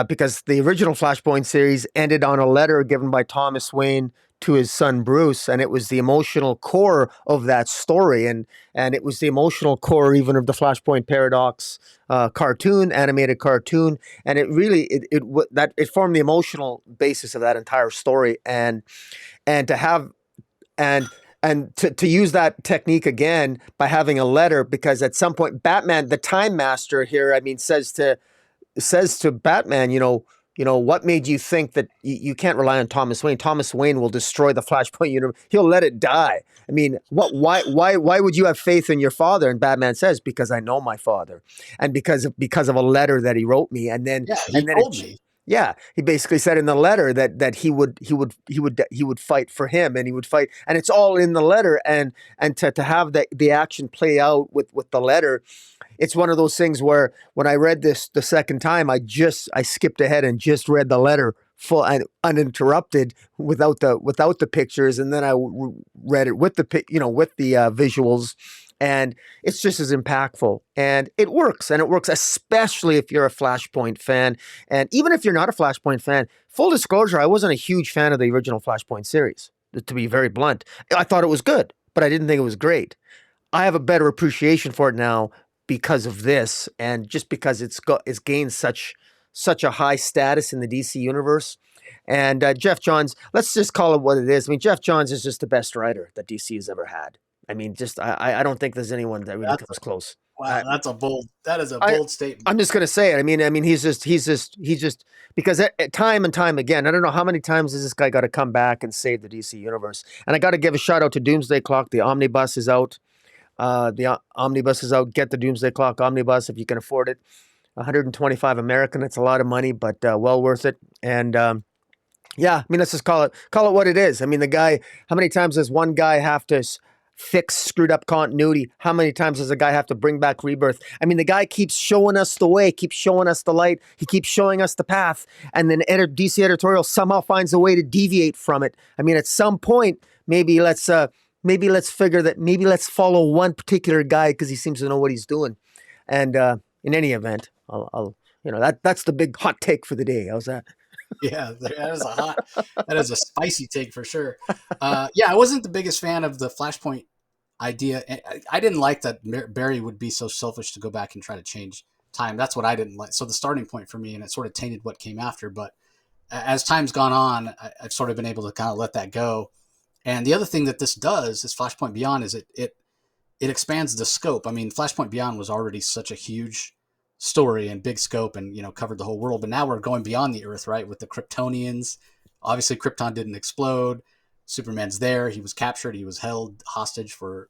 because the original Flashpoint series ended on a letter given by Thomas Wayne to his son Bruce, and it was the emotional core of that story, and it was the emotional core even of the Flashpoint Paradox animated cartoon, and it really it formed the emotional basis of that entire story, and to use that technique again by having a letter, because at some point Batman, the Time Master here, I mean, says to Batman, what made you think that you can't rely on Thomas Wayne? Thomas Wayne will destroy the Flashpoint universe. He'll let it die. I mean, why would you have faith in your father? And Batman says, because I know my father, and because of a letter that he wrote me. And then he told me. Yeah, he basically said in the letter that he would fight for him, and he would fight, and it's all in the letter. And to have the action play out with the letter. It's one of those things where when I read this the second time, I skipped ahead and just read the letter full and uninterrupted without the pictures, and then I read it with with the visuals, and it's just as impactful, and it works, especially if you're a Flashpoint fan, and even if you're not a Flashpoint fan. Full disclosure, I wasn't a huge fan of the original Flashpoint series, to be very blunt. I thought it was good, but I didn't think it was great. I have a better appreciation for it now because of this, and just because it's gained such a high status in the DC universe. And Geoff Johns, let's just call it what it is. I mean, Geoff Johns is just the best writer that DC has ever had. I mean, just I don't think there's anyone that really comes close. Wow, that is a bold statement. I'm just gonna say it. I mean, he's just because time and time again, I don't know how many times has this guy got to come back and save the DC universe. And I got to give a shout out to Doomsday Clock. The omnibus is out. Omnibus is out. Get the Doomsday Clock omnibus if you can afford it. 125 American. It's a lot of money, but well worth it. And yeah, I mean, let's just call it what it is. I mean, the guy. How many times does one guy have to fix screwed up continuity? How many times does a guy have to bring back Rebirth? I mean, the guy keeps showing us the way, keeps showing us the light. He keeps showing us the path, and then DC editorial somehow finds a way to deviate from it. I mean, at some point, maybe let's figure that maybe let's follow one particular guy because he seems to know what he's doing. And in any event, I'll that's the big hot take for the day. How's that? Yeah, that is a spicy take for sure. Yeah, I wasn't the biggest fan of the Flashpoint idea. I didn't like that Barry would be so selfish to go back and try to change time. That's what I didn't like. So the starting point for me, and it sort of tainted what came after. But as time's gone on, I've sort of been able to kind of let that go. And the other thing that this does, this Flashpoint Beyond, is it expands the scope. I mean, Flashpoint Beyond was already such a huge story and big scope, and covered the whole world. But now we're going beyond the Earth, right? With the Kryptonians. Obviously, Krypton didn't explode. Superman's there. He was captured. He was held hostage for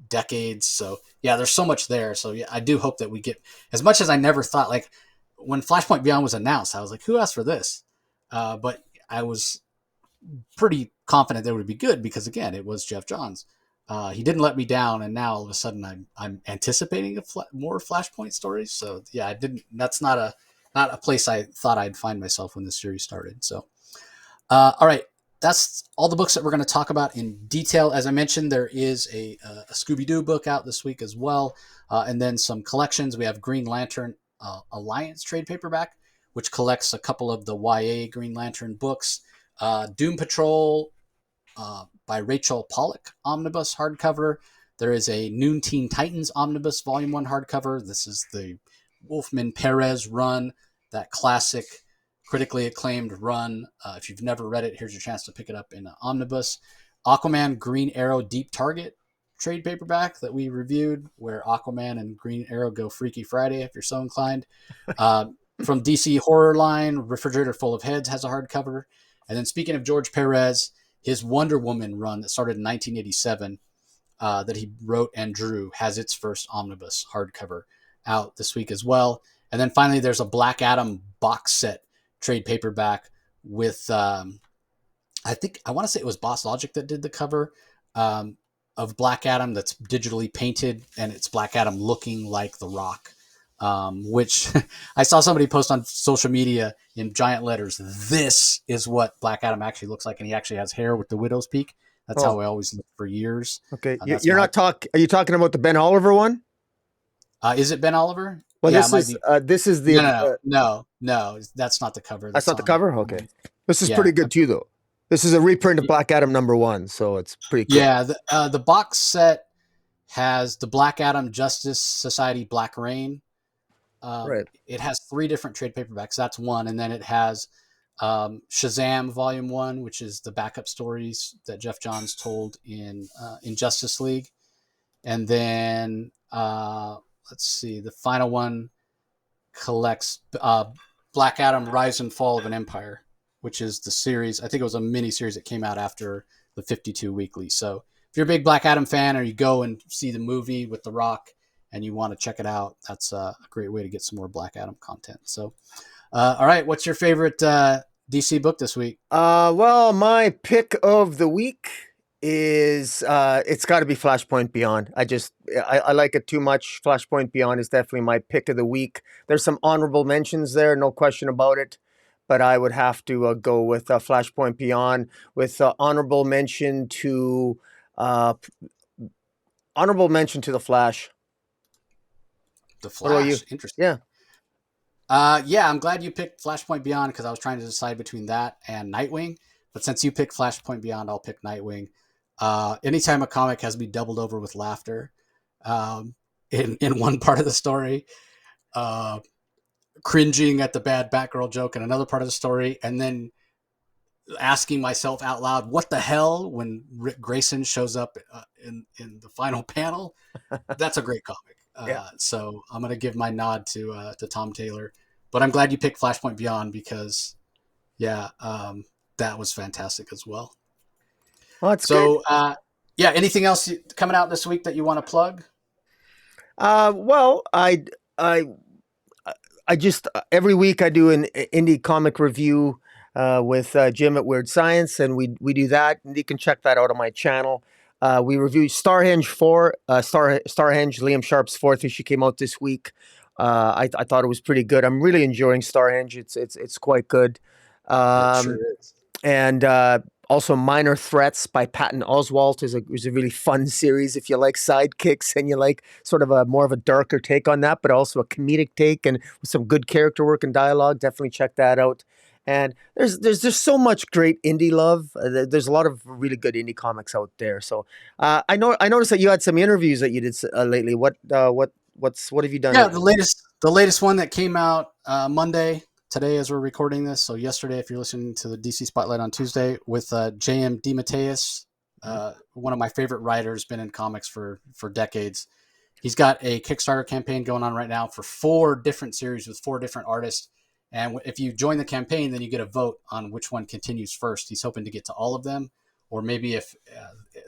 decades. So yeah, there's so much there. So yeah, I do hope that we get, as much as I never thought, like when Flashpoint Beyond was announced, I was like, who asked for this? But I was pretty confident that it would be good because, again, it was Geoff Johns. He didn't let me down, and now all of a sudden I'm anticipating more Flashpoint stories. So yeah, I didn't. That's not a place I thought I'd find myself when this series started. So all right, that's all the books that we're going to talk about in detail. As I mentioned, there is a Scooby-Doo book out this week as well, and then some collections. We have Green Lantern Alliance trade paperback, which collects a couple of the YA Green Lantern books. Doom Patrol by Rachel Pollack omnibus hardcover. There is a Noon Teen Titans omnibus volume 1 hardcover. This is the Wolfman Perez run, that classic critically acclaimed run. If you've never read it, here's your chance to pick it up in an omnibus. Aquaman Green Arrow Deep Target trade paperback that we reviewed, where Aquaman and Green Arrow go Freaky Friday if you're so inclined. From DC Horror line, Refrigerator Full of Heads has a hardcover. And then speaking of George Perez, his Wonder Woman run that started in 1987 that he wrote and drew has its first omnibus hardcover out this week as well. And then finally, there's a Black Adam box set trade paperback with, I want to say it was Boss Logic that did the cover of Black Adam that's digitally painted, and it's Black Adam looking like The Rock. Which I saw somebody post on social media in giant letters. This is what Black Adam actually looks like, and he actually has hair with the widow's peak. That's how I always looked for years. Okay, you're not talking. Are you talking about the Ben Oliver one? Is it Ben Oliver? Well, yeah, this is the no, that's not the cover. That's not the cover. Okay, this is pretty good too, though. This is a reprint of Black Adam #1, so it's pretty cool. Yeah, the box set has the Black Adam Justice Society Black Rain. Right. It has 3 different trade paperbacks. That's one. And then it has Shazam Volume 1, which is the backup stories that Geoff Johns told in Justice League. And then, let's see, the final one collects Black Adam Rise and Fall of an Empire, which is the series. I think it was a mini series that came out after the 52 weekly. So if you're a big Black Adam fan, or you go and see the movie with The Rock and you want to check it out, that's a great way to get some more Black Adam content. So, all right, what's your favorite DC book this week? Well, my pick of the week is it's got to be Flashpoint Beyond. I like it too much. Flashpoint Beyond is definitely my pick of the week. There's some honorable mentions there, no question about it. but I would have to go with Flashpoint Beyond with uh, honorable mention to the Flash. The What about you? Flash, interesting. Yeah. Yeah, I'm glad you picked Flashpoint Beyond because I was trying to decide between that and Nightwing. But since you picked Flashpoint Beyond, I'll pick Nightwing. Anytime a comic has me doubled over with laughter um, in one part of the story, uh, cringing at the bad Batgirl joke in another part of the story, and then asking myself out loud, "What the hell?" when Rick Grayson shows up in the final panel. That's a great comic. Yeah. So I'm gonna give my nod to Tom Taylor, but I'm glad you picked Flashpoint Beyond because yeah, that was fantastic as well. Well, that's good. So yeah, anything else coming out this week that you want to plug? Well, I I just every week I do an indie comic review with Jim at Weird Science, and we do that, and you can check that out on my channel. We review Starhenge, Liam Sharp's fourth issue came out this week. I thought it was pretty good. I'm really enjoying Starhenge. It's quite good. It sure Um, is. and also Minor Threats by Patton Oswalt is a really fun series if you like sidekicks and you like sort of a more of a darker take on that, but also a comedic take and with some good character work and dialogue. Definitely check that out. And there's just so much great indie love. There's a lot of really good indie comics out there. So I noticed that you had some interviews that you did lately. What have you done? Yeah, the latest one that came out Monday today as we're recording this. So yesterday, if you're listening to the DC Spotlight on Tuesday, with J.M. DeMatteis, one of my favorite writers, been in comics for decades. He's got a Kickstarter campaign going on right now for 4 different series with 4 different artists. And if you join the campaign, then you get a vote on which one continues first. He's hoping to get to all of them, or maybe if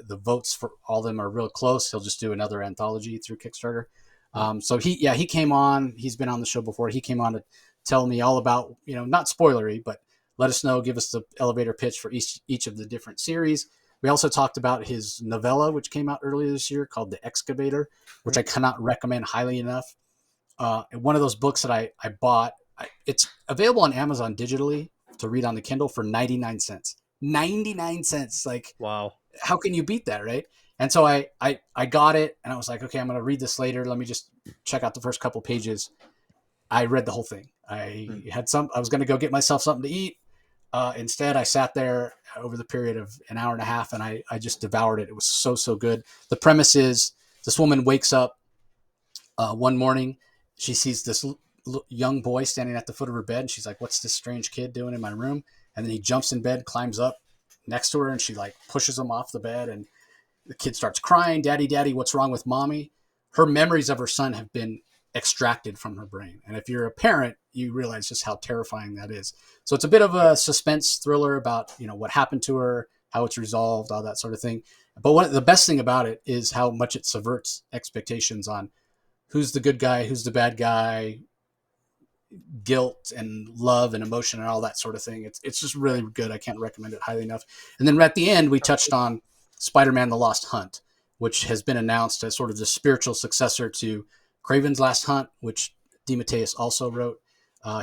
the votes for all of them are real close, he'll just do another anthology through Kickstarter. So he came on. He's been on the show before. He came on to tell me all about, not spoilery, but let us know, give us the elevator pitch for each of the different series. We also talked about his novella, which came out earlier this year, called The Excavator, which I cannot recommend highly enough. One of those books that I bought. It's available on Amazon digitally to read on the Kindle for 99 cents. 99 cents. Like, Wow. how can you beat that, right? And so I got it, and I was like, okay, I'm going to read this later. Let me just check out the first couple pages. I read the whole thing. I was going to go get myself something to eat. Instead, I sat there over the period of an hour and a half, and I just devoured it. It was so good. The premise is this woman wakes up one morning. She sees this young boy standing at the foot of her bed, and she's like, what's this strange kid doing in my room? And then he jumps in bed, climbs up next to her, and she like pushes him off the bed, and the kid starts crying, daddy, what's wrong with mommy? Her memories of her son have been extracted from her brain. And if you're a parent, you realize just how terrifying that is. So it's a bit of a suspense thriller about, what happened to her, how it's resolved, all that sort of thing. But the best thing about it is how much it subverts expectations on who's the good guy, who's the bad guy, guilt and love and emotion and all that sort of thing. It's just really good. I can't recommend it highly enough. And then at the end, we touched on Spider-Man: The Lost Hunt, which has been announced as sort of the spiritual successor to Craven's Last Hunt, which DeMatteis also wrote.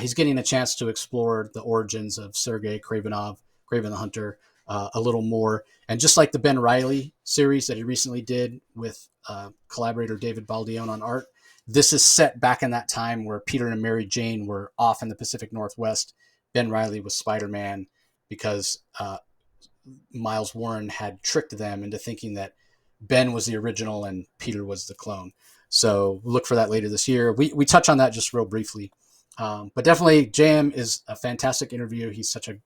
He's getting a chance to explore the origins of Sergei Kravenov, Craven the Hunter, a little more. And just like the Ben Reilly series that he recently did with collaborator David Baldione on art, this is set back in that time where Peter and Mary Jane were off in the Pacific Northwest. Ben Reilly was Spider-Man because Miles Warren had tricked them into thinking that Ben was the original and Peter was the clone. So look for that later this year. We touch on that just real briefly. But definitely JM is a fantastic interview. He's such a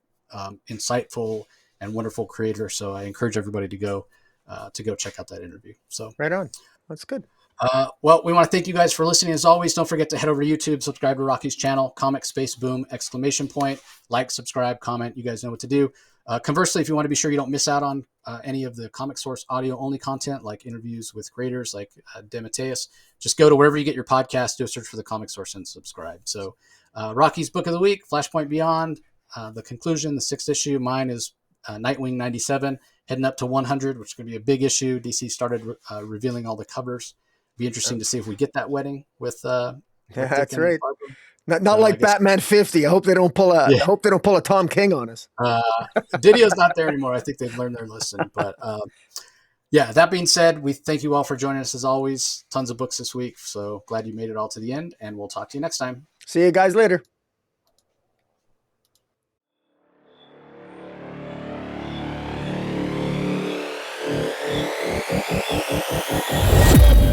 insightful and wonderful creator. So I encourage everybody to go check out that interview. So Right on. That's good. Well, we want to thank you guys for listening. As always, don't forget to head over to YouTube, subscribe to Rocky's channel, Comic Space Boom, ! Like, subscribe, comment. You guys know what to do. Conversely, if you want to be sure you don't miss out on any of the Comic Source audio-only content, like interviews with creators like DeMatteis, just go to wherever you get your podcast, do a search for the Comic Source, and subscribe. So Rocky's Book of the Week, Flashpoint Beyond, the conclusion, the 6th issue. Mine is Nightwing 97, heading up to 100, which is going to be a big issue. DC started revealing all the covers. Be interesting to see if we get that wedding with Yeah, Dick that's and right. Barbara. Not like Batman 50. I hope they don't pull a. Yeah. I hope they don't pull a Tom King on us. Didio's not there anymore. I think they've learned their lesson. But yeah, that being said, we thank you all for joining us as always. Tons of books this week. So glad you made it all to the end, and we'll talk to you next time. See you guys later. Yeah.